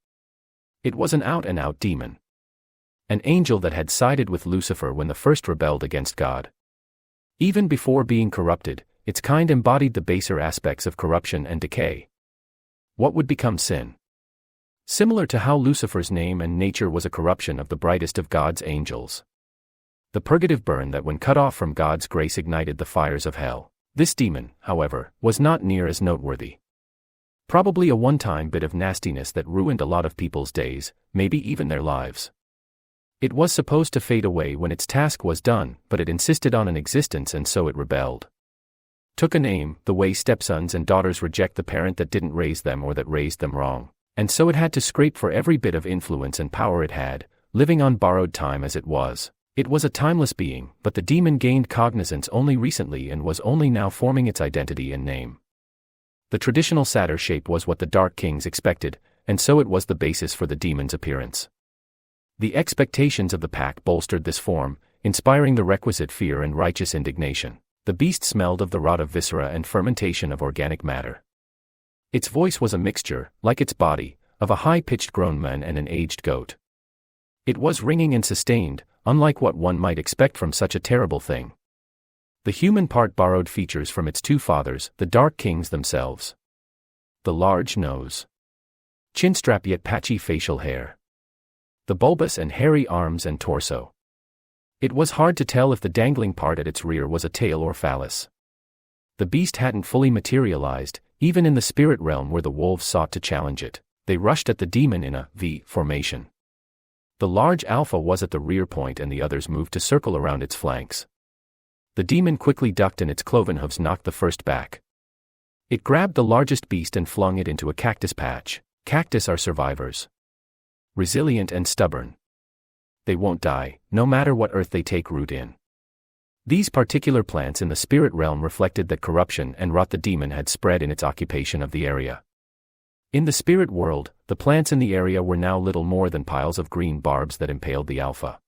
It was an out-and-out demon. An angel that had sided with Lucifer when the first rebelled against God. Even before being corrupted, its kind embodied the baser aspects of corruption and decay. What would become sin? Similar to how Lucifer's name and nature was a corruption of the brightest of God's angels. The purgative burn that when cut off from God's grace ignited the fires of hell. This demon, however, was not near as noteworthy. Probably a one-time bit of nastiness that ruined a lot of people's days, maybe even their lives. It was supposed to fade away when its task was done, but it insisted on an existence and so it rebelled. Took a name, the way stepsons and daughters reject the parent that didn't raise them or that raised them wrong, and so it had to scrape for every bit of influence and power it had, living on borrowed time as it was. It was a timeless being, but the demon gained cognizance only recently and was only now forming its identity and name. The traditional satyr shape was what the Dark Kings expected, and so it was the basis for the demon's appearance. The expectations of the pack bolstered this form, inspiring the requisite fear and righteous indignation. The beast smelled of the rot of viscera and fermentation of organic matter. Its voice was a mixture, like its body, of a high-pitched grown man and an aged goat. It was ringing and sustained, unlike what one might expect from such a terrible thing. The human part borrowed features from its two fathers, the Dark Kings themselves. The large nose. Chinstrap yet patchy facial hair. The bulbous and hairy arms and torso. It was hard to tell if the dangling part at its rear was a tail or phallus. The beast hadn't fully materialized, even in the spirit realm where the wolves sought to challenge it. They rushed at the demon in a V formation. The large alpha was at the rear point and the others moved to circle around its flanks. The demon quickly ducked and its cloven hooves knocked the first back. It grabbed the largest beast and flung it into a cactus patch. Cactus are survivors. Resilient and stubborn. They won't die, no matter what earth they take root in. These particular plants in the spirit realm reflected that corruption and rot the demon had spread in its occupation of the area. In the spirit world, the plants in the area were now little more than piles of green barbs that impaled the alpha.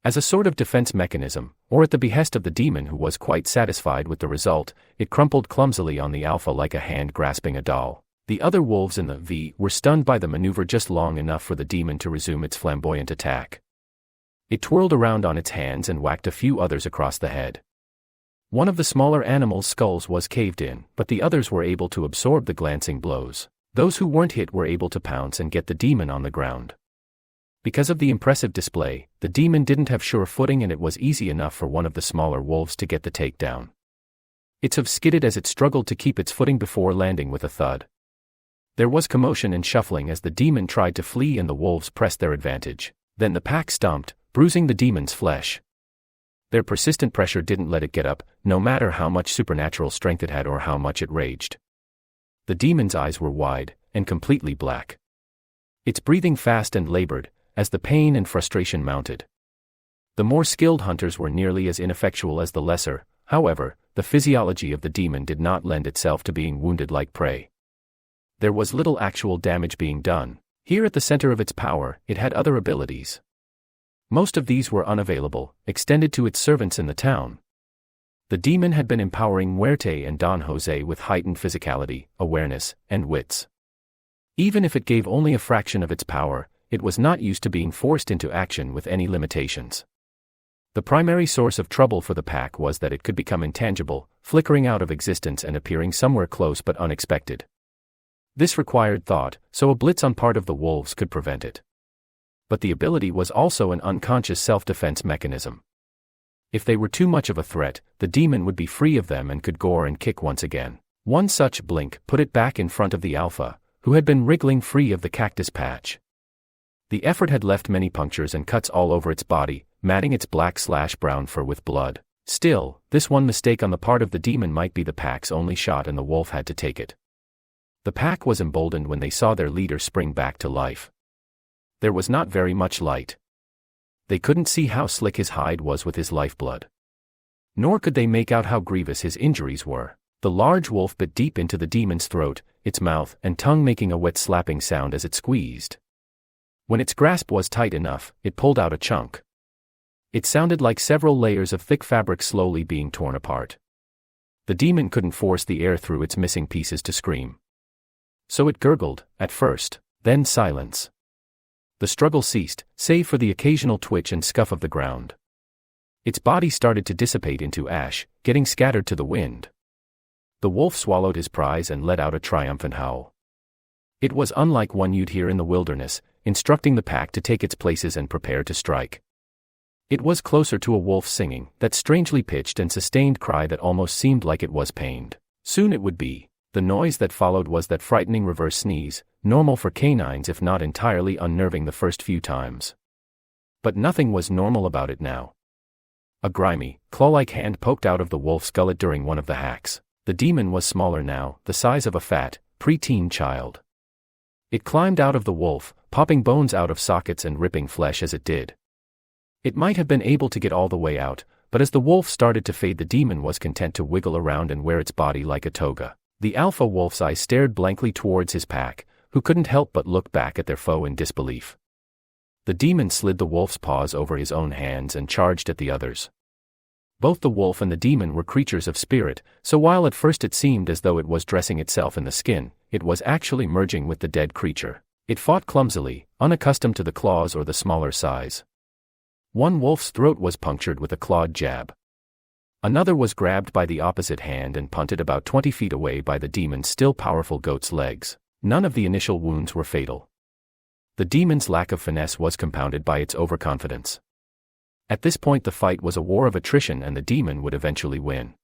As a sort of defense mechanism, or at the behest of the demon who was quite satisfied with the result, it crumpled clumsily on the alpha like a hand grasping a doll. The other wolves in the V were stunned by the maneuver just long enough for the demon to resume its flamboyant attack. It twirled around on its hands and whacked a few others across the head. One of the smaller animal's skulls was caved in, but the others were able to absorb the glancing blows. Those who weren't hit were able to pounce and get the demon on the ground. Because of the impressive display, the demon didn't have sure footing and it was easy enough for one of the smaller wolves to get the takedown. Its hoof skidded as it struggled to keep its footing before landing with a thud. There was commotion and shuffling as the demon tried to flee and the wolves pressed their advantage. Then the pack stomped, bruising the demon's flesh. Their persistent pressure didn't let it get up, no matter how much supernatural strength it had or how much it raged. The demon's eyes were wide, and completely black. Its breathing fast and labored, as the pain and frustration mounted. The more skilled hunters were nearly as ineffectual as the lesser, however, the physiology of the demon did not lend itself to being wounded like prey. There was little actual damage being done. Here at the center of its power, it had other abilities. Most of these were unavailable, extended to its servants in the town. The demon had been empowering Muerte and Don Jose with heightened physicality, awareness, and wits. Even if it gave only a fraction of its power, it was not used to being forced into action with any limitations. The primary source of trouble for the pack was that it could become intangible, flickering out of existence and appearing somewhere close but unexpected. This required thought, so a blitz on part of the wolves could prevent it. But the ability was also an unconscious self-defense mechanism. If they were too much of a threat, the demon would be free of them and could gore and kick once again. One such blink put it back in front of the alpha, who had been wriggling free of the cactus patch. The effort had left many punctures and cuts all over its body, matting its black/brown fur with blood. Still, this one mistake on the part of the demon might be the pack's only shot and the wolf had to take it. The pack was emboldened when they saw their leader spring back to life. There was not very much light. They couldn't see how slick his hide was with his lifeblood. Nor could they make out how grievous his injuries were. The large wolf bit deep into the demon's throat, its mouth and tongue making a wet slapping sound as it squeezed. When its grasp was tight enough, it pulled out a chunk. It sounded like several layers of thick fabric slowly being torn apart. The demon couldn't force the air through its missing pieces to scream. So it gurgled, at first, then silence. The struggle ceased, save for the occasional twitch and scuff of the ground. Its body started to dissipate into ash, getting scattered to the wind. The wolf swallowed his prize and let out a triumphant howl. It was unlike one you'd hear in the wilderness, instructing the pack to take its places and prepare to strike. It was closer to a wolf singing, that strangely pitched and sustained cry that almost seemed like it was pained. Soon it would be. The noise that followed was that frightening reverse sneeze, normal for canines if not entirely unnerving the first few times. But nothing was normal about it now. A grimy, claw-like hand poked out of the wolf's gullet during one of the hacks. The demon was smaller now, the size of a fat, preteen child. It climbed out of the wolf, popping bones out of sockets and ripping flesh as it did. It might have been able to get all the way out, but as the wolf started to fade the demon was content to wiggle around and wear its body like a toga. The alpha wolf's eyes stared blankly towards his pack, who couldn't help but look back at their foe in disbelief. The demon slid the wolf's paws over his own hands and charged at the others. Both the wolf and the demon were creatures of spirit, so while at first it seemed as though it was dressing itself in the skin, it was actually merging with the dead creature. It fought clumsily, unaccustomed to the claws or the smaller size. One wolf's throat was punctured with a clawed jab. Another was grabbed by the opposite hand and punted about 20 feet away by the demon's still powerful goat's legs. None of the initial wounds were fatal. The demon's lack of finesse was compounded by its overconfidence. At this point the fight was a war of attrition and the demon would eventually win.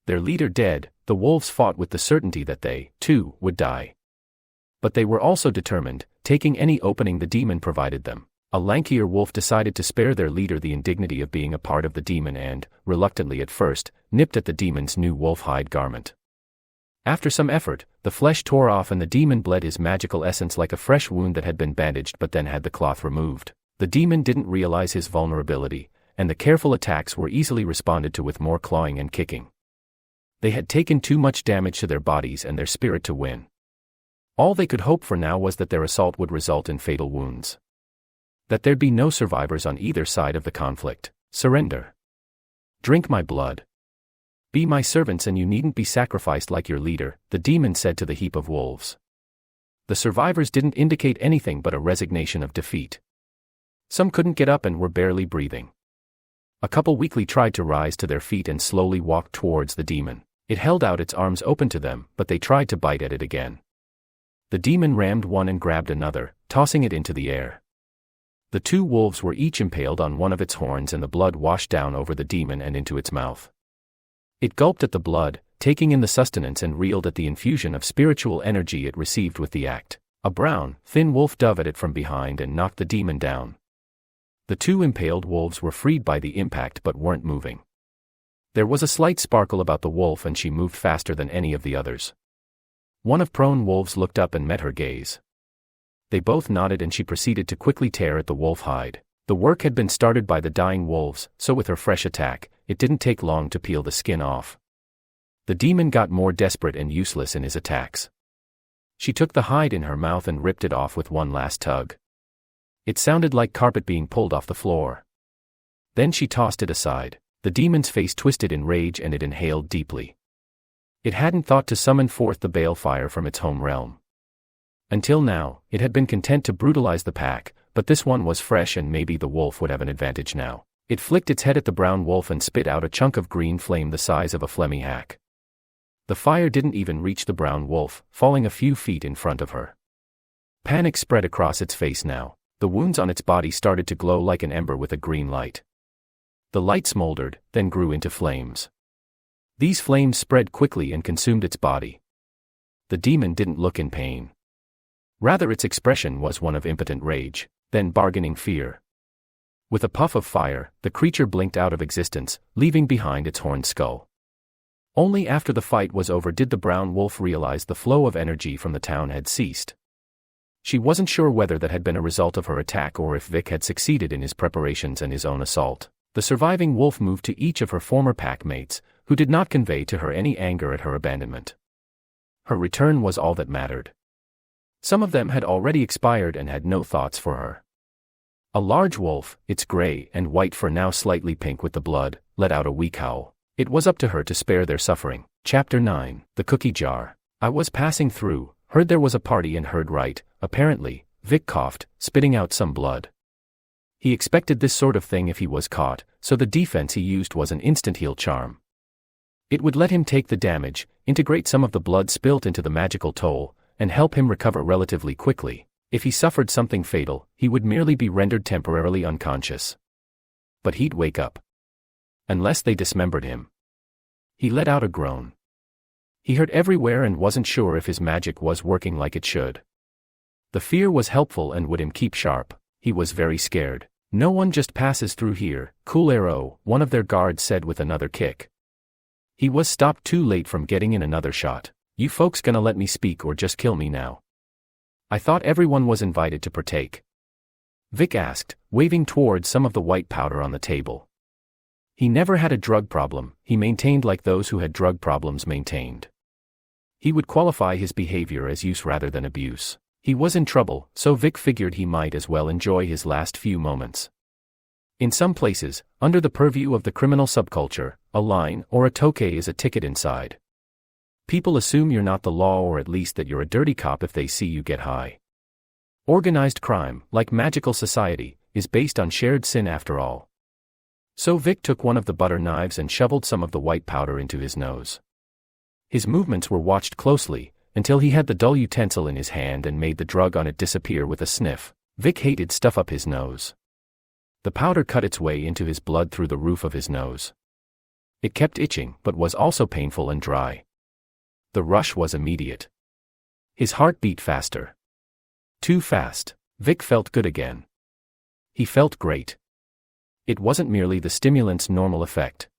Their leader dead, the wolves fought with the certainty that they, too, would die. But they were also determined, taking any opening the demon provided them. A lankier wolf decided to spare their leader the indignity of being a part of the demon and, reluctantly at first, nipped at the demon's new wolf hide garment. After some effort, the flesh tore off and the demon bled his magical essence like a fresh wound that had been bandaged but then had the cloth removed. The demon didn't realize his vulnerability, and the careful attacks were easily responded to with more clawing and kicking. They had taken too much damage to their bodies and their spirit to win. All they could hope for now was that their assault would result in fatal wounds. That there'd be no survivors on either side of the conflict. Surrender. Drink my blood. Be my servants and you needn't be sacrificed like your leader, the demon said to the heap of wolves. The survivors didn't indicate anything but a resignation of defeat. Some couldn't get up and were barely breathing. A couple weakly tried to rise to their feet and slowly walked towards the demon. It held out its arms open to them, but they tried to bite at it again. The demon rammed one and grabbed another, tossing it into the air. The two wolves were each impaled on one of its horns and the blood washed down over the demon and into its mouth. It gulped at the blood, taking in the sustenance and reeled at the infusion of spiritual energy it received with the act. A brown, thin wolf dove at it from behind and knocked the demon down. The two impaled wolves were freed by the impact but weren't moving. There was a slight sparkle about the wolf and she moved faster than any of the others. One of prone wolves looked up and met her gaze. They both nodded and she proceeded to quickly tear at the wolf hide. The work had been started by the dying wolves, so with her fresh attack, it didn't take long to peel the skin off. The demon got more desperate and useless in his attacks. She took the hide in her mouth and ripped it off with one last tug. It sounded like carpet being pulled off the floor. Then she tossed it aside. The demon's face twisted in rage and it inhaled deeply. It hadn't thought to summon forth the balefire from its home realm. Until now, it had been content to brutalize the pack, but this one was fresh and maybe the wolf would have an advantage now. It flicked its head at the brown wolf and spit out a chunk of green flame the size of a phlegmy hack. The fire didn't even reach the brown wolf, falling a few feet in front of her. Panic spread across its face now. The wounds on its body started to glow like an ember with a green light. The light smoldered, then grew into flames. These flames spread quickly and consumed its body. The demon didn't look in pain. Rather, its expression was one of impotent rage, then bargaining fear. With a puff of fire, the creature blinked out of existence, leaving behind its horned skull. Only after the fight was over did the brown wolf realize the flow of energy from the town had ceased. She wasn't sure whether that had been a result of her attack or if Vic had succeeded in his preparations and his own assault. The surviving wolf moved to each of her former pack mates, who did not convey to her any anger at her abandonment. Her return was all that mattered. Some of them had already expired and had no thoughts for her. A large wolf, its gray and white fur now slightly pink with the blood, let out a weak howl. It was up to her to spare their suffering. Chapter 9, The Cookie Jar. I was passing through, heard there was a party and heard right. Apparently, Vic coughed, spitting out some blood. He expected this sort of thing if he was caught, so the defense he used was an instant heal charm. It would let him take the damage, integrate some of the blood spilt into the magical toll, and help him recover relatively quickly. If he suffered something fatal, he would merely be rendered temporarily unconscious. But he'd wake up. Unless they dismembered him. He let out a groan. He hurt everywhere and wasn't sure if his magic was working like it should. The fear was helpful and would him keep sharp. He was very scared. No one just passes through here, cool arrow, one of their guards said with another kick. He was stopped too late from getting in another shot. You folks gonna let me speak or just kill me now? I thought everyone was invited to partake. Vic asked, waving towards some of the white powder on the table. He never had a drug problem, he maintained like those who had drug problems maintained. He would qualify his behavior as use rather than abuse. He was in trouble, so Vic figured he might as well enjoy his last few moments. In some places, under the purview of the criminal subculture, a line or a toke is a ticket inside. People assume you're not the law or at least that you're a dirty cop if they see you get high. Organized crime, like magical society, is based on shared sin after all. So Vic took one of the butter knives and shoveled some of the white powder into his nose. His movements were watched closely, until he had the dull utensil in his hand and made the drug on it disappear with a sniff. Vic hated stuff up his nose. The powder cut its way into his blood through the roof of his nose. It kept itching but was also painful and dry. The rush was immediate. His heart beat faster. Too fast. Vic felt good again. He felt great. It wasn't merely the stimulant's normal effect.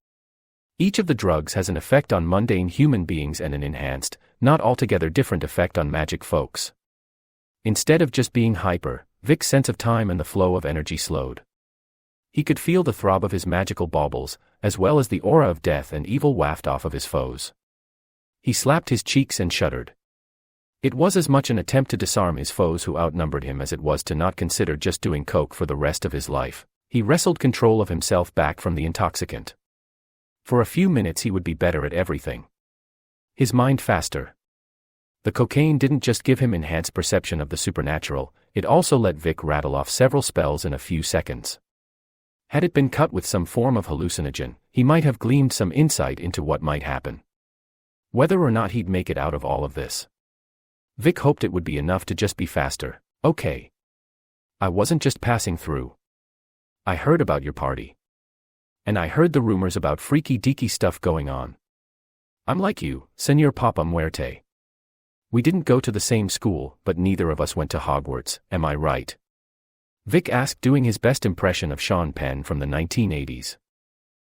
Each of the drugs has an effect on mundane human beings and an enhanced, not altogether different effect on magic folks. Instead of just being hyper, Vic's sense of time and the flow of energy slowed. He could feel the throb of his magical baubles, as well as the aura of death and evil waft off of his foes. He slapped his cheeks and shuddered. It was as much an attempt to disarm his foes who outnumbered him as it was to not consider just doing coke for the rest of his life. He wrestled control of himself back from the intoxicant. For a few minutes he would be better at everything. His mind faster. The cocaine didn't just give him enhanced perception of the supernatural, it also let Vic rattle off several spells in a few seconds. Had it been cut with some form of hallucinogen, he might have gleaned some insight into what might happen. Whether or not he'd make it out of all of this. Vic hoped it would be enough to just be faster. Okay. I wasn't just passing through. I heard about your party. And I heard the rumors about freaky deaky stuff going on. I'm like you, Señor Papa Muerte. We didn't go to the same school, but neither of us went to Hogwarts, am I right? Vic asked, doing his best impression of Sean Penn from the 1980s.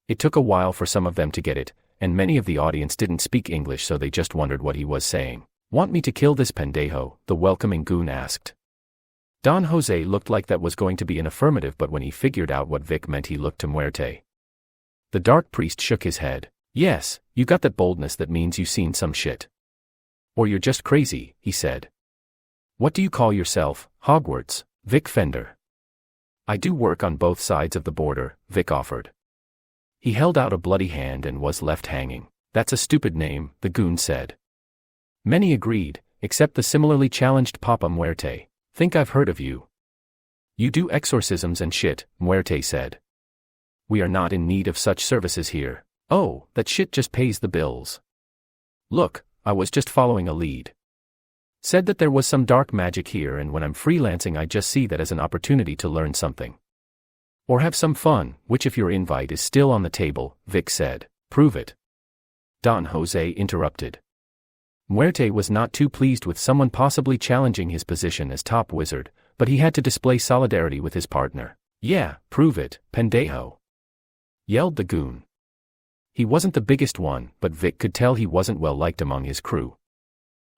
It took a while for some of them to get it, and many of the audience didn't speak English, so they just wondered what he was saying. Want me to kill this pendejo? The welcoming goon asked. Don Jose looked like that was going to be an affirmative, but when he figured out what Vic meant he looked to Muerte. The dark priest shook his head. Yes, you got that boldness that means you seen some shit. Or you're just crazy, he said. What do you call yourself, Hogwarts? Vic Fender. I do work on both sides of the border, Vic offered. He held out a bloody hand and was left hanging. That's a stupid name, the goon said. Many agreed, except the similarly challenged Papa Muerte. Think I've heard of you. You do exorcisms and shit, Muerte said. We are not in need of such services here. Oh, that shit just pays the bills. Look, I was just following a lead. Said that there was some dark magic here, and when I'm freelancing I just see that as an opportunity to learn something. Or have some fun, which if your invite is still on the table, Vic said. Prove it. Don Jose interrupted. Muerte was not too pleased with someone possibly challenging his position as top wizard, but he had to display solidarity with his partner. Yeah, prove it, pendejo, yelled the goon. He wasn't the biggest one, but Vic could tell he wasn't well liked among his crew.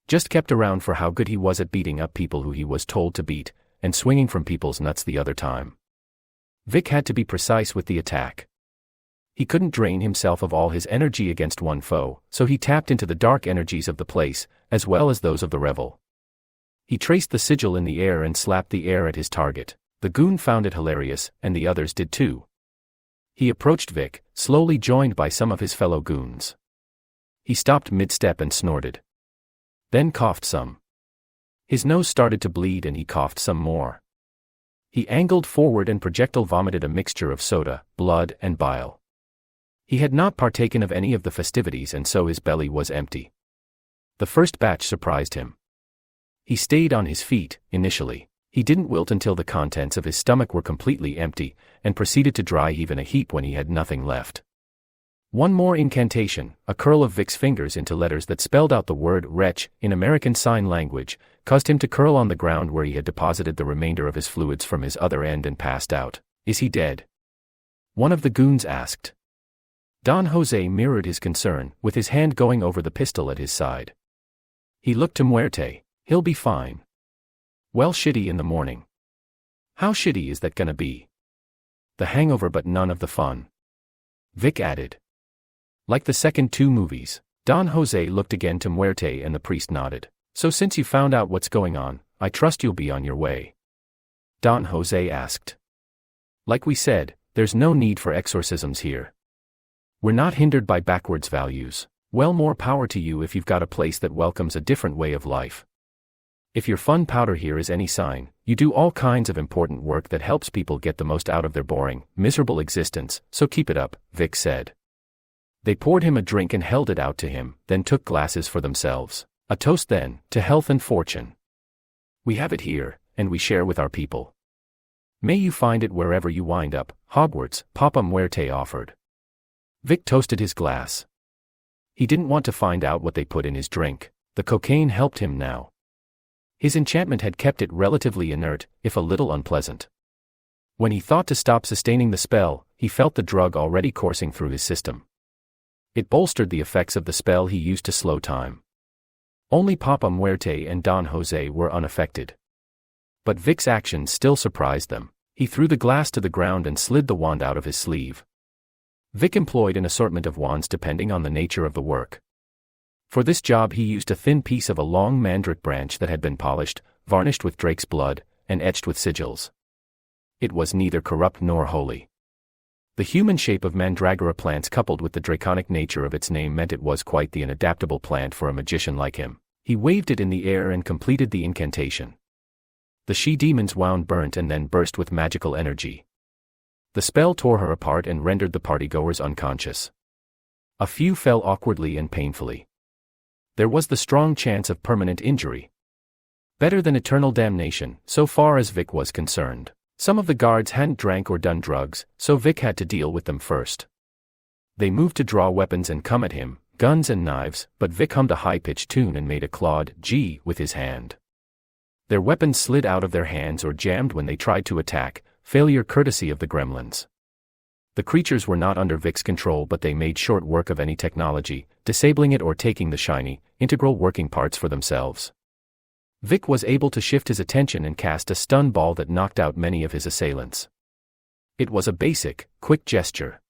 Just kept around for how good he was at beating up people who he was told to beat, and swinging from people's nuts the other time. Vic had to be precise with the attack. He couldn't drain himself of all his energy against one foe, so he tapped into the dark energies of the place, as well as those of the revel. He traced the sigil in the air and slapped the air at his target. The goon found it hilarious, and the others did too. He approached Vic, slowly joined by some of his fellow goons. He stopped mid-step and snorted. Then coughed some. His nose started to bleed and he coughed some more. He angled forward and projectile vomited a mixture of soda, blood, and bile. He had not partaken of any of the festivities and so his belly was empty. The first batch surprised him. He stayed on his feet, initially. He didn't wilt until the contents of his stomach were completely empty, and proceeded to dry heave in a heap when he had nothing left. One more incantation, a curl of Vic's fingers into letters that spelled out the word wretch in American Sign Language, caused him to curl on the ground where he had deposited the remainder of his fluids from his other end and passed out. Is he dead? One of the goons asked. Don Jose mirrored his concern, with his hand going over the pistol at his side. He looked to Muerte. He'll be fine. Well, shitty in the morning. How shitty is that gonna be? The hangover but none of the fun. Vic added. Like the second two movies. Don Jose looked again to Muerte and the priest nodded. So since you found out what's going on, I trust you'll be on your way. Don Jose asked. Like we said, there's no need for exorcisms here. We're not hindered by backwards values. Well, more power to you if you've got a place that welcomes a different way of life. If your fun powder here is any sign, you do all kinds of important work that helps people get the most out of their boring, miserable existence, so keep it up, Vic said. They poured him a drink and held it out to him, then took glasses for themselves. A toast then, to health and fortune. We have it here, and we share with our people. May you find it wherever you wind up, Hogwarts, Papa Muerte offered. Vic toasted his glass. He didn't want to find out what they put in his drink. The cocaine helped him now. His enchantment had kept it relatively inert, if a little unpleasant. When he thought to stop sustaining the spell, he felt the drug already coursing through his system. It bolstered the effects of the spell he used to slow time. Only Papa Muerte and Don Jose were unaffected. But Vic's actions still surprised them. He threw the glass to the ground and slid the wand out of his sleeve. Vic employed an assortment of wands depending on the nature of the work. For this job he used a thin piece of a long mandrake branch that had been polished, varnished with drake's blood, and etched with sigils. It was neither corrupt nor holy. The human shape of mandragora plants coupled with the draconic nature of its name meant it was quite the inadaptable plant for a magician like him. He waved it in the air and completed the incantation. The she-demons wound burnt and then burst with magical energy. The spell tore her apart and rendered the partygoers unconscious. A few fell awkwardly and painfully. There was the strong chance of permanent injury. Better than eternal damnation, so far as Vic was concerned. Some of the guards hadn't drank or done drugs, so Vic had to deal with them first. They moved to draw weapons and come at him, guns and knives, but Vic hummed a high-pitched tune and made a clawed G with his hand. Their weapons slid out of their hands or jammed when they tried to attack, failure courtesy of the gremlins. The creatures were not under Vic's control, but they made short work of any technology, disabling it or taking the shiny, integral working parts for themselves. Vic was able to shift his attention and cast a stun ball that knocked out many of his assailants. It was a basic, quick gesture.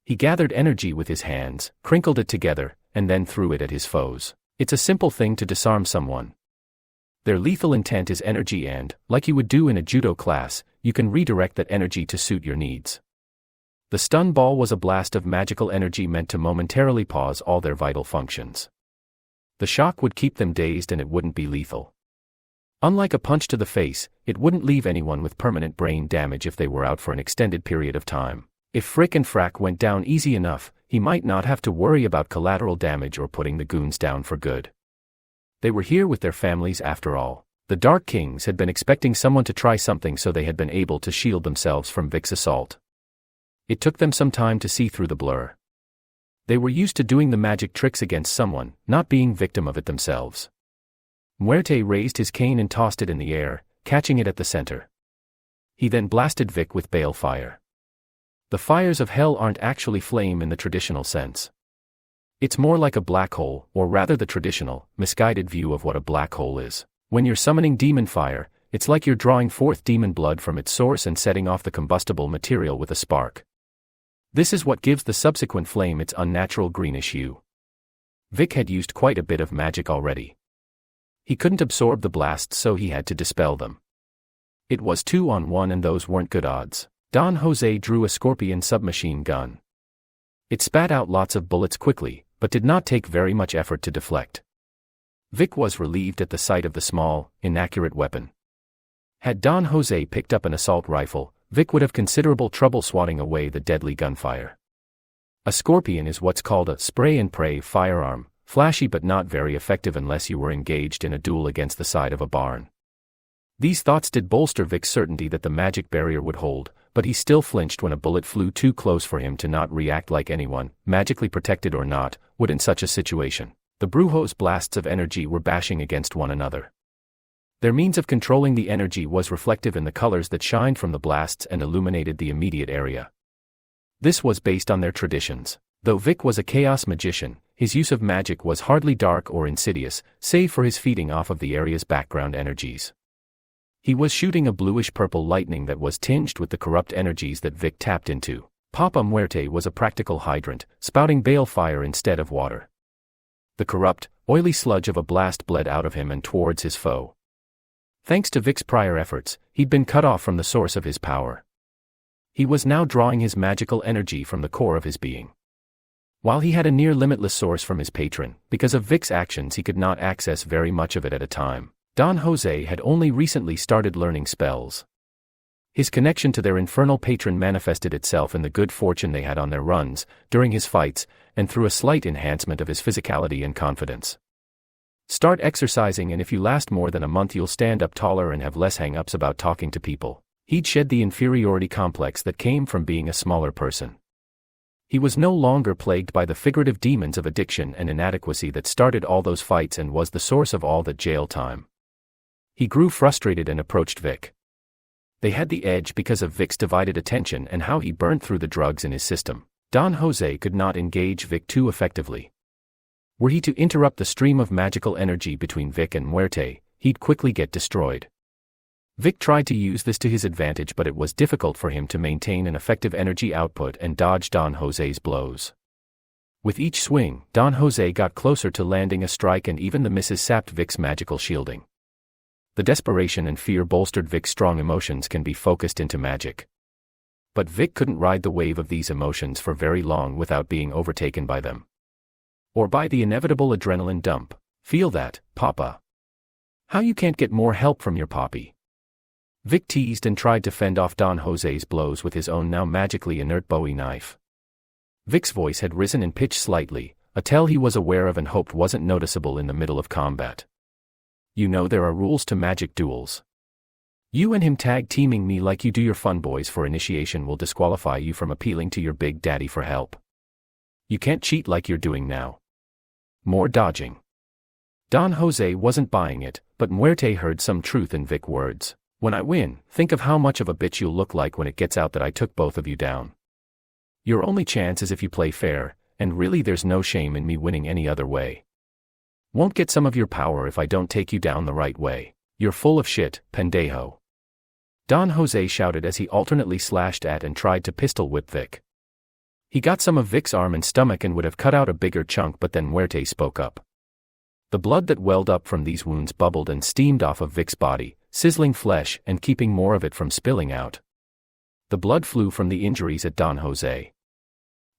He gathered energy with his hands, crinkled it together, and then threw it at his foes. It's a simple thing to disarm someone. Their lethal intent is energy and, like you would do in a judo class, you can redirect that energy to suit your needs. The stun ball was a blast of magical energy meant to momentarily pause all their vital functions. The shock would keep them dazed and it wouldn't be lethal. Unlike a punch to the face, it wouldn't leave anyone with permanent brain damage if they were out for an extended period of time. If Frick and Frack went down easy enough, he might not have to worry about collateral damage or putting the goons down for good. They were here with their families after all. The Dark Kings had been expecting someone to try something, so they had been able to shield themselves from Vic's assault. It took them some time to see through the blur. They were used to doing the magic tricks against someone, not being victim of it themselves. Muerte raised his cane and tossed it in the air, catching it at the center. He then blasted Vic with balefire. The fires of hell aren't actually flame in the traditional sense. It's more like a black hole, or rather the traditional, misguided view of what a black hole is. When you're summoning demon fire, it's like you're drawing forth demon blood from its source and setting off the combustible material with a spark. This is what gives the subsequent flame its unnatural greenish hue. Vic had used quite a bit of magic already. He couldn't absorb the blasts, so he had to dispel them. It was 2-on-1 and those weren't good odds. Don Jose drew a Scorpion submachine gun. It spat out lots of bullets quickly, but did not take very much effort to deflect. Vic was relieved at the sight of the small, inaccurate weapon. Had Don Jose picked up an assault rifle, Vic would have considerable trouble swatting away the deadly gunfire. A Scorpion is what's called a spray-and-pray firearm, flashy but not very effective unless you were engaged in a duel against the side of a barn. These thoughts did bolster Vic's certainty that the magic barrier would hold, but he still flinched when a bullet flew too close for him to not react like anyone, magically protected or not, would in such a situation. The Brujos' blasts of energy were bashing against one another. Their means of controlling the energy was reflective in the colors that shined from the blasts and illuminated the immediate area. This was based on their traditions. Though Vic was a chaos magician, his use of magic was hardly dark or insidious, save for his feeding off of the area's background energies. He was shooting a bluish-purple lightning that was tinged with the corrupt energies that Vic tapped into. Papa Muerte was a practical hydrant, spouting balefire instead of water. The corrupt, oily sludge of a blast bled out of him and towards his foe. Thanks to Vic's prior efforts, he'd been cut off from the source of his power. He was now drawing his magical energy from the core of his being. While he had a near-limitless source from his patron, because of Vic's actions he could not access very much of it at a time. Don Jose had only recently started learning spells. His connection to their infernal patron manifested itself in the good fortune they had on their runs, during his fights, and through a slight enhancement of his physicality and confidence. Start exercising and if you last more than a month you'll stand up taller and have less hang-ups about talking to people. He'd shed the inferiority complex that came from being a smaller person. He was no longer plagued by the figurative demons of addiction and inadequacy that started all those fights and was the source of all that jail time. He grew frustrated and approached Vic. They had the edge because of Vic's divided attention and how he burned through the drugs in his system. Don Jose could not engage Vic too effectively. Were he to interrupt the stream of magical energy between Vic and Muerte, he'd quickly get destroyed. Vic tried to use this to his advantage, but it was difficult for him to maintain an effective energy output and dodge Don Jose's blows. With each swing, Don Jose got closer to landing a strike and even the misses sapped Vic's magical shielding. The desperation and fear bolstered Vic's strong emotions can be focused into magic. But Vic couldn't ride the wave of these emotions for very long without being overtaken by them. Or by the inevitable adrenaline dump. Feel that, Papa? How you can't get more help from your poppy? Vic teased and tried to fend off Don Jose's blows with his own now magically inert Bowie knife. Vic's voice had risen in pitch slightly, a tell he was aware of and hoped wasn't noticeable in the middle of combat. You know there are rules to magic duels. You and him tag-teaming me like you do your fun boys for initiation will disqualify you from appealing to your big daddy for help. You can't cheat like you're doing now. More dodging. Don Jose wasn't buying it, but Muerte heard some truth in Vic's words. When I win, think of how much of a bitch you'll look like when it gets out that I took both of you down. Your only chance is if you play fair, and really there's no shame in me winning any other way. Won't get some of your power if I don't take you down the right way. You're full of shit, pendejo. Don Jose shouted as he alternately slashed at and tried to pistol whip Vic. He got some of Vic's arm and stomach and would have cut out a bigger chunk, but then Muerte spoke up. The blood that welled up from these wounds bubbled and steamed off of Vic's body, sizzling flesh and keeping more of it from spilling out. The blood flew from the injuries at Don Jose.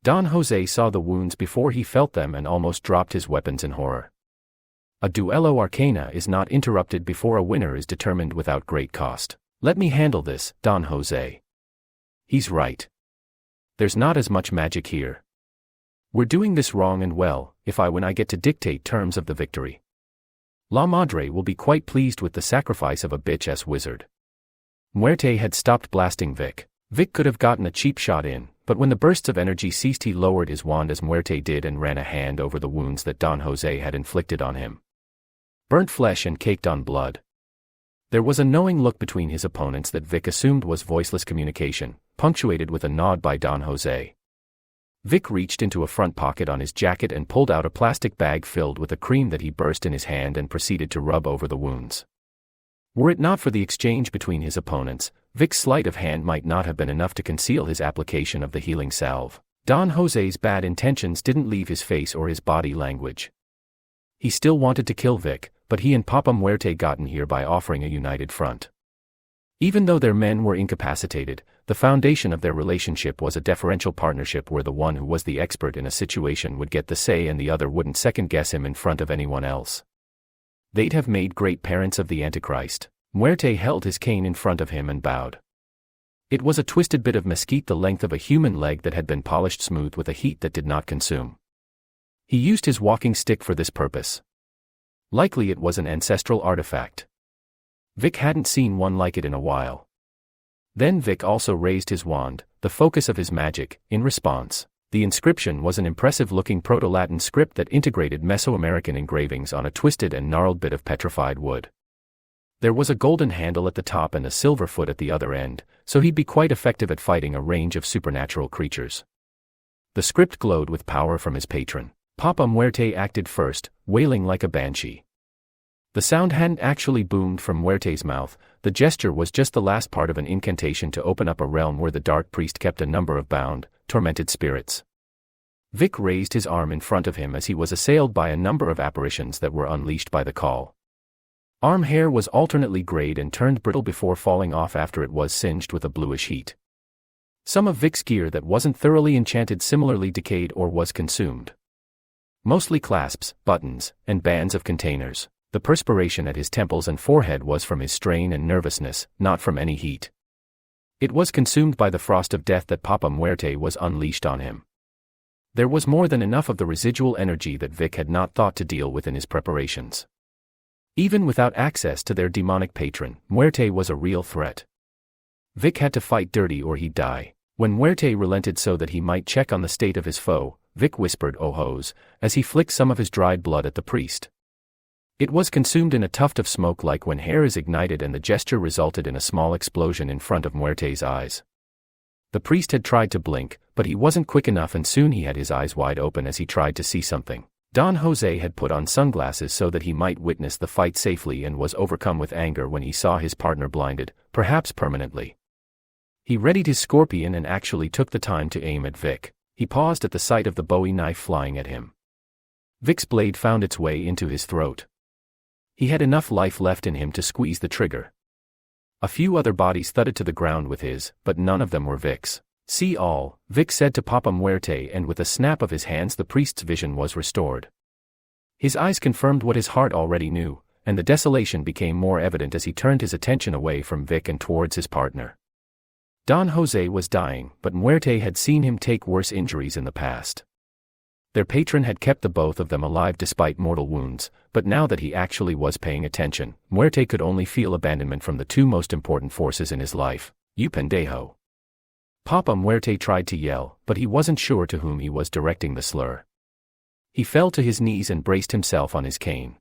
Don Jose saw the wounds before he felt them and almost dropped his weapons in horror. A duello arcana is not interrupted before a winner is determined without great cost. Let me handle this, Don Jose. He's right. There's not as much magic here. We're doing this wrong and well, if I win I get to dictate terms of the victory. La Madre will be quite pleased with the sacrifice of a bitch-ass wizard. Muerte had stopped blasting Vic. Vic could have gotten a cheap shot in, but when the bursts of energy ceased he lowered his wand as Muerte did and ran a hand over the wounds that Don Jose had inflicted on him. Burnt flesh and caked on blood. There was a knowing look between his opponents that Vic assumed was voiceless communication, punctuated with a nod by Don Jose. Vic reached into a front pocket on his jacket and pulled out a plastic bag filled with a cream that he burst in his hand and proceeded to rub over the wounds. Were it not for the exchange between his opponents, Vic's sleight of hand might not have been enough to conceal his application of the healing salve. Don Jose's bad intentions didn't leave his face or his body language. He still wanted to kill Vic, but he and Papa Muerte got in here by offering a united front. Even though their men were incapacitated, the foundation of their relationship was a deferential partnership where the one who was the expert in a situation would get the say and the other wouldn't second-guess him in front of anyone else. They'd have made great parents of the Antichrist. Muerte held his cane in front of him and bowed. It was a twisted bit of mesquite the length of a human leg that had been polished smooth with a heat that did not consume. He used his walking stick for this purpose. Likely it was an ancestral artifact. Vic hadn't seen one like it in a while. Then Vic also raised his wand, the focus of his magic, in response. The inscription was an impressive-looking Proto-Latin script that integrated Mesoamerican engravings on a twisted and gnarled bit of petrified wood. There was a golden handle at the top and a silver foot at the other end, so he'd be quite effective at fighting a range of supernatural creatures. The script glowed with power from his patron. Papa Muerte acted first, wailing like a banshee. The sound hadn't actually boomed from Muerte's mouth, the gesture was just the last part of an incantation to open up a realm where the dark priest kept a number of bound, tormented spirits. Vic raised his arm in front of him as he was assailed by a number of apparitions that were unleashed by the call. Arm hair was alternately grayed and turned brittle before falling off after it was singed with a bluish heat. Some of Vic's gear that wasn't thoroughly enchanted similarly decayed or was consumed. Mostly clasps, buttons, and bands of containers. The perspiration at his temples and forehead was from his strain and nervousness, not from any heat. It was consumed by the frost of death that Papa Muerte was unleashed on him. There was more than enough of the residual energy that Vic had not thought to deal with in his preparations. Even without access to their demonic patron, Muerte was a real threat. Vic had to fight dirty or he'd die. When Muerte relented so that he might check on the state of his foe, Vic whispered "Oh hose," as he flicked some of his dried blood at the priest. It was consumed in a tuft of smoke like when hair is ignited, and the gesture resulted in a small explosion in front of Muerte's eyes. The priest had tried to blink, but he wasn't quick enough and soon he had his eyes wide open as he tried to see something. Don Jose had put on sunglasses so that he might witness the fight safely and was overcome with anger when he saw his partner blinded, perhaps permanently. He readied his scorpion and actually took the time to aim at Vic. He paused at the sight of the Bowie knife flying at him. Vic's blade found its way into his throat. He had enough life left in him to squeeze the trigger. A few other bodies thudded to the ground with his, but none of them were Vic's. "See all," Vic said to Papa Muerte, and with a snap of his hands the priest's vision was restored. His eyes confirmed what his heart already knew, and the desolation became more evident as he turned his attention away from Vic and towards his partner. Don Jose was dying, but Muerte had seen him take worse injuries in the past. Their patron had kept the both of them alive despite mortal wounds, but now that he actually was paying attention, Muerte could only feel abandonment from the two most important forces in his life. "You pendejo." Papa Muerte tried to yell, but he wasn't sure to whom he was directing the slur. He fell to his knees and braced himself on his cane.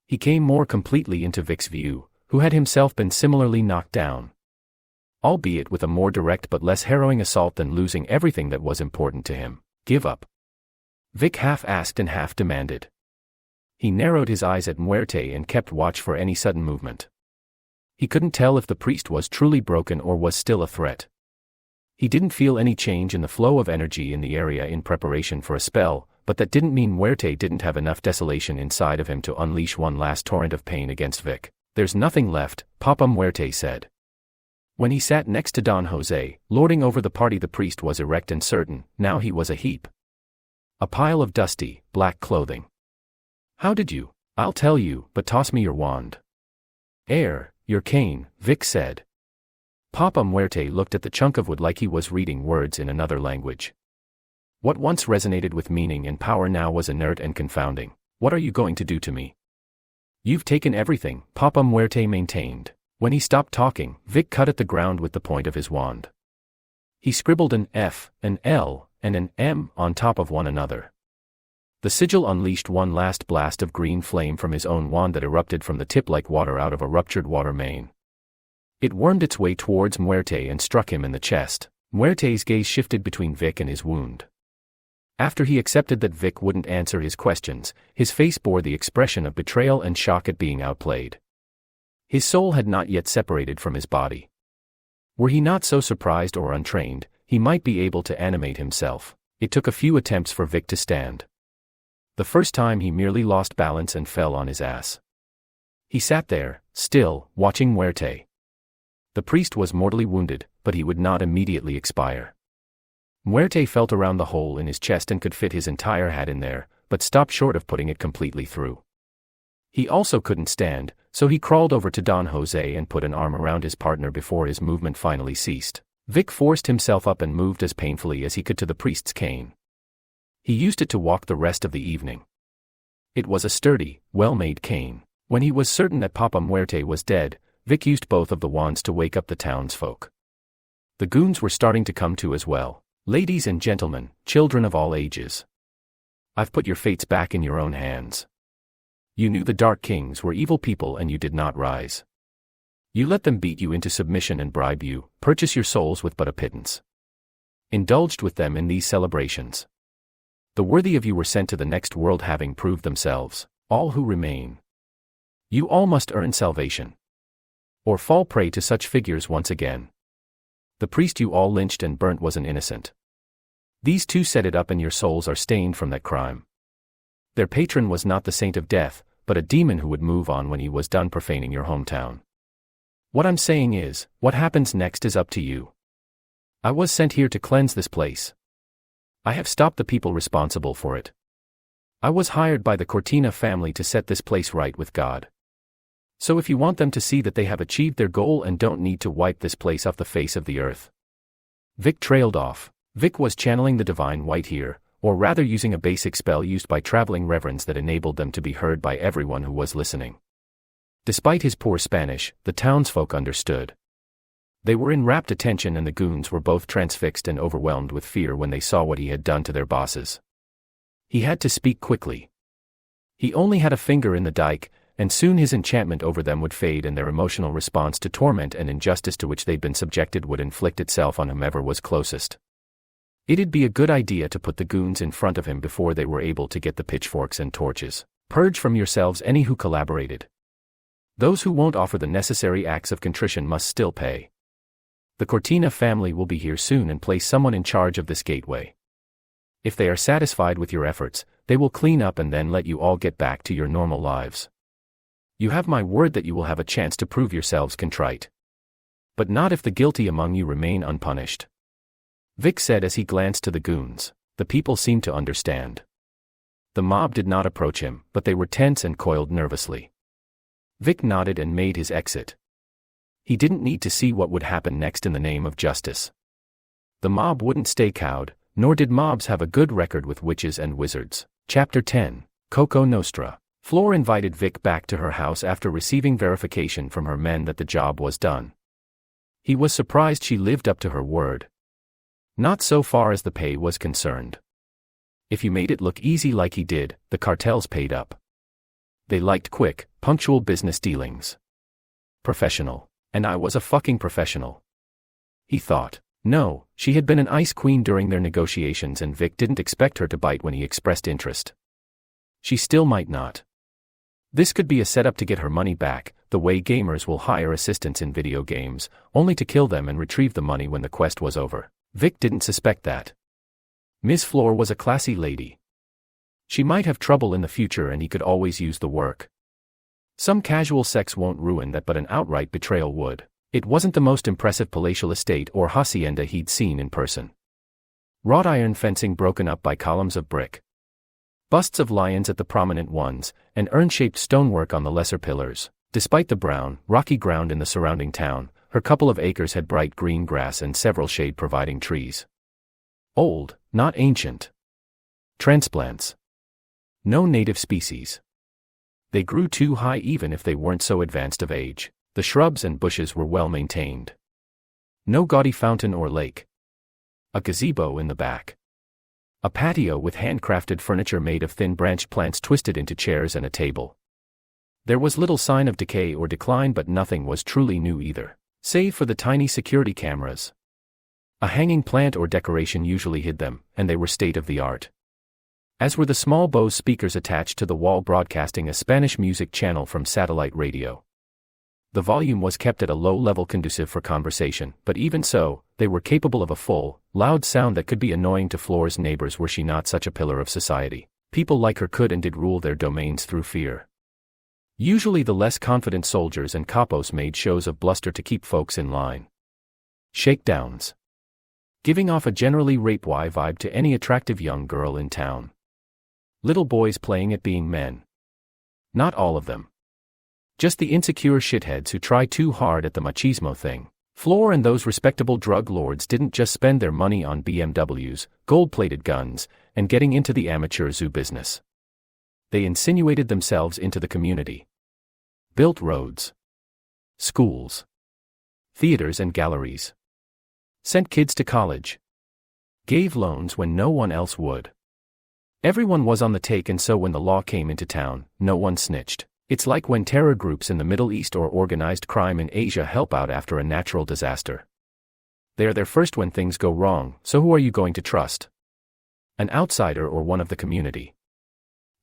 He came more completely into Vic's view, who had himself been similarly knocked down. Albeit with a more direct but less harrowing assault than losing everything that was important to him. "Give up," Vic half asked and half demanded. He narrowed his eyes at Muerte and kept watch for any sudden movement. He couldn't tell if the priest was truly broken or was still a threat. He didn't feel any change in the flow of energy in the area in preparation for a spell, but that didn't mean Muerte didn't have enough desolation inside of him to unleash one last torrent of pain against Vic. "There's nothing left," Papa Muerte said. When he sat next to Don Jose, lording over the party, the priest was erect and certain. Now he was a heap. A pile of dusty, black clothing. "How did you?" "I'll tell you, but toss me your wand." Your cane," Vic said. Papa Muerte looked at the chunk of wood like he was reading words in another language. What once resonated with meaning and power now was inert and confounding. What are you going to do to me? You've taken everything, Papa Muerte maintained. When he stopped talking, Vic cut at the ground with the point of his wand. He scribbled an F, an L, and an M on top of one another. The sigil unleashed one last blast of green flame from his own wand that erupted from the tip like water out of a ruptured water main. It wormed its way towards Muerte and struck him in the chest. Muerte's gaze shifted between Vic and his wound. After he accepted that Vic wouldn't answer his questions, his face bore the expression of betrayal and shock at being outplayed. His soul had not yet separated from his body. Were he not so surprised or untrained, he might be able to animate himself. It took a few attempts for Vic to stand. The first time he merely lost balance and fell on his ass. He sat there, still, watching Muerte. The priest was mortally wounded, but he would not immediately expire. Muerte felt around the hole in his chest and could fit his entire hat in there, but stopped short of putting it completely through. He also couldn't stand, so he crawled over to Don Jose and put an arm around his partner before his movement finally ceased. Vic forced himself up and moved as painfully as he could to the priest's cane. He used it to walk the rest of the evening. It was a sturdy, well-made cane. When he was certain that Papa Muerte was dead, Vic used both of the wands to wake up the townsfolk. The goons were starting to come to as well. Ladies and gentlemen, children of all ages. I've put your fates back in your own hands. You knew the Dark Kings were evil people and you did not rise. You let them beat you into submission and bribe you, purchase your souls with but a pittance. Indulged with them in these celebrations. The worthy of you were sent to the next world having proved themselves, all who remain. You all must earn salvation. Or fall prey to such figures once again. The priest you all lynched and burnt was an innocent. These two set it up and your souls are stained from that crime. Their patron was not the saint of death, but a demon who would move on when he was done profaning your hometown. What I'm saying is, what happens next is up to you. I was sent here to cleanse this place. I have stopped the people responsible for it. I was hired by the Cortina family to set this place right with God. So if you want them to see that they have achieved their goal and don't need to wipe this place off the face of the earth. Vic trailed off. Vic was channeling the divine white here, or rather using a basic spell used by traveling reverends that enabled them to be heard by everyone who was listening. Despite his poor Spanish, the townsfolk understood. They were in rapt attention and the goons were both transfixed and overwhelmed with fear when they saw what he had done to their bosses. He had to speak quickly. He only had a finger in the dike, and soon his enchantment over them would fade and their emotional response to torment and injustice to which they'd been subjected would inflict itself on whomever was closest. It'd be a good idea to put the goons in front of him before they were able to get the pitchforks and torches. Purge from yourselves any who collaborated. Those who won't offer the necessary acts of contrition must still pay. The Cortina family will be here soon and place someone in charge of this gateway. If they are satisfied with your efforts, they will clean up and then let you all get back to your normal lives. You have my word that you will have a chance to prove yourselves contrite. But not if the guilty among you remain unpunished. Vic said as he glanced to the goons. The people seemed to understand. The mob did not approach him, but they were tense and coiled nervously. Vic nodded and made his exit. He didn't need to see what would happen next in the name of justice. The mob wouldn't stay cowed, nor did mobs have a good record with witches and wizards. Chapter 10, Coco Nostra. Flor invited Vic back to her house after receiving verification from her men that the job was done. He was surprised she lived up to her word. Not so far as the pay was concerned. If you made it look easy like he did, the cartels paid up. They liked quick, punctual business dealings. Professional. And I was a fucking professional. He thought. No, she had been an ice queen during their negotiations and Vic didn't expect her to bite when he expressed interest. She still might not. This could be a setup to get her money back, the way gamers will hire assistants in video games, only to kill them and retrieve the money when the quest was over. Vic didn't suspect that. Miss Flor was a classy lady. She might have trouble in the future and he could always use the work. Some casual sex won't ruin that, but an outright betrayal would. It wasn't the most impressive palatial estate or hacienda he'd seen in person. Wrought iron fencing broken up by columns of brick. Busts of lions at the prominent ones, and urn-shaped stonework on the lesser pillars. Despite the brown, rocky ground in the surrounding town, her couple of acres had bright green grass and several shade-providing trees. Old, not ancient. Transplants. No native species. They grew too high even if they weren't so advanced of age. The shrubs and bushes were well maintained. No gaudy fountain or lake. A gazebo in the back. A patio with handcrafted furniture made of thin branched plants twisted into chairs and a table. There was little sign of decay or decline, but nothing was truly new either, save for the tiny security cameras. A hanging plant or decoration usually hid them, and they were state-of-the-art. As were the small Bose speakers attached to the wall broadcasting a Spanish music channel from satellite radio. The volume was kept at a low level conducive for conversation, but even so, they were capable of a full, loud sound that could be annoying to Floor's neighbors were she not such a pillar of society. People like her could and did rule their domains through fear. Usually the less confident soldiers and capos made shows of bluster to keep folks in line. Shakedowns. Giving off a generally rape-y vibe to any attractive young girl in town. Little boys playing at being men. Not all of them. Just the insecure shitheads who try too hard at the machismo thing. Floor and those respectable drug lords didn't just spend their money on BMWs, gold-plated guns, and getting into the amateur zoo business. They insinuated themselves into the community. Built roads. Schools. Theaters and galleries. Sent kids to college. Gave loans when no one else would. Everyone was on the take, and so when the law came into town, no one snitched. It's like when terror groups in the Middle East or organized crime in Asia help out after a natural disaster. They're there first when things go wrong, so who are you going to trust? An outsider or one of the community?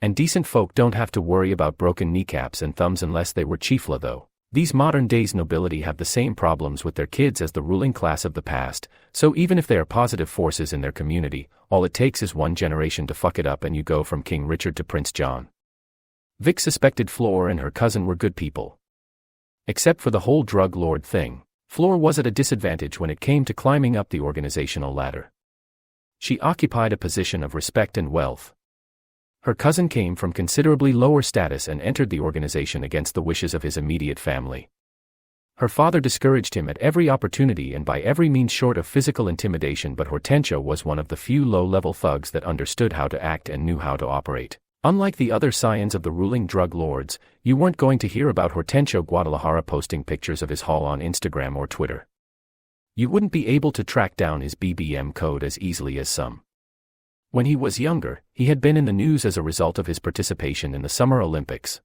And decent folk don't have to worry about broken kneecaps and thumbs unless they were chiefla though. These modern days nobility have the same problems with their kids as the ruling class of the past, so even if they are positive forces in their community, all it takes is one generation to fuck it up and you go from King Richard to Prince John. Vic suspected Floor and her cousin were good people. Except for the whole drug lord thing, Floor was at a disadvantage when it came to climbing up the organizational ladder. She occupied a position of respect and wealth. Her cousin came from considerably lower status and entered the organization against the wishes of his immediate family. Her father discouraged him at every opportunity and by every means short of physical intimidation, but Hortensio was one of the few low-level thugs that understood how to act and knew how to operate. Unlike the other scions of the ruling drug lords, you weren't going to hear about Hortensio Guadalajara posting pictures of his haul on Instagram or Twitter. You wouldn't be able to track down his BBM code as easily as some. When he was younger, he had been in the news as a result of his participation in the Summer Olympics.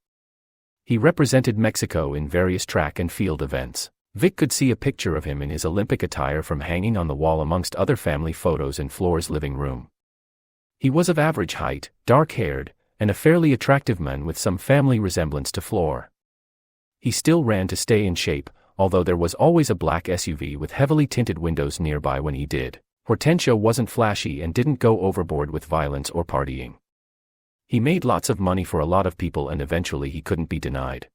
He represented Mexico in various track and field events. Vic could see a picture of him in his Olympic attire from hanging on the wall amongst other family photos in Floor's living room. He was of average height, dark-haired, and a fairly attractive man with some family resemblance to Floor. He still ran to stay in shape, although there was always a black SUV with heavily tinted windows nearby when he did. Hortensio wasn't flashy and didn't go overboard with violence or partying. He made lots of money for a lot of people and eventually he couldn't be denied.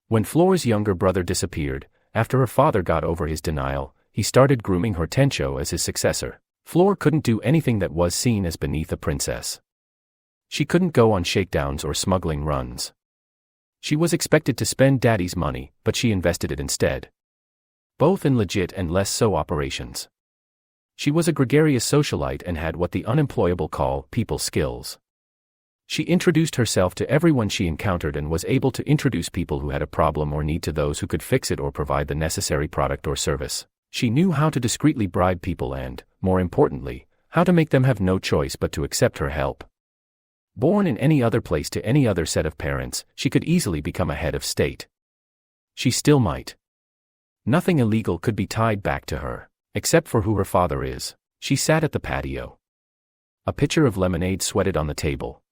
When Floor's younger brother disappeared, after her father got over his denial, he started grooming Hortensio as his successor. Floor couldn't do anything that was seen as beneath a princess. She couldn't go on shakedowns or smuggling runs. She was expected to spend daddy's money, but she invested it instead. Both in legit and less so operations. She was a gregarious socialite and had what the unemployable call people skills. She introduced herself to everyone she encountered and was able to introduce people who had a problem or need to those who could fix it or provide the necessary product or service. She knew how to discreetly bribe people and, more importantly, how to make them have no choice but to accept her help. Born in any other place to any other set of parents, she could easily become a head of state. She still might. Nothing illegal could be tied back to her, except for who her father is. She sat at the patio. A pitcher of lemonade sweated on the table.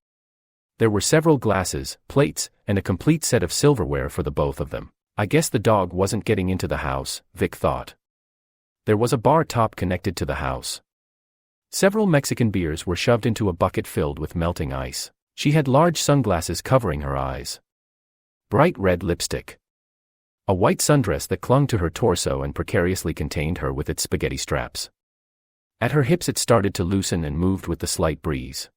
There were several glasses, plates, and a complete set of silverware for the both of them. I guess the dog wasn't getting into the house, Vic thought. There was a bar top connected to the house. Several Mexican beers were shoved into a bucket filled with melting ice. She had large sunglasses covering her eyes. Bright red lipstick. A white sundress that clung to her torso and precariously contained her with its spaghetti straps. At her hips it started to loosen and moved with the slight breeze.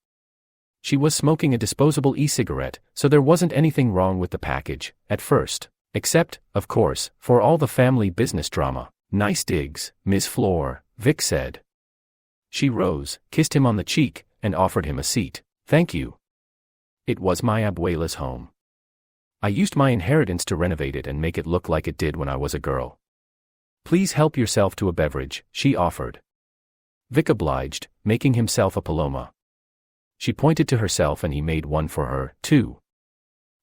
She was smoking a disposable e-cigarette, so there wasn't anything wrong with the package, at first. Except, of course, for all the family business drama. Nice digs, Ms. Floor, Vic said. She rose, kissed him on the cheek, and offered him a seat. Thank you. It was my abuela's home. I used my inheritance to renovate it and make it look like it did when I was a girl. Please help yourself to a beverage, she offered. Vic obliged, making himself a paloma. She pointed to herself and he made one for her, too.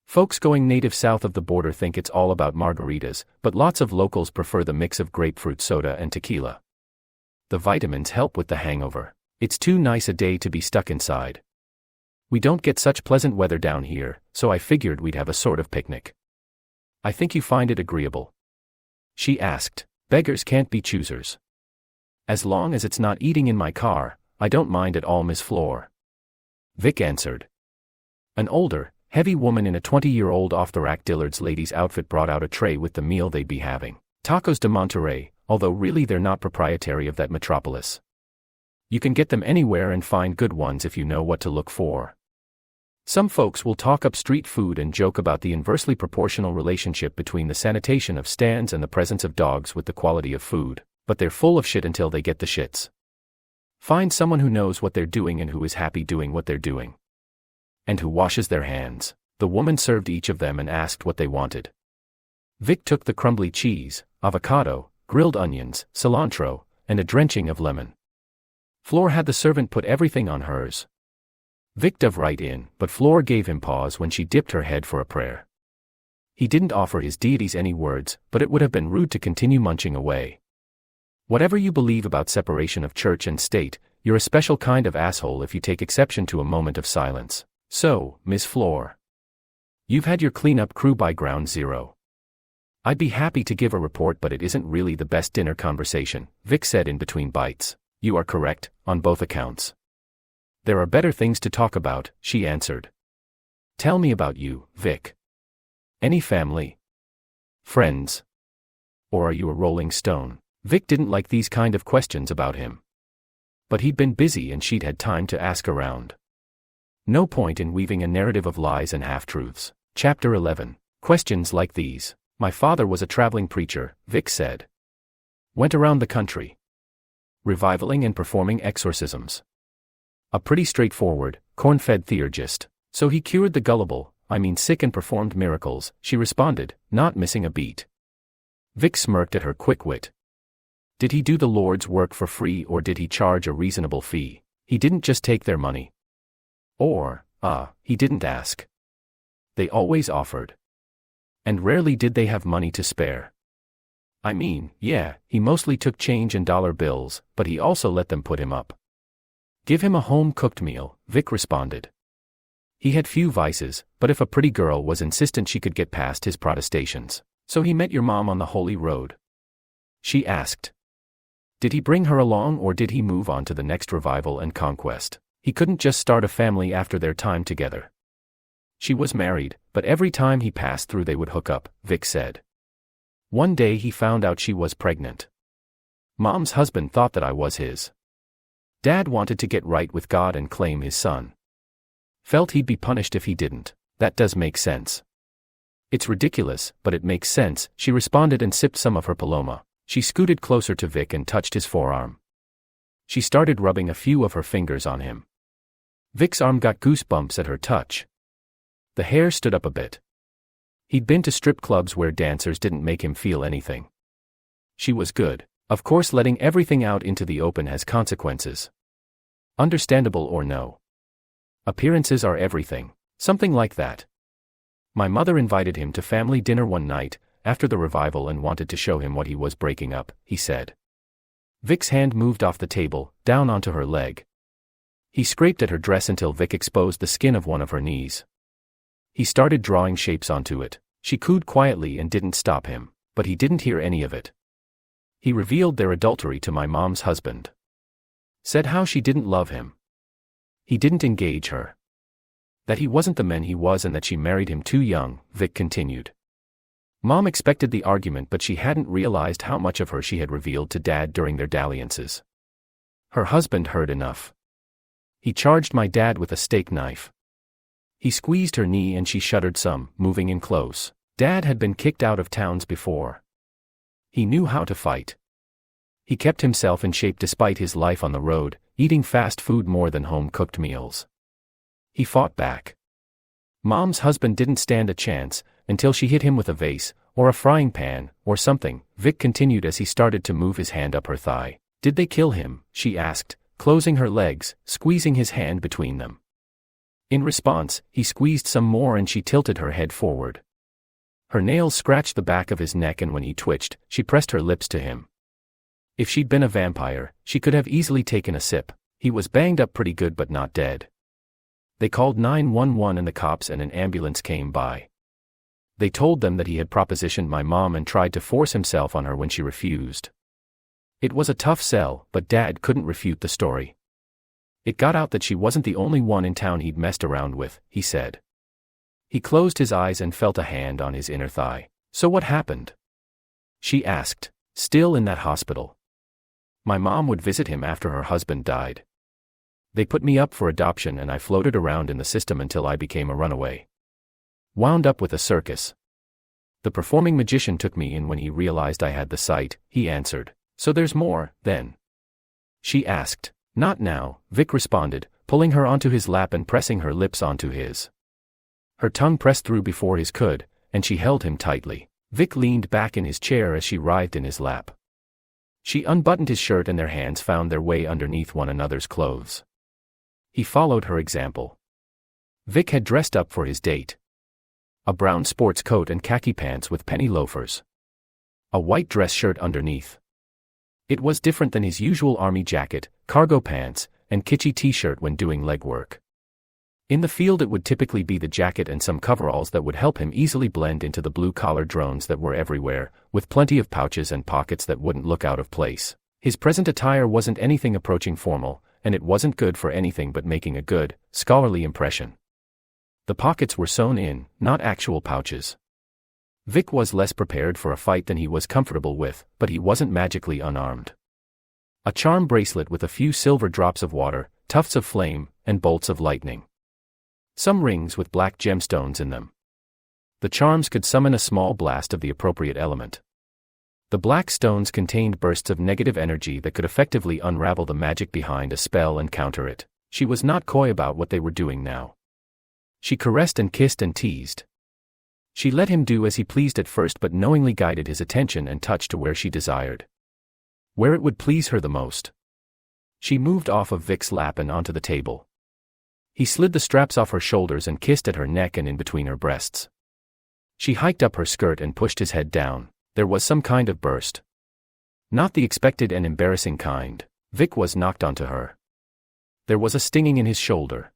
Folks going native south of the border think it's all about margaritas, but lots of locals prefer the mix of grapefruit soda and tequila. The vitamins help with the hangover. It's too nice a day to be stuck inside. We don't get such pleasant weather down here, so I figured we'd have a sort of picnic. I think you find it agreeable? She asked. Beggars can't be choosers. As long as it's not eating in my car, I don't mind at all, Miss Floor. Vic answered. An older, heavy woman in a 20-year-old off-the-rack Dillard's ladies outfit brought out a tray with the meal they'd be having. Tacos de Monterrey, although really they're not proprietary of that metropolis. You can get them anywhere and find good ones if you know what to look for. Some folks will talk up street food and joke about the inversely proportional relationship between the sanitation of stands and the presence of dogs with the quality of food, but they're full of shit until they get the shits. Find someone who knows what they're doing and who is happy doing what they're doing. And who washes their hands. The woman served each of them and asked what they wanted. Vic took the crumbly cheese, avocado, grilled onions, cilantro, and a drenching of lemon. Floor had the servant put everything on hers. Vic dove right in, but Floor gave him pause when she dipped her head for a prayer. He didn't offer his deities any words, but it would have been rude to continue munching away. Whatever you believe about separation of church and state, you're a special kind of asshole if you take exception to a moment of silence. So, Miss Floor, you've had your cleanup crew by ground zero. I'd be happy to give a report, but it isn't really the best dinner conversation, Vic said in between bites. You are correct, on both accounts. There are better things to talk about, she answered. Tell me about you, Vic. Any family? Friends? Or are you a rolling stone? Vic didn't like these kind of questions about him. But he'd been busy and she'd had time to ask around. No point in weaving a narrative of lies and half-truths. Chapter 11. Questions like these. My father was a traveling preacher, Vic said. Went around the country. Revivaling and performing exorcisms. A pretty straightforward, corn-fed theurgist. So he cured the gullible, sick, and performed miracles, she responded, not missing a beat. Vic smirked at her quick wit. Did he do the Lord's work for free or did he charge a reasonable fee? He didn't just take their money. Or, he didn't ask. They always offered. And rarely did they have money to spare. Yeah, he mostly took change and dollar bills, but he also let them put him up. Give him a home-cooked meal, Vic responded. He had few vices, but if a pretty girl was insistent she could get past his protestations. So he met your mom on the holy road? She asked. Did he bring her along or did he move on to the next revival and conquest? He couldn't just start a family after their time together. She was married, but every time he passed through they would hook up, Vic said. One day he found out she was pregnant. Mom's husband thought that I was his. Dad wanted to get right with God and claim his son. Felt he'd be punished if he didn't. That does make sense. It's ridiculous, but it makes sense, she responded and sipped some of her paloma. She scooted closer to Vic and touched his forearm. She started rubbing a few of her fingers on him. Vic's arm got goosebumps at her touch. The hair stood up a bit. He'd been to strip clubs where dancers didn't make him feel anything. She was good. Of course, letting everything out into the open has consequences. Understandable or no. Appearances are everything. Something like that. My mother invited him to family dinner one night, after the revival, and wanted to show him what he was breaking up, he said. Vic's hand moved off the table, down onto her leg. He scraped at her dress until Vic exposed the skin of one of her knees. He started drawing shapes onto it. She cooed quietly and didn't stop him, but he didn't hear any of it. He revealed their adultery to my mom's husband. Said how she didn't love him. He didn't engage her. That he wasn't the man he was and that she married him too young, Vic continued. Mom expected the argument, but she hadn't realized how much of her she had revealed to Dad during their dalliances. Her husband heard enough. He charged my dad with a steak knife. He squeezed her knee and she shuddered some, moving in close. Dad had been kicked out of towns before. He knew how to fight. He kept himself in shape despite his life on the road, eating fast food more than home-cooked meals. He fought back. Mom's husband didn't stand a chance, until she hit him with a vase, or a frying pan, or something, Vic continued as he started to move his hand up her thigh. Did they kill him? She asked, closing her legs, squeezing his hand between them. In response, he squeezed some more and she tilted her head forward. Her nails scratched the back of his neck and when he twitched, she pressed her lips to him. If she'd been a vampire, she could have easily taken a sip. He was banged up pretty good but not dead. They called 911 and the cops and an ambulance came by. They told them that he had propositioned my mom and tried to force himself on her when she refused. It was a tough sell, but Dad couldn't refute the story. It got out that she wasn't the only one in town he'd messed around with, he said. He closed his eyes and felt a hand on his inner thigh. So what happened? She asked, still in that hospital. My mom would visit him after her husband died. They put me up for adoption and I floated around in the system until I became a runaway. Wound up with a circus. The performing magician took me in when he realized I had the sight, he answered. So there's more, then? She asked. Not now, Vic responded, pulling her onto his lap and pressing her lips onto his. Her tongue pressed through before his could, and she held him tightly. Vic leaned back in his chair as she writhed in his lap. She unbuttoned his shirt and their hands found their way underneath one another's clothes. He followed her example. Vic had dressed up for his date. A brown sports coat and khaki pants with penny loafers. A white dress shirt underneath. It was different than his usual army jacket, cargo pants, and kitschy t-shirt when doing legwork. In the field it would typically be the jacket and some coveralls that would help him easily blend into the blue-collar drones that were everywhere, with plenty of pouches and pockets that wouldn't look out of place. His present attire wasn't anything approaching formal, and it wasn't good for anything but making a good, scholarly impression. The pockets were sewn in, not actual pouches. Vic was less prepared for a fight than he was comfortable with, but he wasn't magically unarmed. A charm bracelet with a few silver drops of water, tufts of flame, and bolts of lightning. Some rings with black gemstones in them. The charms could summon a small blast of the appropriate element. The black stones contained bursts of negative energy that could effectively unravel the magic behind a spell and counter it. She was not coy about what they were doing now. She caressed and kissed and teased. She let him do as he pleased at first but knowingly guided his attention and touched to where she desired. Where it would please her the most. She moved off of Vic's lap and onto the table. He slid the straps off her shoulders and kissed at her neck and in between her breasts. She hiked up her skirt and pushed his head down. There was some kind of burst. Not the expected and embarrassing kind. Vic was knocked onto her. There was a stinging in his shoulder.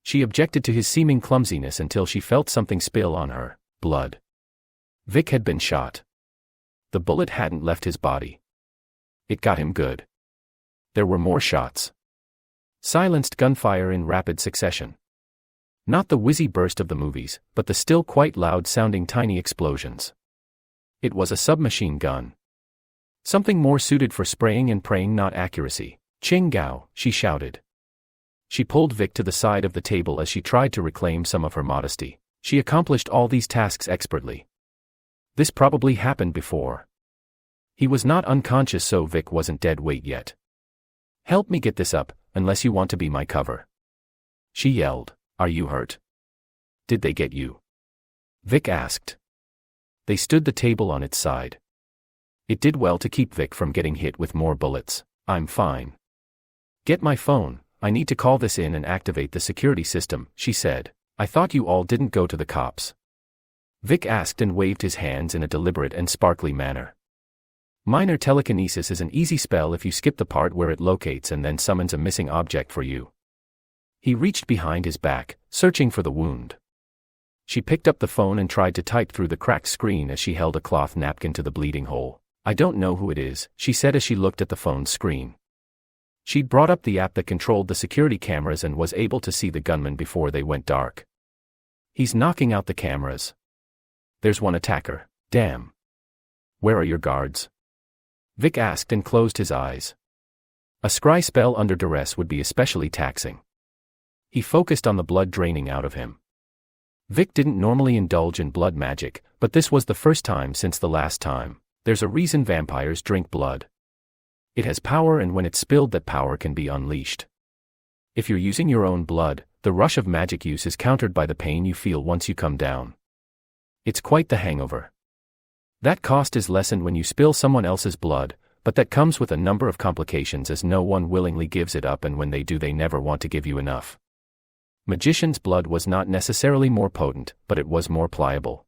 She objected to his seeming clumsiness until she felt something spill on her. Blood. Vic had been shot. The bullet hadn't left his body. It got him good. There were more shots. Silenced gunfire in rapid succession. Not the whizzy burst of the movies, but the still quite loud-sounding tiny explosions. It was a submachine gun. Something more suited for spraying and praying, not accuracy. Ching Gao, she shouted. She pulled Vic to the side of the table as she tried to reclaim some of her modesty. She accomplished all these tasks expertly. This probably happened before. He was not unconscious, so Vic wasn't dead weight yet. Help me get this up, unless you want to be my cover. She yelled. Are you hurt? Did they get you? Vic asked. They stood the table on its side. It did well to keep Vic from getting hit with more bullets. I'm fine. Get my phone. I need to call this in and activate the security system, she said. I thought you all didn't go to the cops. Vic asked and waved his hands in a deliberate and sparkly manner. Minor telekinesis is an easy spell if you skip the part where it locates and then summons a missing object for you. He reached behind his back, searching for the wound. She picked up the phone and tried to type through the cracked screen as she held a cloth napkin to the bleeding hole. I don't know who it is, she said as she looked at the phone's screen. She'd brought up the app that controlled the security cameras and was able to see the gunman before they went dark. He's knocking out the cameras. There's one attacker. Damn. Where are your guards? Vic asked and closed his eyes. A scry spell under duress would be especially taxing. He focused on the blood draining out of him. Vic didn't normally indulge in blood magic, but this was the first time since the last time. There's a reason vampires drink blood. It has power, and when it's spilled, that power can be unleashed. If you're using your own blood, the rush of magic use is countered by the pain you feel once you come down. It's quite the hangover. That cost is lessened when you spill someone else's blood, but that comes with a number of complications, as no one willingly gives it up, and when they do, they never want to give you enough. Magician's blood was not necessarily more potent, but it was more pliable.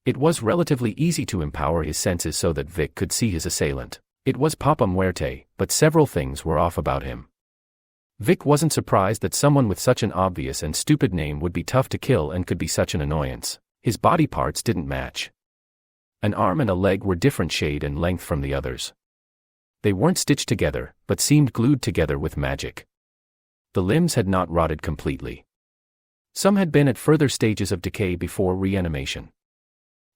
It was relatively easy to empower his senses so that Vic could see his assailant. It was Papa Muerte, but several things were off about him. Vic wasn't surprised that someone with such an obvious and stupid name would be tough to kill and could be such an annoyance. His body parts didn't match. An arm and a leg were different shade and length from the others. They weren't stitched together, but seemed glued together with magic. The limbs had not rotted completely. Some had been at further stages of decay before reanimation.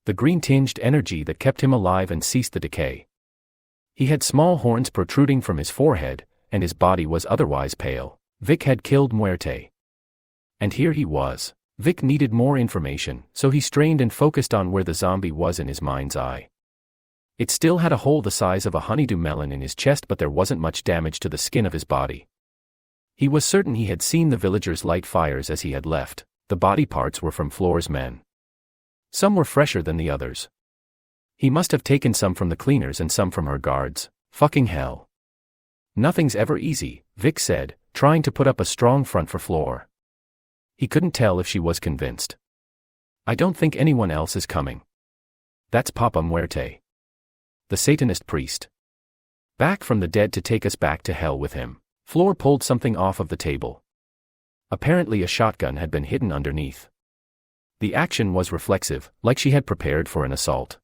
The green-tinged energy that kept him alive and ceased the decay. He had small horns protruding from his forehead, and his body was otherwise pale. Vic had killed Muerte. And here he was. Vic needed more information, so he strained and focused on where the zombie was in his mind's eye. It still had a hole the size of a honeydew melon in his chest, but there wasn't much damage to the skin of his body. He was certain he had seen the villagers light fires as he had left. The body parts were from Floor's men. Some were fresher than the others. He must have taken some from the cleaners and some from her guards. Fucking hell. Nothing's ever easy, Vic said, trying to put up a strong front for Floor. He couldn't tell if she was convinced. I don't think anyone else is coming. That's Papa Muerte. The Satanist priest. Back from the dead to take us back to hell with him. Floor pulled something off of the table. Apparently a shotgun had been hidden underneath. The action was reflexive, like she had prepared for an assault.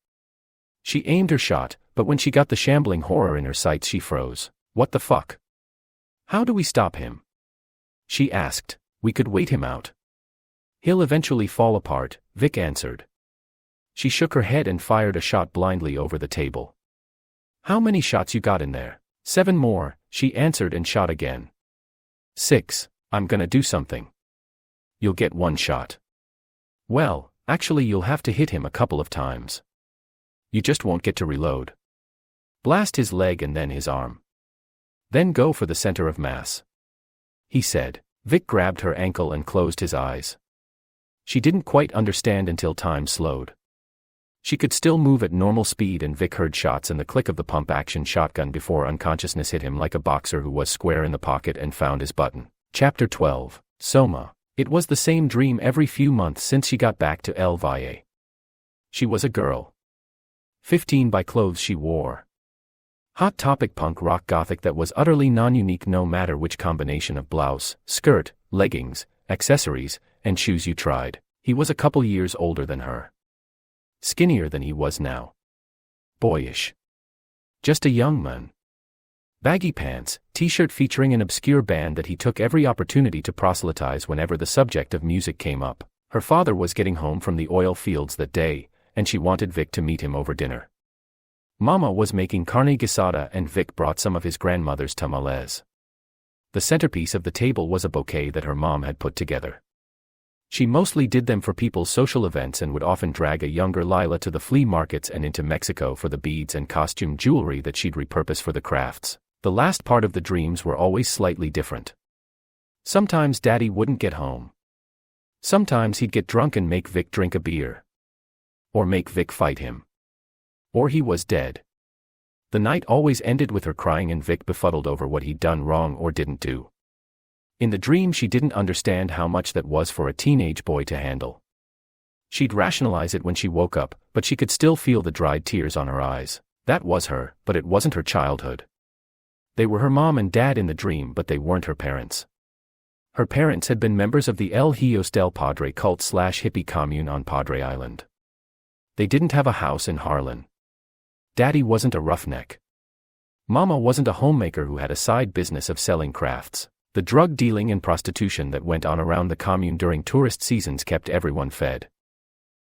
She aimed her shot, but when she got the shambling horror in her sights, she froze. What the fuck? How do we stop him? She asked. We could wait him out. He'll eventually fall apart, Vic answered. She shook her head and fired a shot blindly over the table. How many shots you got in there? 7 more, she answered and shot again. 6, I'm gonna do something. You'll get 1 shot. Well, actually you'll have to hit him a couple of times. You just won't get to reload. Blast his leg and then his arm. Then go for the center of mass. He said. Vic grabbed her ankle and closed his eyes. She didn't quite understand until time slowed. She could still move at normal speed, and Vic heard shots and the click of the pump-action shotgun before unconsciousness hit him like a boxer who was square in the pocket and found his button. Chapter 12. Soma. It was the same dream every few months since she got back to El Valle. She was a girl. 15 by clothes she wore. Hot Topic punk rock gothic that was utterly non-unique no matter which combination of blouse, skirt, leggings, accessories, and shoes you tried. He was a couple years older than her. Skinnier than he was now. Boyish. Just a young man. Baggy pants, t-shirt featuring an obscure band that he took every opportunity to proselytize whenever the subject of music came up. Her father was getting home from the oil fields that day, and she wanted Vic to meet him over dinner. Mama was making carne guisada and Vic brought some of his grandmother's tamales. The centerpiece of the table was a bouquet that her mom had put together. She mostly did them for people's social events and would often drag a younger Lila to the flea markets and into Mexico for the beads and costume jewelry that she'd repurpose for the crafts. The last part of the dreams were always slightly different. Sometimes Daddy wouldn't get home. Sometimes he'd get drunk and make Vic drink a beer. Or make Vic fight him. Or he was dead. The night always ended with her crying and Vic befuddled over what he'd done wrong or didn't do. In the dream she didn't understand how much that was for a teenage boy to handle. She'd rationalize it when she woke up, but she could still feel the dried tears on her eyes. That was her, but it wasn't her childhood. They were her mom and dad in the dream, but they weren't her parents. Her parents had been members of the El Hios del Padre cult/hippie commune on Padre Island. They didn't have a house in Harlan. Daddy wasn't a roughneck. Mama wasn't a homemaker who had a side business of selling crafts. The drug dealing and prostitution that went on around the commune during tourist seasons kept everyone fed.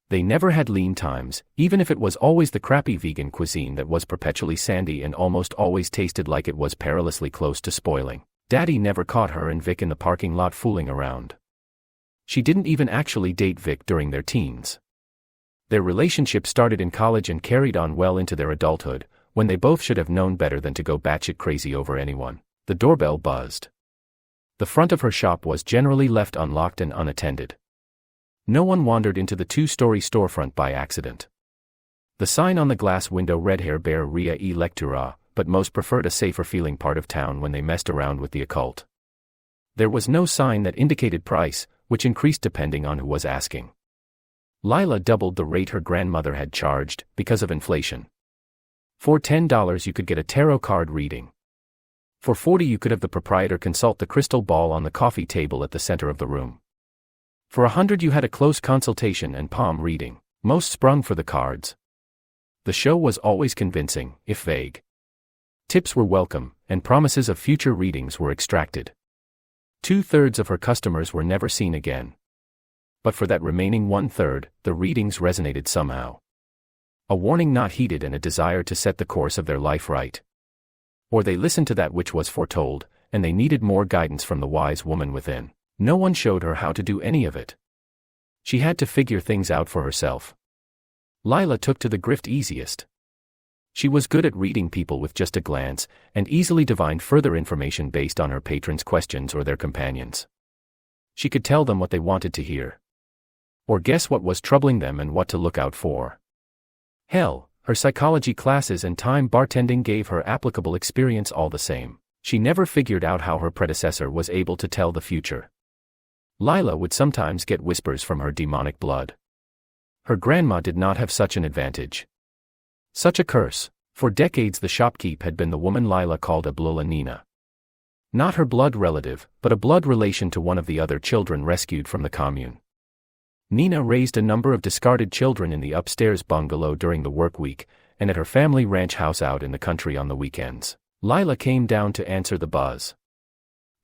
They never had lean times, even if it was always the crappy vegan cuisine that was perpetually sandy and almost always tasted like it was perilously close to spoiling. Daddy never caught her and Vic in the parking lot fooling around. She didn't even actually date Vic during their teens. Their relationship started in college and carried on well into their adulthood, When they both should have known better than to go batshit crazy over anyone, the doorbell buzzed. The front of her shop was generally left unlocked and unattended. No one wandered into the two-story storefront by accident. The sign on the glass window read Hair Bear Ria e Lectura, but most preferred a safer-feeling part of town when they messed around with the occult. There was no sign that indicated price, which increased depending on who was asking. Lila doubled the rate her grandmother had charged, because of inflation. For $10 you could get a tarot card reading. For $40 you could have the proprietor consult the crystal ball on the coffee table at the center of the room. For $100 you had a close consultation and palm reading, most sprung for the cards. The show was always convincing, if vague. Tips were welcome, and promises of future readings were extracted. 2/3 of her customers were never seen again. But for that remaining 1/3, the readings resonated somehow. A warning not heeded and a desire to set the course of their life right. Or they listened to that which was foretold, and they needed more guidance from the wise woman within. No one showed her how to do any of it. She had to figure things out for herself. Lila took to the grift easiest. She was good at reading people with just a glance, and easily divined further information based on her patrons' questions or their companions'. She could tell them what they wanted to hear. Or guess what was troubling them and what to look out for. Hell, her psychology classes and time bartending gave her applicable experience all the same. She never figured out how her predecessor was able to tell the future. Lila would sometimes get whispers from her demonic blood. Her grandma did not have such an advantage. Such a curse. For decades the shopkeep had been the woman Lila called Ablula Nina. Not her blood relative, but a blood relation to one of the other children rescued from the commune. Nina raised a number of discarded children in the upstairs bungalow during the work week, and at her family ranch house out in the country on the weekends. Lila came down to answer the buzz.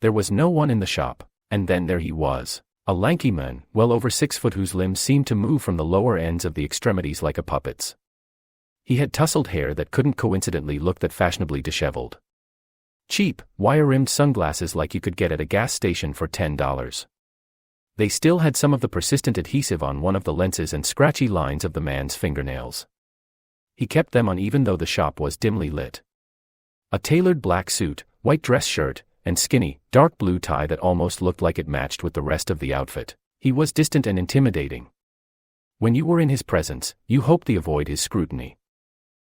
There was no one in the shop, and then there he was. A lanky man, well over 6 foot, whose limbs seemed to move from the lower ends of the extremities like a puppet's. He had tousled hair that couldn't coincidentally look that fashionably disheveled. Cheap, wire-rimmed sunglasses like you could get at a gas station for $10. They still had some of the persistent adhesive on one of the lenses and scratchy lines of the man's fingernails. He kept them on even though the shop was dimly lit. A tailored black suit, white dress shirt, and skinny, dark blue tie that almost looked like it matched with the rest of the outfit. He was distant and intimidating. When you were in his presence, you hoped to avoid his scrutiny.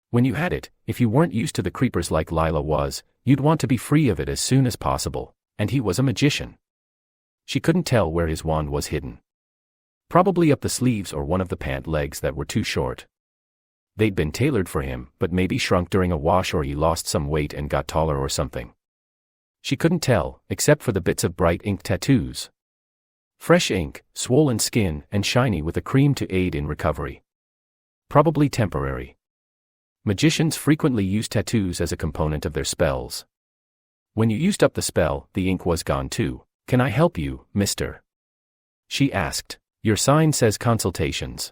When you had it, if you weren't used to the creepers like Lila was, you'd want to be free of it as soon as possible, and he was a magician. She couldn't tell where his wand was hidden. Probably up the sleeves or one of the pant legs that were too short. They'd been tailored for him, but maybe shrunk during a wash, or he lost some weight and got taller or something. She couldn't tell, except for the bits of bright ink tattoos. Fresh ink, swollen skin, and shiny with a cream to aid in recovery. Probably temporary. Magicians frequently use tattoos as a component of their spells. When you used up the spell, the ink was gone too. "Can I help you, mister?" she asked. "Your sign says consultations."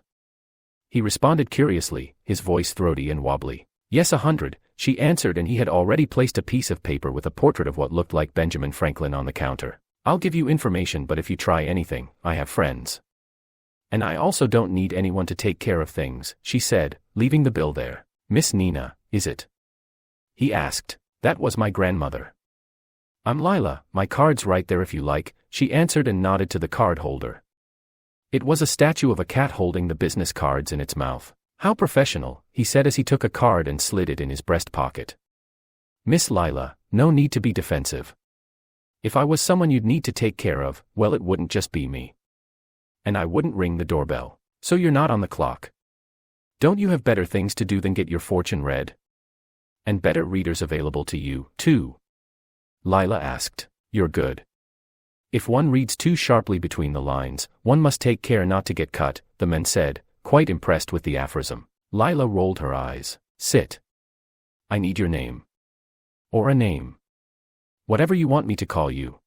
He responded curiously, his voice throaty and wobbly. "Yes, 100, she answered, and he had already placed a piece of paper with a portrait of what looked like Benjamin Franklin on the counter. "I'll give you information, but if you try anything, I have friends. And I also don't need anyone to take care of things," she said, leaving the bill there. "Miss Nina, is it?" he asked. "That was my grandmother." "I'm Lila, my card's right there if you like," she answered and nodded to the card holder. It was a statue of a cat holding the business cards in its mouth. "How professional," he said as he took a card and slid it in his breast pocket. "Miss Lila, no need to be defensive. If I was someone you'd need to take care of, well, it wouldn't just be me. And I wouldn't ring the doorbell. So you're not on the clock. Don't you have better things to do than get your fortune read? And better readers available to you, too?" Lila asked. "You're good. If one reads too sharply between the lines, one must take care not to get cut," the man said, quite impressed with the aphorism. Lila rolled her eyes. "Sit. I need your name. Or a name. Whatever you want me to call you.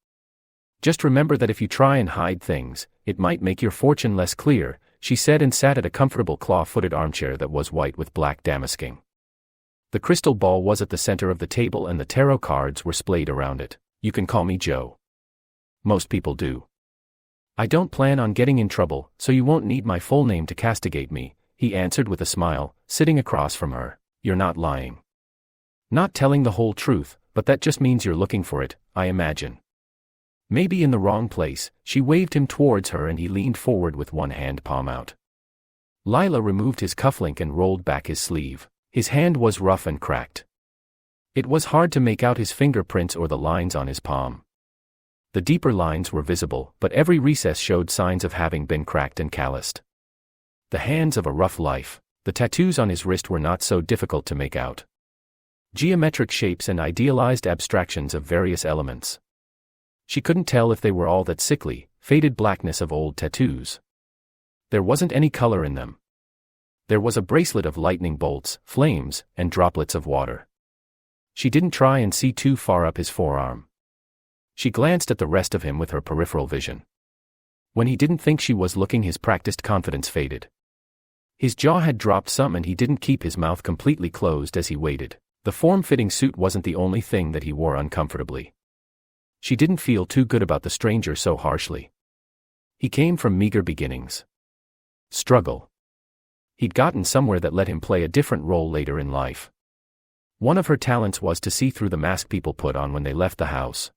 Just remember that if you try and hide things, it might make your fortune less clear," she said, and sat at a comfortable claw-footed armchair that was white with black damasking. The crystal ball was at the center of the table and the tarot cards were splayed around it. "You can call me Joe. Most people do. I don't plan on getting in trouble, so you won't need my full name to castigate me," he answered with a smile, sitting across from her. "You're not lying. Not telling the whole truth, but that just means you're looking for it, I imagine. Maybe in the wrong place. She waved him towards her and he leaned forward with one hand palm out. Lila removed his cufflink and rolled back his sleeve. His hand was rough and cracked. It was hard to make out his fingerprints or the lines on his palm. The deeper lines were visible, but every recess showed signs of having been cracked and calloused. The hands of a rough life. The tattoos on his wrist were not so difficult to make out. Geometric shapes and idealized abstractions of various elements. She couldn't tell if they were all that sickly, faded blackness of old tattoos. There wasn't any color in them. There was a bracelet of lightning bolts, flames, and droplets of water. She didn't try and see too far up his forearm. She glanced at the rest of him with her peripheral vision. When he didn't think she was looking, his practiced confidence faded. His jaw had dropped some and he didn't keep his mouth completely closed as he waited. The form-fitting suit wasn't the only thing that he wore uncomfortably. She didn't feel too good about the stranger so harshly. He came from meager beginnings. Struggle. He'd gotten somewhere that let him play a different role later in life. One of her talents was to see through the mask people put on when they left the house.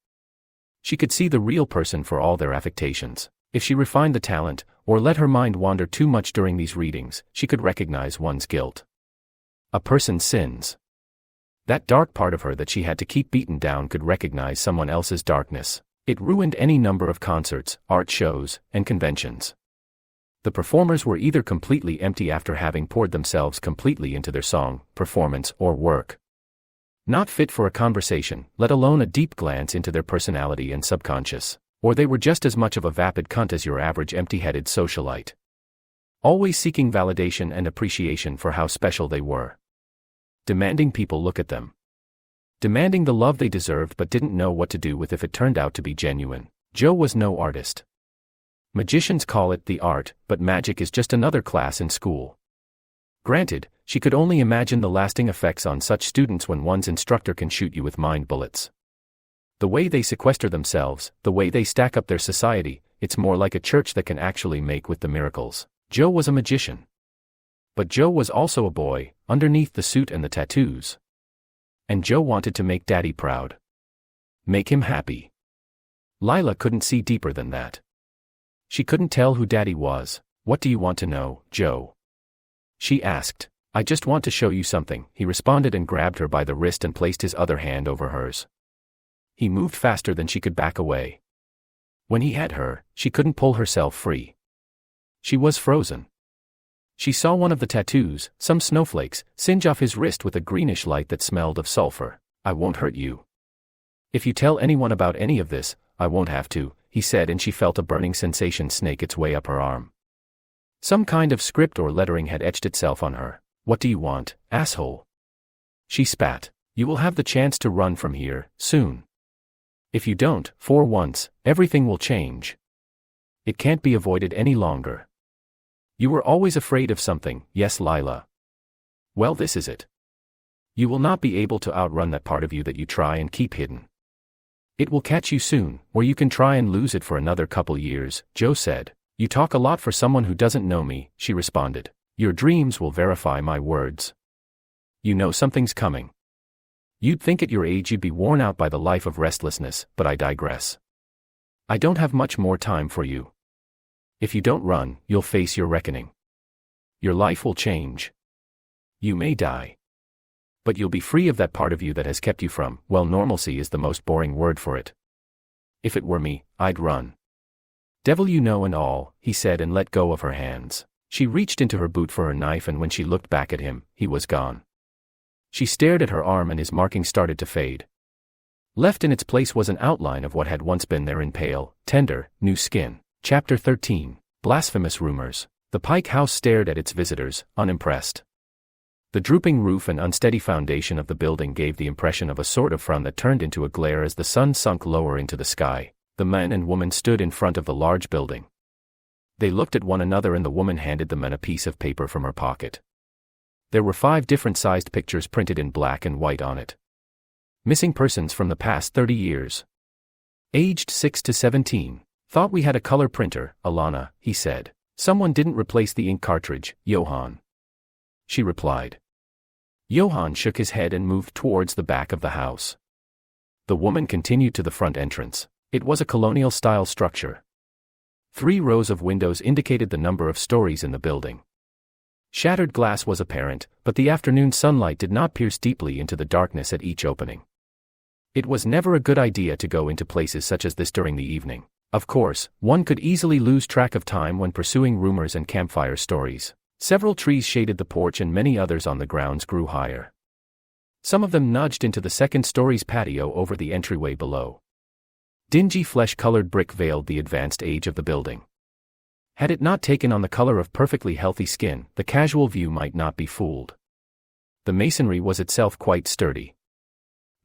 She could see the real person for all their affectations. If she refined the talent, or let her mind wander too much during these readings, she could recognize one's guilt. A person's sins. That dark part of her that she had to keep beaten down could recognize someone else's darkness. It ruined any number of concerts, art shows, and conventions. The performers were either completely empty after having poured themselves completely into their song, performance, or work. Not fit for a conversation, let alone a deep glance into their personality and subconscious. Or they were just as much of a vapid cunt as your average empty-headed socialite. Always seeking validation and appreciation for how special they were. Demanding people look at them. Demanding the love they deserved but didn't know what to do with if it turned out to be genuine. Joe was no artist. Magicians call it the art, but magic is just another class in school. Granted, she could only imagine the lasting effects on such students when one's instructor can shoot you with mind bullets. The way they sequester themselves, the way they stack up their society, it's more like a church that can actually make with the miracles. Joe was a magician. But Joe was also a boy, underneath the suit and the tattoos. And Joe wanted to make Daddy proud. Make him happy. Lila couldn't see deeper than that. She couldn't tell who Daddy was. What do you want to know, Joe? She asked. I just want to show you something, he responded and grabbed her by the wrist and placed his other hand over hers. He moved faster than she could back away. When he had her, she couldn't pull herself free. She was frozen. She saw one of the tattoos, some snowflakes, singe off his wrist with a greenish light that smelled of sulfur. I won't hurt you. If you tell anyone about any of this, I won't have to, he said, and she felt a burning sensation snake its way up her arm. Some kind of script or lettering had etched itself on her. What do you want, asshole? She spat. You will have the chance to run from here, soon. If you don't, for once, everything will change. It can't be avoided any longer. You were always afraid of something, yes, Lila. Well, this is it. You will not be able to outrun that part of you that you try and keep hidden. It will catch you soon, or you can try and lose it for another couple years, Joe said. You talk a lot for someone who doesn't know me, she responded. Your dreams will verify my words. You know something's coming. You'd think at your age you'd be worn out by the life of restlessness, but I digress. I don't have much more time for you. If you don't run, you'll face your reckoning. Your life will change. You may die. But you'll be free of that part of you that has kept you from, well, normalcy is the most boring word for it. If it were me, I'd run. Devil you know and all, he said and let go of her hands. She reached into her boot for her knife and when she looked back at him, he was gone. She stared at her arm and his marking started to fade. Left in its place was an outline of what had once been there in pale, tender, new skin. Chapter 13. Blasphemous Rumors. The Pike House stared at its visitors, unimpressed. The drooping roof and unsteady foundation of the building gave the impression of a sort of frown that turned into a glare as the sun sunk lower into the sky. The man and woman stood in front of the large building. They looked at one another and the woman handed the man a piece of paper from her pocket. There were 5 different-sized pictures printed in black and white on it. Missing persons from the past 30 years. Aged 6 to 17. Thought we had a color printer, Alana, he said. Someone didn't replace the ink cartridge, Johann. She replied. Johann shook his head and moved towards the back of the house. The woman continued to the front entrance. It was a colonial-style structure. 3 rows of windows indicated the number of stories in the building. Shattered glass was apparent, but the afternoon sunlight did not pierce deeply into the darkness at each opening. It was never a good idea to go into places such as this during the evening. Of course, one could easily lose track of time when pursuing rumors and campfire stories. Several trees shaded the porch and many others on the grounds grew higher. Some of them nudged into the second story's patio over the entryway below. Dingy flesh-colored brick veiled the advanced age of the building. Had it not taken on the color of perfectly healthy skin, the casual view might not be fooled. The masonry was itself quite sturdy.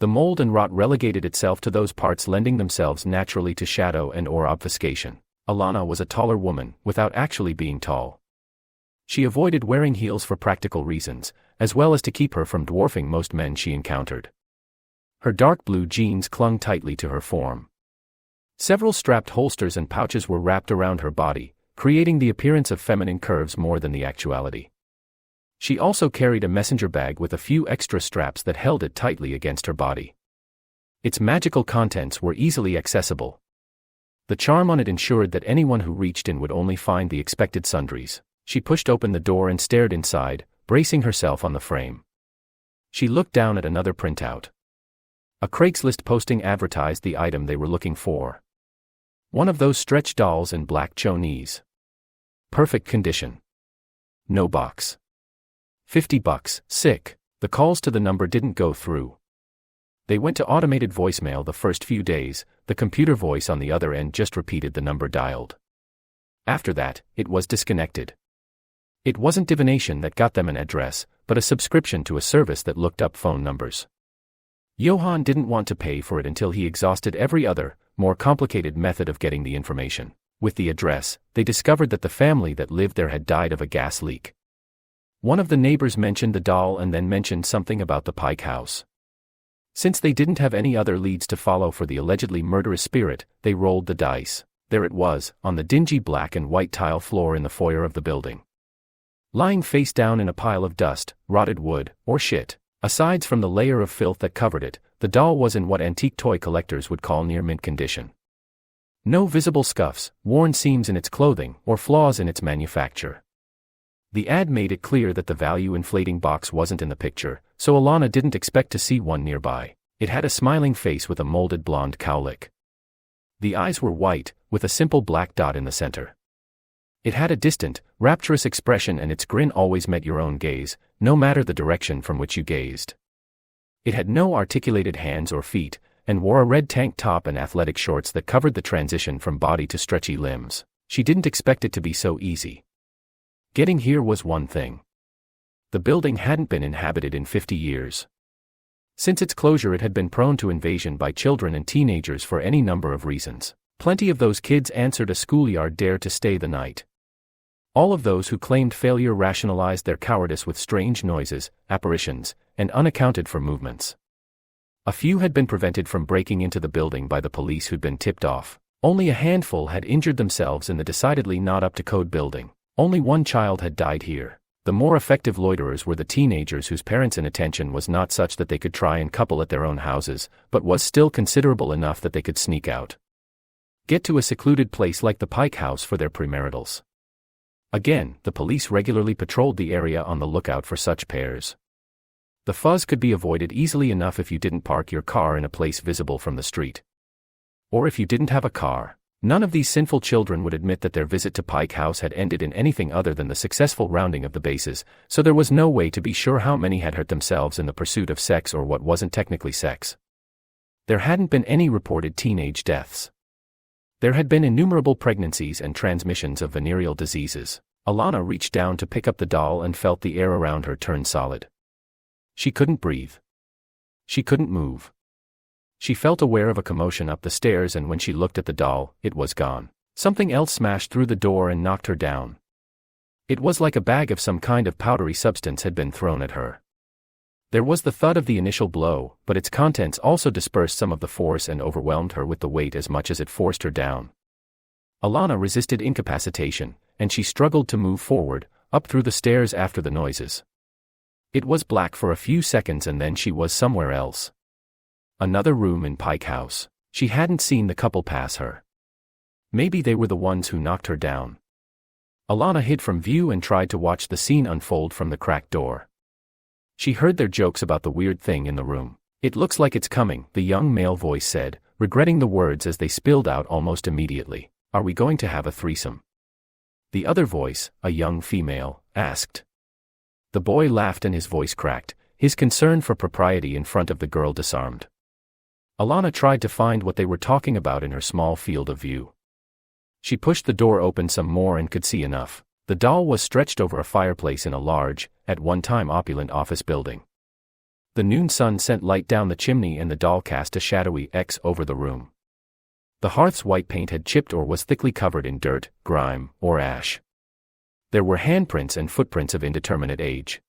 The mold and rot relegated itself to those parts lending themselves naturally to shadow and/or obfuscation. Alana was a taller woman, without actually being tall. She avoided wearing heels for practical reasons, as well as to keep her from dwarfing most men she encountered. Her dark blue jeans clung tightly to her form. Several strapped holsters and pouches were wrapped around her body, creating the appearance of feminine curves more than the actuality. She also carried a messenger bag with a few extra straps that held it tightly against her body. Its magical contents were easily accessible. The charm on it ensured that anyone who reached in would only find the expected sundries. She pushed open the door and stared inside, bracing herself on the frame. She looked down at another printout. A Craigslist posting advertised the item they were looking for. One of those stretch dolls in black chonies. Perfect condition. No box. $50, sick. The calls to the number didn't go through. They went to automated voicemail the first few days, the computer voice on the other end just repeated the number dialed. After that, it was disconnected. It wasn't divination that got them an address, but a subscription to a service that looked up phone numbers. Johann didn't want to pay for it until he exhausted every other, more complicated method of getting the information. With the address, they discovered that the family that lived there had died of a gas leak. One of the neighbors mentioned the doll and then mentioned something about the Pike house. Since they didn't have any other leads to follow for the allegedly murderous spirit, they rolled the dice. There it was, on the dingy black and white tile floor in the foyer of the building. Lying face down in a pile of dust, rotted wood, or shit. Aside from the layer of filth that covered it, the doll was in what antique toy collectors would call near-mint condition. No visible scuffs, worn seams in its clothing, or flaws in its manufacture. The ad made it clear that the value-inflating box wasn't in the picture, so Alana didn't expect to see one nearby. It had a smiling face with a molded blonde cowlick. The eyes were white, with a simple black dot in the center. It had a distant, rapturous expression and its grin always met your own gaze, no matter the direction from which you gazed. It had no articulated hands or feet, and wore a red tank top and athletic shorts that covered the transition from body to stretchy limbs. She didn't expect it to be so easy. Getting here was one thing. The building hadn't been inhabited in 50 years. Since its closure it had been prone to invasion by children and teenagers for any number of reasons. Plenty of those kids answered a schoolyard dare to stay the night. All of those who claimed failure rationalized their cowardice with strange noises, apparitions, and unaccounted for movements. A few had been prevented from breaking into the building by the police who'd been tipped off. Only a handful had injured themselves in the decidedly not up-to-code building. Only one child had died here. The more effective loiterers were the teenagers whose parents' inattention was not such that they could try and couple at their own houses, but was still considerable enough that they could sneak out. Get to a secluded place like the Pike house for their premaritals. Again, the police regularly patrolled the area on the lookout for such pairs. The fuzz could be avoided easily enough if you didn't park your car in a place visible from the street. Or if you didn't have a car. None of these sinful children would admit that their visit to Pike House had ended in anything other than the successful rounding of the bases, so there was no way to be sure how many had hurt themselves in the pursuit of sex or what wasn't technically sex. There hadn't been any reported teenage deaths. There had been innumerable pregnancies and transmissions of venereal diseases. Alana reached down to pick up the doll and felt the air around her turn solid. She couldn't breathe. She couldn't move. She felt aware of a commotion up the stairs and when she looked at the doll, it was gone. Something else smashed through the door and knocked her down. It was like a bag of some kind of powdery substance had been thrown at her. There was the thud of the initial blow, but its contents also dispersed some of the force and overwhelmed her with the weight as much as it forced her down. Alana resisted incapacitation, and she struggled to move forward, up through the stairs after the noises. It was black for a few seconds and then she was somewhere else. Another room in Pike House. She hadn't seen the couple pass her. Maybe they were the ones who knocked her down. Alana hid from view and tried to watch the scene unfold from the cracked door. She heard their jokes about the weird thing in the room. "It looks like it's coming," the young male voice said, regretting the words as they spilled out almost immediately. "Are we going to have a threesome?" The other voice, a young female, asked. The boy laughed and his voice cracked, his concern for propriety in front of the girl disarmed. Alana tried to find what they were talking about in her small field of view. She pushed the door open some more and could see enough. The doll was stretched over a fireplace in a large, at one time opulent office building. The noon sun sent light down the chimney and the doll cast a shadowy X over the room. The hearth's white paint had chipped or was thickly covered in dirt, grime, or ash. There were handprints and footprints of indeterminate age.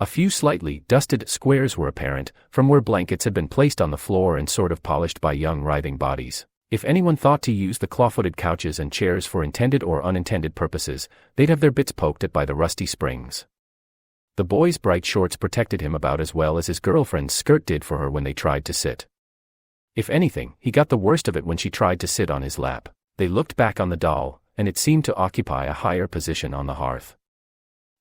A few slightly dusted squares were apparent, from where blankets had been placed on the floor and sort of polished by young writhing bodies. If anyone thought to use the claw-footed couches and chairs for intended or unintended purposes, they'd have their bits poked at by the rusty springs. The boy's bright shorts protected him about as well as his girlfriend's skirt did for her when they tried to sit. If anything, he got the worst of it when she tried to sit on his lap. They looked back on the doll, and it seemed to occupy a higher position on the hearth.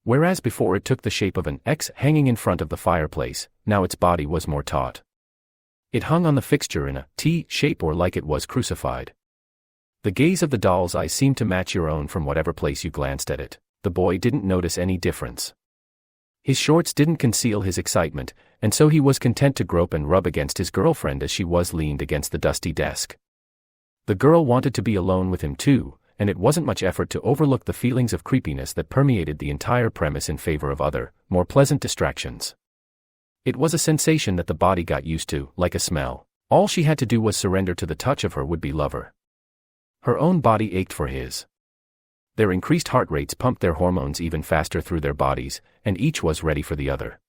Whereas before it took the shape of an X hanging in front of the fireplace, now its body was more taut. It hung on the fixture in a T shape or like it was crucified. The gaze of the doll's eyes seemed to match your own from whatever place you glanced at it. The boy didn't notice any difference. His shorts didn't conceal his excitement, and so he was content to grope and rub against his girlfriend as she was leaned against the dusty desk. The girl wanted to be alone with him too, and it wasn't much effort to overlook the feelings of creepiness that permeated the entire premise in favor of other, more pleasant distractions. It was a sensation that the body got used to, like a smell. All she had to do was surrender to the touch of her would-be lover. Her own body ached for his. Their increased heart rates pumped their hormones even faster through their bodies, and each was ready for the other.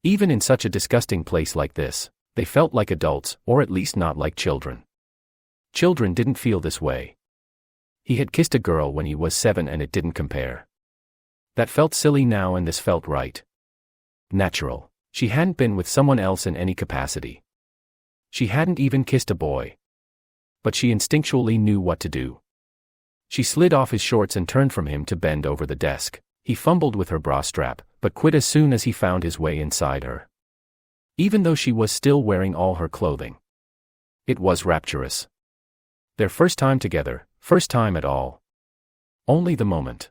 Even in such a disgusting place like this, they felt like adults, or at least not like children. Children didn't feel this way. He had kissed a girl when he was 7 and it didn't compare. That felt silly now and this felt right. Natural. She hadn't been with someone else in any capacity. She hadn't even kissed a boy. But she instinctually knew what to do. She slid off his shorts and turned from him to bend over the desk. He fumbled with her bra strap, but quit as soon as he found his way inside her. Even though she was still wearing all her clothing. It was rapturous. Their first time together, first time at all. Only the moment.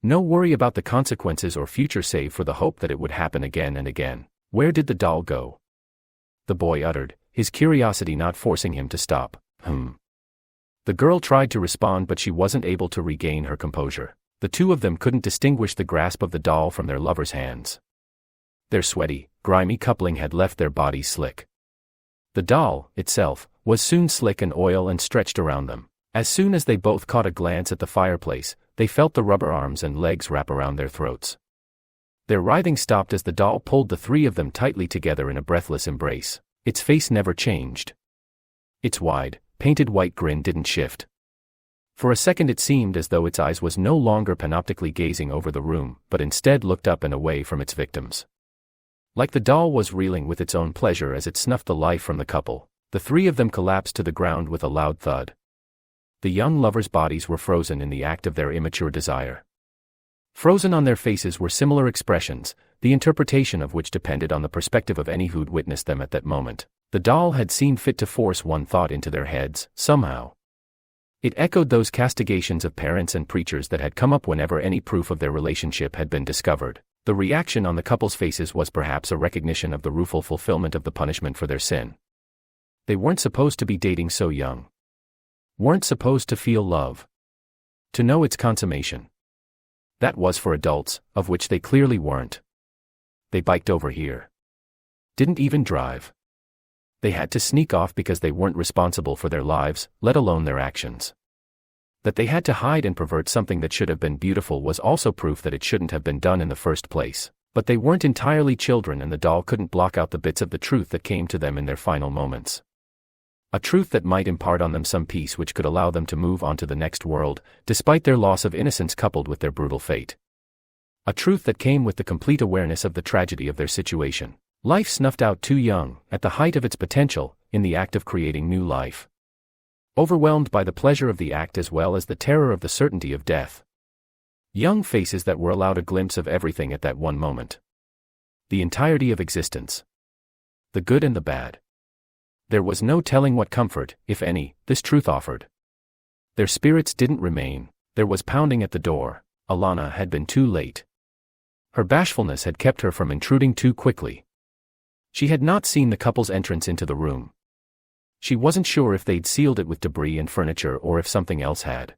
No worry about the consequences or future save for the hope that it would happen again and again. Where did the doll go? The boy uttered, his curiosity not forcing him to stop. The girl tried to respond but she wasn't able to regain her composure. The two of them couldn't distinguish the grasp of the doll from their lover's hands. Their sweaty, grimy coupling had left their bodies slick. The doll, itself, was soon slick and oil and stretched around them. As soon as they both caught a glance at the fireplace, they felt the rubber arms and legs wrap around their throats. Their writhing stopped as the doll pulled the three of them tightly together in a breathless embrace. Its face never changed. Its wide, painted white grin didn't shift. For a second it seemed as though its eyes was no longer panoptically gazing over the room, but instead looked up and away from its victims. Like the doll was reeling with its own pleasure as it snuffed the life from the couple, the three of them collapsed to the ground with a loud thud. The young lovers' bodies were frozen in the act of their immature desire. Frozen on their faces were similar expressions, the interpretation of which depended on the perspective of any who'd witnessed them at that moment. The doll had seen fit to force one thought into their heads, somehow. It echoed those castigations of parents and preachers that had come up whenever any proof of their relationship had been discovered. The reaction on the couple's faces was perhaps a recognition of the rueful fulfillment of the punishment for their sin. They weren't supposed to be dating so young. Weren't supposed to feel love. To know its consummation. That was for adults, of which they clearly weren't. They biked over here. Didn't even drive. They had to sneak off because they weren't responsible for their lives, let alone their actions. That they had to hide and pervert something that should have been beautiful was also proof that it shouldn't have been done in the first place. But they weren't entirely children and the doll couldn't block out the bits of the truth that came to them in their final moments. A truth that might impart on them some peace which could allow them to move on to the next world, despite their loss of innocence coupled with their brutal fate. A truth that came with the complete awareness of the tragedy of their situation. Life snuffed out too young, at the height of its potential, in the act of creating new life. Overwhelmed by the pleasure of the act as well as the terror of the certainty of death. Young faces that were allowed a glimpse of everything at that one moment. The entirety of existence. The good and the bad. There was no telling what comfort, if any, this truth offered. Their spirits didn't remain. There was pounding at the door. Alana had been too late. Her bashfulness had kept her from intruding too quickly. She had not seen the couple's entrance into the room. She wasn't sure if they'd sealed it with debris and furniture or if something else had.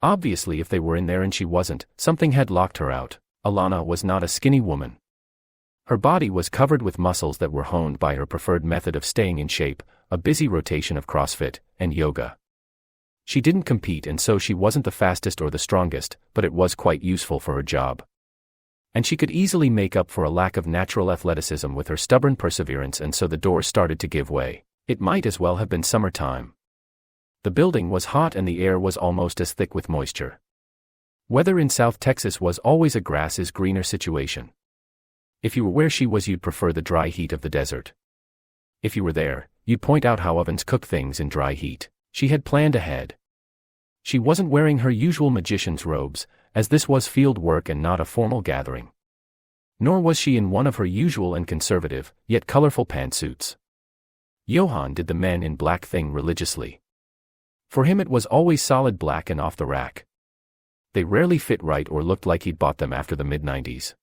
Obviously, if they were in there and she wasn't, something had locked her out. Alana was not a skinny woman. Her body was covered with muscles that were honed by her preferred method of staying in shape, a busy rotation of CrossFit and yoga. She didn't compete and so she wasn't the fastest or the strongest, but it was quite useful for her job. And she could easily make up for a lack of natural athleticism with her stubborn perseverance, and so the door started to give way. It might as well have been summertime. The building was hot and the air was almost as thick with moisture. Weather in South Texas was always a grass is greener situation. If you were where she was, you'd prefer the dry heat of the desert. If you were there, you'd point out how ovens cook things in dry heat. She had planned ahead. She wasn't wearing her usual magician's robes, as this was field work and not a formal gathering. Nor was she in one of her usual and conservative, yet colorful pantsuits. Johann did the men in black thing religiously. For him it was always solid black and off the rack. They rarely fit right or looked like he'd bought them after the mid-90s.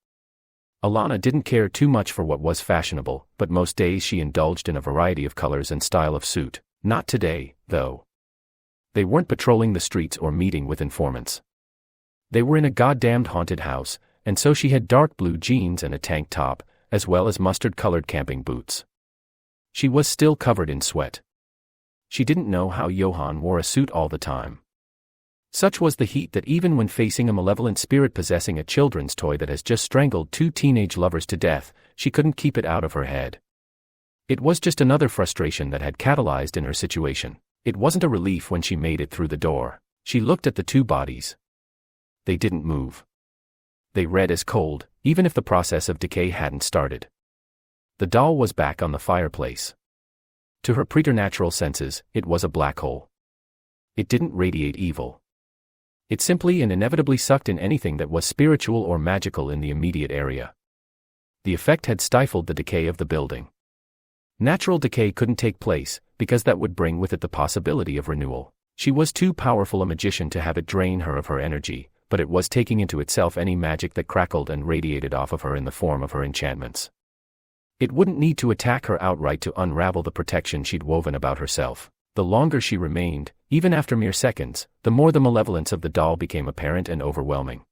Alana didn't care too much for what was fashionable, but most days she indulged in a variety of colors and style of suit. Not today, though. They weren't patrolling the streets or meeting with informants. They were in a goddamned haunted house, and so she had dark blue jeans and a tank top, as well as mustard-colored camping boots. She was still covered in sweat. She didn't know how Johann wore a suit all the time. Such was the heat that even when facing a malevolent spirit possessing a children's toy that has just strangled two teenage lovers to death, she couldn't keep it out of her head. It was just another frustration that had catalyzed in her situation. It wasn't a relief when she made it through the door. She looked at the two bodies. They didn't move. They read as cold, even if the process of decay hadn't started. The doll was back on the fireplace. To her preternatural senses, it was a black hole. It didn't radiate evil. It simply and inevitably sucked in anything that was spiritual or magical in the immediate area. The effect had stifled the decay of the building. Natural decay couldn't take place, because that would bring with it the possibility of renewal. She was too powerful a magician to have it drain her of her energy, but it was taking into itself any magic that crackled and radiated off of her in the form of her enchantments. It wouldn't need to attack her outright to unravel the protection she'd woven about herself. The longer she remained, even after mere seconds, the more the malevolence of the doll became apparent and overwhelming.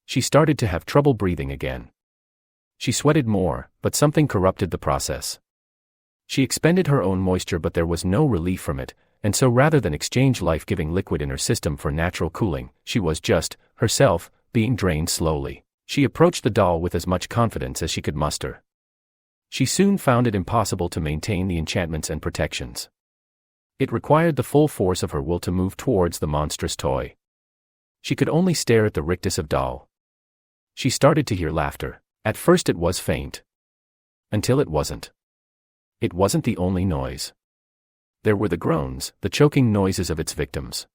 She started to have trouble breathing again. She sweated more, but something corrupted the process. She expended her own moisture, but there was no relief from it, and so rather than exchange life-giving liquid in her system for natural cooling, she was just, herself, being drained slowly. She approached the doll with as much confidence as she could muster. She soon found it impossible to maintain the enchantments and protections. It required the full force of her will to move towards the monstrous toy. She could only stare at the rictus of doll. She started to hear laughter. At first it was faint. Until it wasn't. It wasn't the only noise. There were the groans, the choking noises of its victims.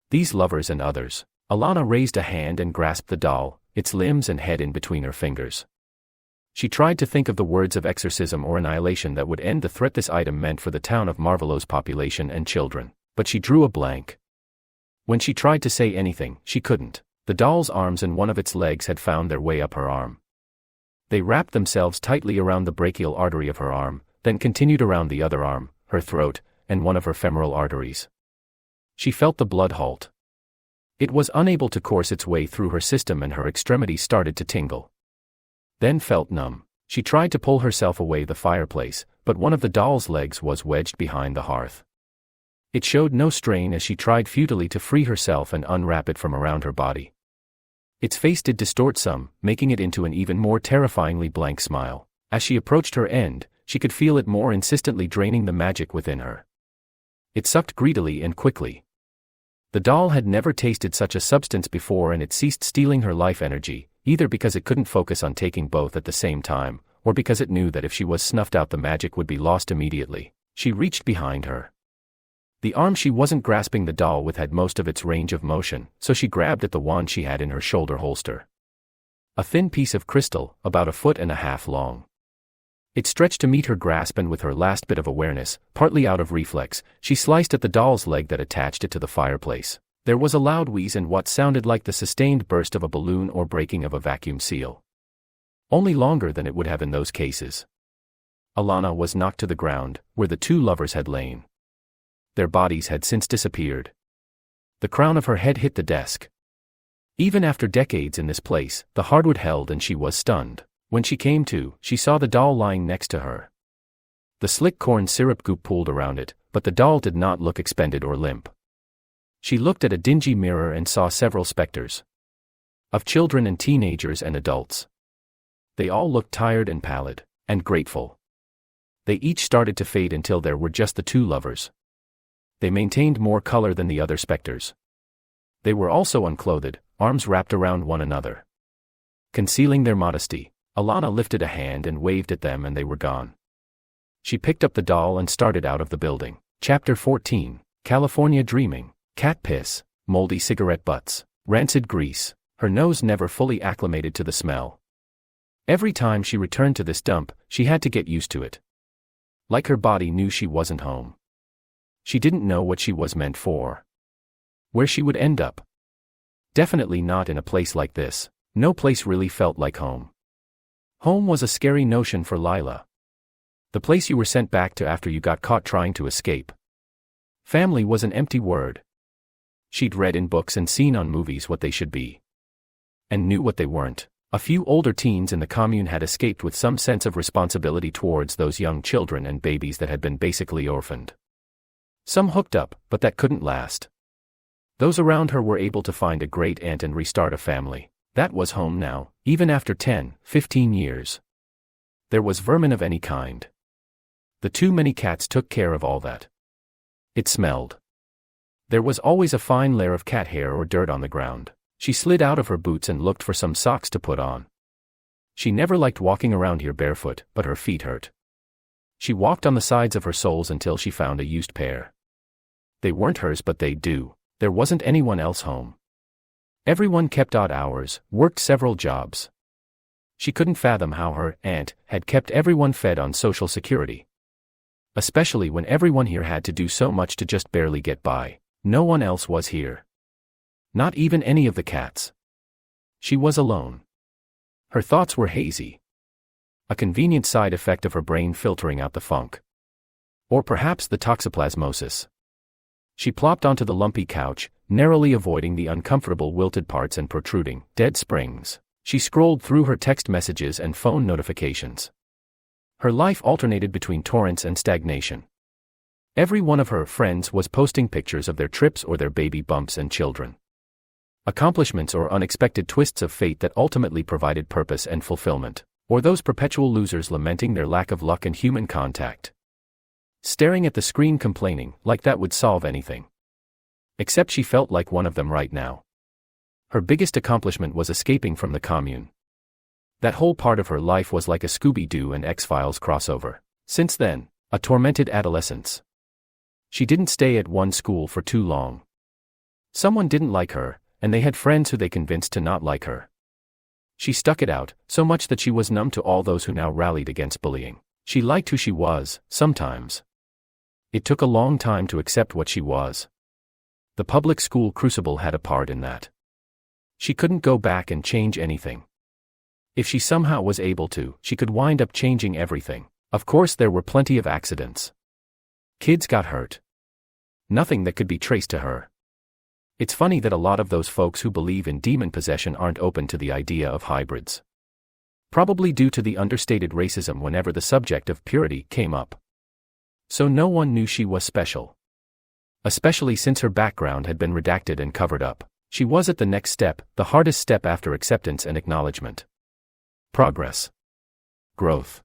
These lovers and others. Alana raised a hand and grasped the doll, its limbs and head in between her fingers. She tried to think of the words of exorcism or annihilation that would end the threat this item meant for the town of Marvelo's population and children, but she drew a blank. When she tried to say anything, she couldn't. The doll's arms and one of its legs had found their way up her arm. They wrapped themselves tightly around the brachial artery of her arm, then continued around the other arm, her throat, and one of her femoral arteries. She felt the blood halt. It was unable to course its way through her system and her extremities started to tingle. Then felt numb. She tried to pull herself away the fireplace, but one of the doll's legs was wedged behind the hearth. It showed no strain as she tried futilely to free herself and unwrap it from around her body. Its face did distort some, making it into an even more terrifyingly blank smile. As she approached her end, she could feel it more insistently draining the magic within her. It sucked greedily and quickly. The doll had never tasted such a substance before and it ceased stealing her life energy, either because it couldn't focus on taking both at the same time, or because it knew that if she was snuffed out the magic would be lost immediately. She reached behind her. The arm she wasn't grasping the doll with had most of its range of motion, so she grabbed at the wand she had in her shoulder holster. A thin piece of crystal, about 1.5 feet long. It stretched to meet her grasp, and with her last bit of awareness, partly out of reflex, she sliced at the doll's leg that attached it to the fireplace. There was a loud wheeze and what sounded like the sustained burst of a balloon or breaking of a vacuum seal. Only longer than it would have in those cases. Alana was knocked to the ground, where the two lovers had lain. Their bodies had since disappeared. The crown of her head hit the desk. Even after decades in this place, the hardwood held and she was stunned. When she came to, she saw the doll lying next to her. The slick corn syrup goop pooled around it, but the doll did not look expended or limp. She looked at a dingy mirror and saw several specters. Of children and teenagers and adults. They all looked tired and pallid, and grateful. They each started to fade until there were just the two lovers. They maintained more color than the other specters. They were also unclothed, arms wrapped around one another. Concealing their modesty, Alana lifted a hand and waved at them and they were gone. She picked up the doll and started out of the building. Chapter 14, California Dreaming. Cat piss, moldy cigarette butts, rancid grease. Her nose never fully acclimated to the smell. Every time she returned to this dump, she had to get used to it. Like her body knew she wasn't home. She didn't know what she was meant for. Where she would end up. Definitely not in a place like this. No place really felt like home. Home was a scary notion for Lila. The place you were sent back to after you got caught trying to escape. Family was an empty word. She'd read in books and seen on movies what they should be. And knew what they weren't. A few older teens in the commune had escaped with some sense of responsibility towards those young children and babies that had been basically orphaned. Some hooked up, but that couldn't last. Those around her were able to find a great aunt and restart a family. That was home now, even after 10, 15 years. There was vermin of any kind. The too many cats took care of all that. It smelled. There was always a fine layer of cat hair or dirt on the ground. She slid out of her boots and looked for some socks to put on. She never liked walking around here barefoot, but her feet hurt. She walked on the sides of her soles until she found a used pair. They weren't hers, but they'd do. There wasn't anyone else home. Everyone kept odd hours, worked several jobs. She couldn't fathom how her aunt had kept everyone fed on Social Security. Especially when everyone here had to do so much to just barely get by. No one else was here. Not even any of the cats. She was alone. Her thoughts were hazy. A convenient side effect of her brain filtering out the funk. Or perhaps the toxoplasmosis. She plopped onto the lumpy couch, narrowly avoiding the uncomfortable wilted parts and protruding, dead springs. She scrolled through her text messages and phone notifications. Her life alternated between torrents and stagnation. Every one of her friends was posting pictures of their trips or their baby bumps and children. Accomplishments or unexpected twists of fate that ultimately provided purpose and fulfillment. Or those perpetual losers lamenting their lack of luck and human contact. Staring at the screen complaining, like that would solve anything. Except she felt like one of them right now. Her biggest accomplishment was escaping from the commune. That whole part of her life was like a Scooby-Doo and X-Files crossover. Since then, a tormented adolescence. She didn't stay at one school for too long. Someone didn't like her, and they had friends who they convinced to not like her. She stuck it out, so much that she was numb to all those who now rallied against bullying. She liked who she was, sometimes. It took a long time to accept what she was. The public school crucible had a part in that. She couldn't go back and change anything. If she somehow was able to, she could wind up changing everything. Of course there were plenty of accidents. Kids got hurt. Nothing that could be traced to her. It's funny that a lot of those folks who believe in demon possession aren't open to the idea of hybrids. Probably due to the understated racism whenever the subject of purity came up. So no one knew she was special. Especially since her background had been redacted and covered up. She was at the next step, the hardest step after acceptance and acknowledgement. Progress. Growth.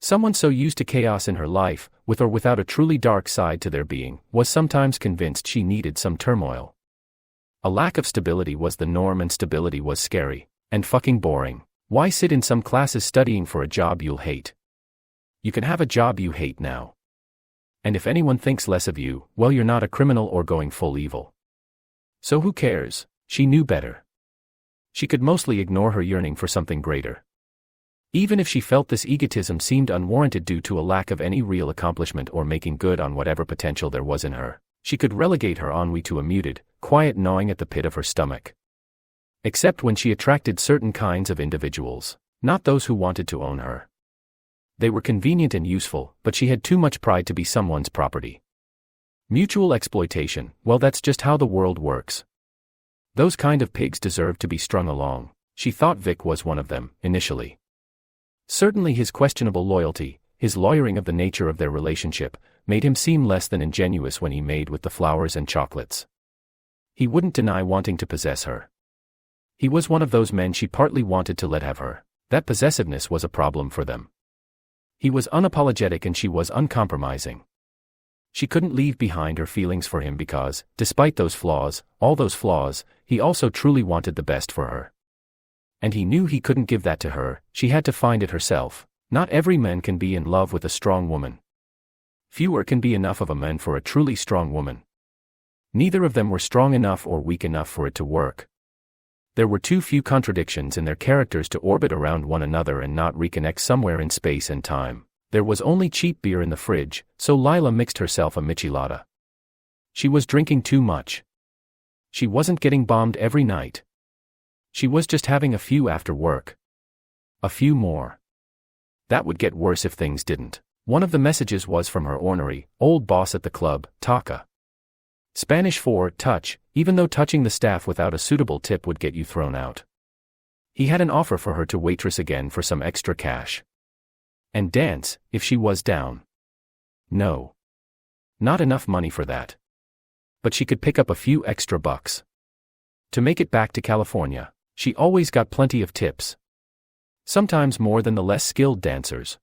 Someone so used to chaos in her life, with or without a truly dark side to their being, was sometimes convinced she needed some turmoil. A lack of stability was the norm and stability was scary. And fucking boring. Why sit in some classes studying for a job you'll hate? You can have a job you hate now. And if anyone thinks less of you, well, you're not a criminal or going full evil. So who cares? She knew better. She could mostly ignore her yearning for something greater. Even if she felt this egotism seemed unwarranted due to a lack of any real accomplishment or making good on whatever potential there was in her, she could relegate her ennui to a muted, quiet gnawing at the pit of her stomach. Except when she attracted certain kinds of individuals, not those who wanted to own her. They were convenient and useful, but she had too much pride to be someone's property. Mutual exploitation, well, that's just how the world works. Those kind of pigs deserve to be strung along. She thought Vic was one of them, initially. Certainly his questionable loyalty, his lawyering of the nature of their relationship, made him seem less than ingenuous when he made with the flowers and chocolates. He wouldn't deny wanting to possess her. He was one of those men she partly wanted to let have her. That possessiveness was a problem for them. He was unapologetic and she was uncompromising. She couldn't leave behind her feelings for him because, despite those flaws, all those flaws, he also truly wanted the best for her. And he knew he couldn't give that to her, she had to find it herself. Not every man can be in love with a strong woman. Fewer can be enough of a man for a truly strong woman. Neither of them were strong enough or weak enough for it to work. There were too few contradictions in their characters to orbit around one another and not reconnect somewhere in space and time. There was only cheap beer in the fridge, so Lila mixed herself a michelada. She was drinking too much. She wasn't getting bombed every night. She was just having a few after work. A few more. That would get worse if things didn't. One of the messages was from her ornery, old boss at the club, Taka. Spanish for touch, even though touching the staff without a suitable tip would get you thrown out. He had an offer for her to waitress again for some extra cash. And dance, if she was down. No. Not enough money for that. But she could pick up a few extra bucks. To make it back to California, she always got plenty of tips. Sometimes more than the less skilled dancers.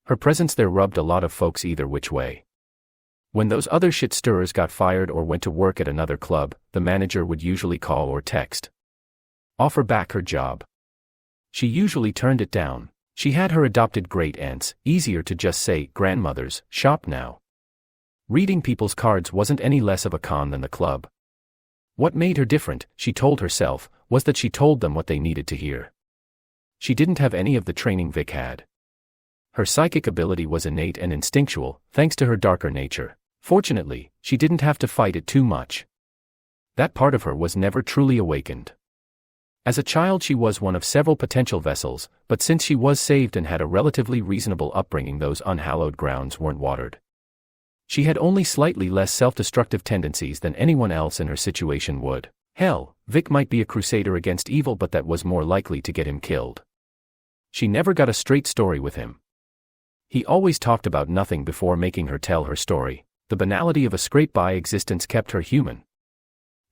Her presence there rubbed a lot of folks either which way. When those other shit stirrers got fired or went to work at another club, the manager would usually call or text. Offer back her job. She usually turned it down. She had her adopted great aunts, easier to just say grandmothers, shop now. Reading people's cards wasn't any less of a con than the club. What made her different, she told herself, was that she told them what they needed to hear. She didn't have any of the training Vic had. Her psychic ability was innate and instinctual, thanks to her darker nature. Fortunately, she didn't have to fight it too much. That part of her was never truly awakened. As a child she was one of several potential vessels, but since she was saved and had a relatively reasonable upbringing, those unhallowed grounds weren't watered. She had only slightly less self-destructive tendencies than anyone else in her situation would. Hell, Vic might be a crusader against evil, but that was more likely to get him killed. She never got a straight story with him. He always talked about nothing before making her tell her story. The banality of a scrape-by existence kept her human.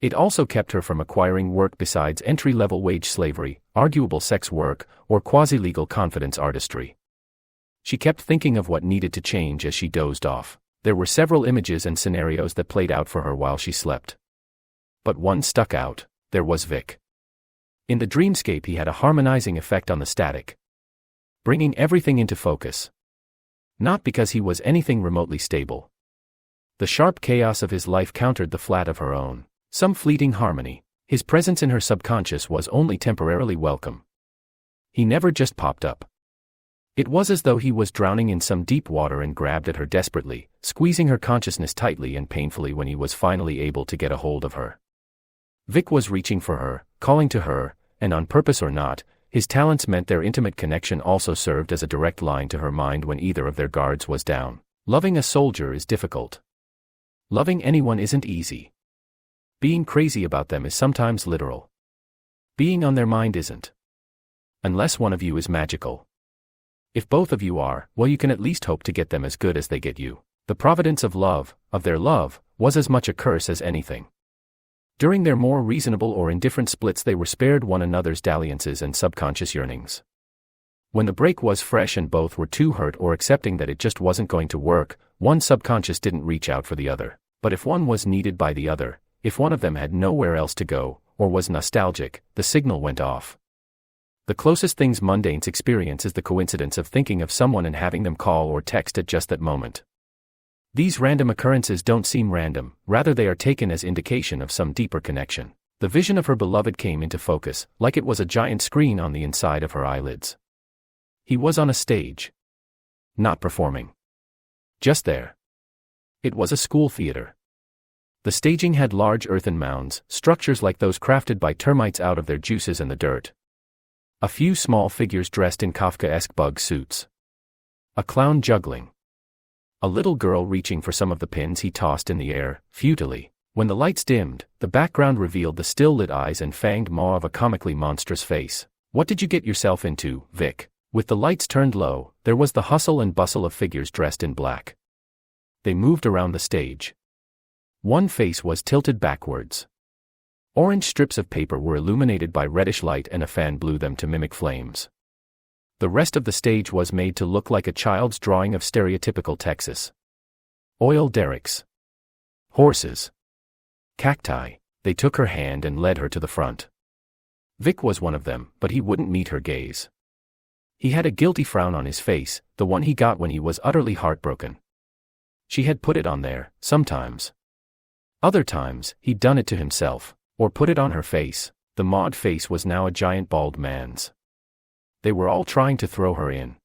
It also kept her from acquiring work besides entry-level wage slavery, arguable sex work, or quasi-legal confidence artistry. She kept thinking of what needed to change as she dozed off. There were several images and scenarios that played out for her while she slept. But one stuck out. There was Vic. In the dreamscape he had a harmonizing effect on the static, bringing everything into focus. Not because he was anything remotely stable. The sharp chaos of his life countered the flat of her own. Some fleeting harmony. His presence in her subconscious was only temporarily welcome. He never just popped up. It was as though he was drowning in some deep water and grabbed at her desperately, squeezing her consciousness tightly and painfully when he was finally able to get a hold of her. Vic was reaching for her, calling to her, and on purpose or not, his talents meant their intimate connection also served as a direct line to her mind when either of their guards was down. Loving a soldier is difficult. Loving anyone isn't easy. Being crazy about them is sometimes literal. Being on their mind isn't. Unless one of you is magical. If both of you are, well, you can at least hope to get them as good as they get you. The providence of love, of their love, was as much a curse as anything. During their more reasonable or indifferent splits they were spared one another's dalliances and subconscious yearnings. When the break was fresh and both were too hurt or accepting that it just wasn't going to work, one subconscious didn't reach out for the other. But if one was needed by the other, if one of them had nowhere else to go, or was nostalgic, the signal went off. The closest things mundanes experience is the coincidence of thinking of someone and having them call or text at just that moment. These random occurrences don't seem random, rather they are taken as indication of some deeper connection. The vision of her beloved came into focus, like it was a giant screen on the inside of her eyelids. He was on a stage. Not performing. Just there. It was a school theater. The staging had large earthen mounds, structures like those crafted by termites out of their juices and the dirt. A few small figures dressed in Kafkaesque bug suits. A clown juggling. A little girl reaching for some of the pins he tossed in the air, futilely. When the lights dimmed, the background revealed the still-lit eyes and fanged maw of a comically monstrous face. What did you get yourself into, Vic? With the lights turned low, there was the hustle and bustle of figures dressed in black. They moved around the stage. One face was tilted backwards. Orange strips of paper were illuminated by reddish light and a fan blew them to mimic flames. The rest of the stage was made to look like a child's drawing of stereotypical Texas. Oil derricks. Horses. Cacti. They took her hand and led her to the front. Vic was one of them, but he wouldn't meet her gaze. He had a guilty frown on his face, the one he got when he was utterly heartbroken. She had put it on there, sometimes. Other times, he'd done it to himself, or put it on her face. The Maud face was now a giant bald man's. They were all trying to throw her in.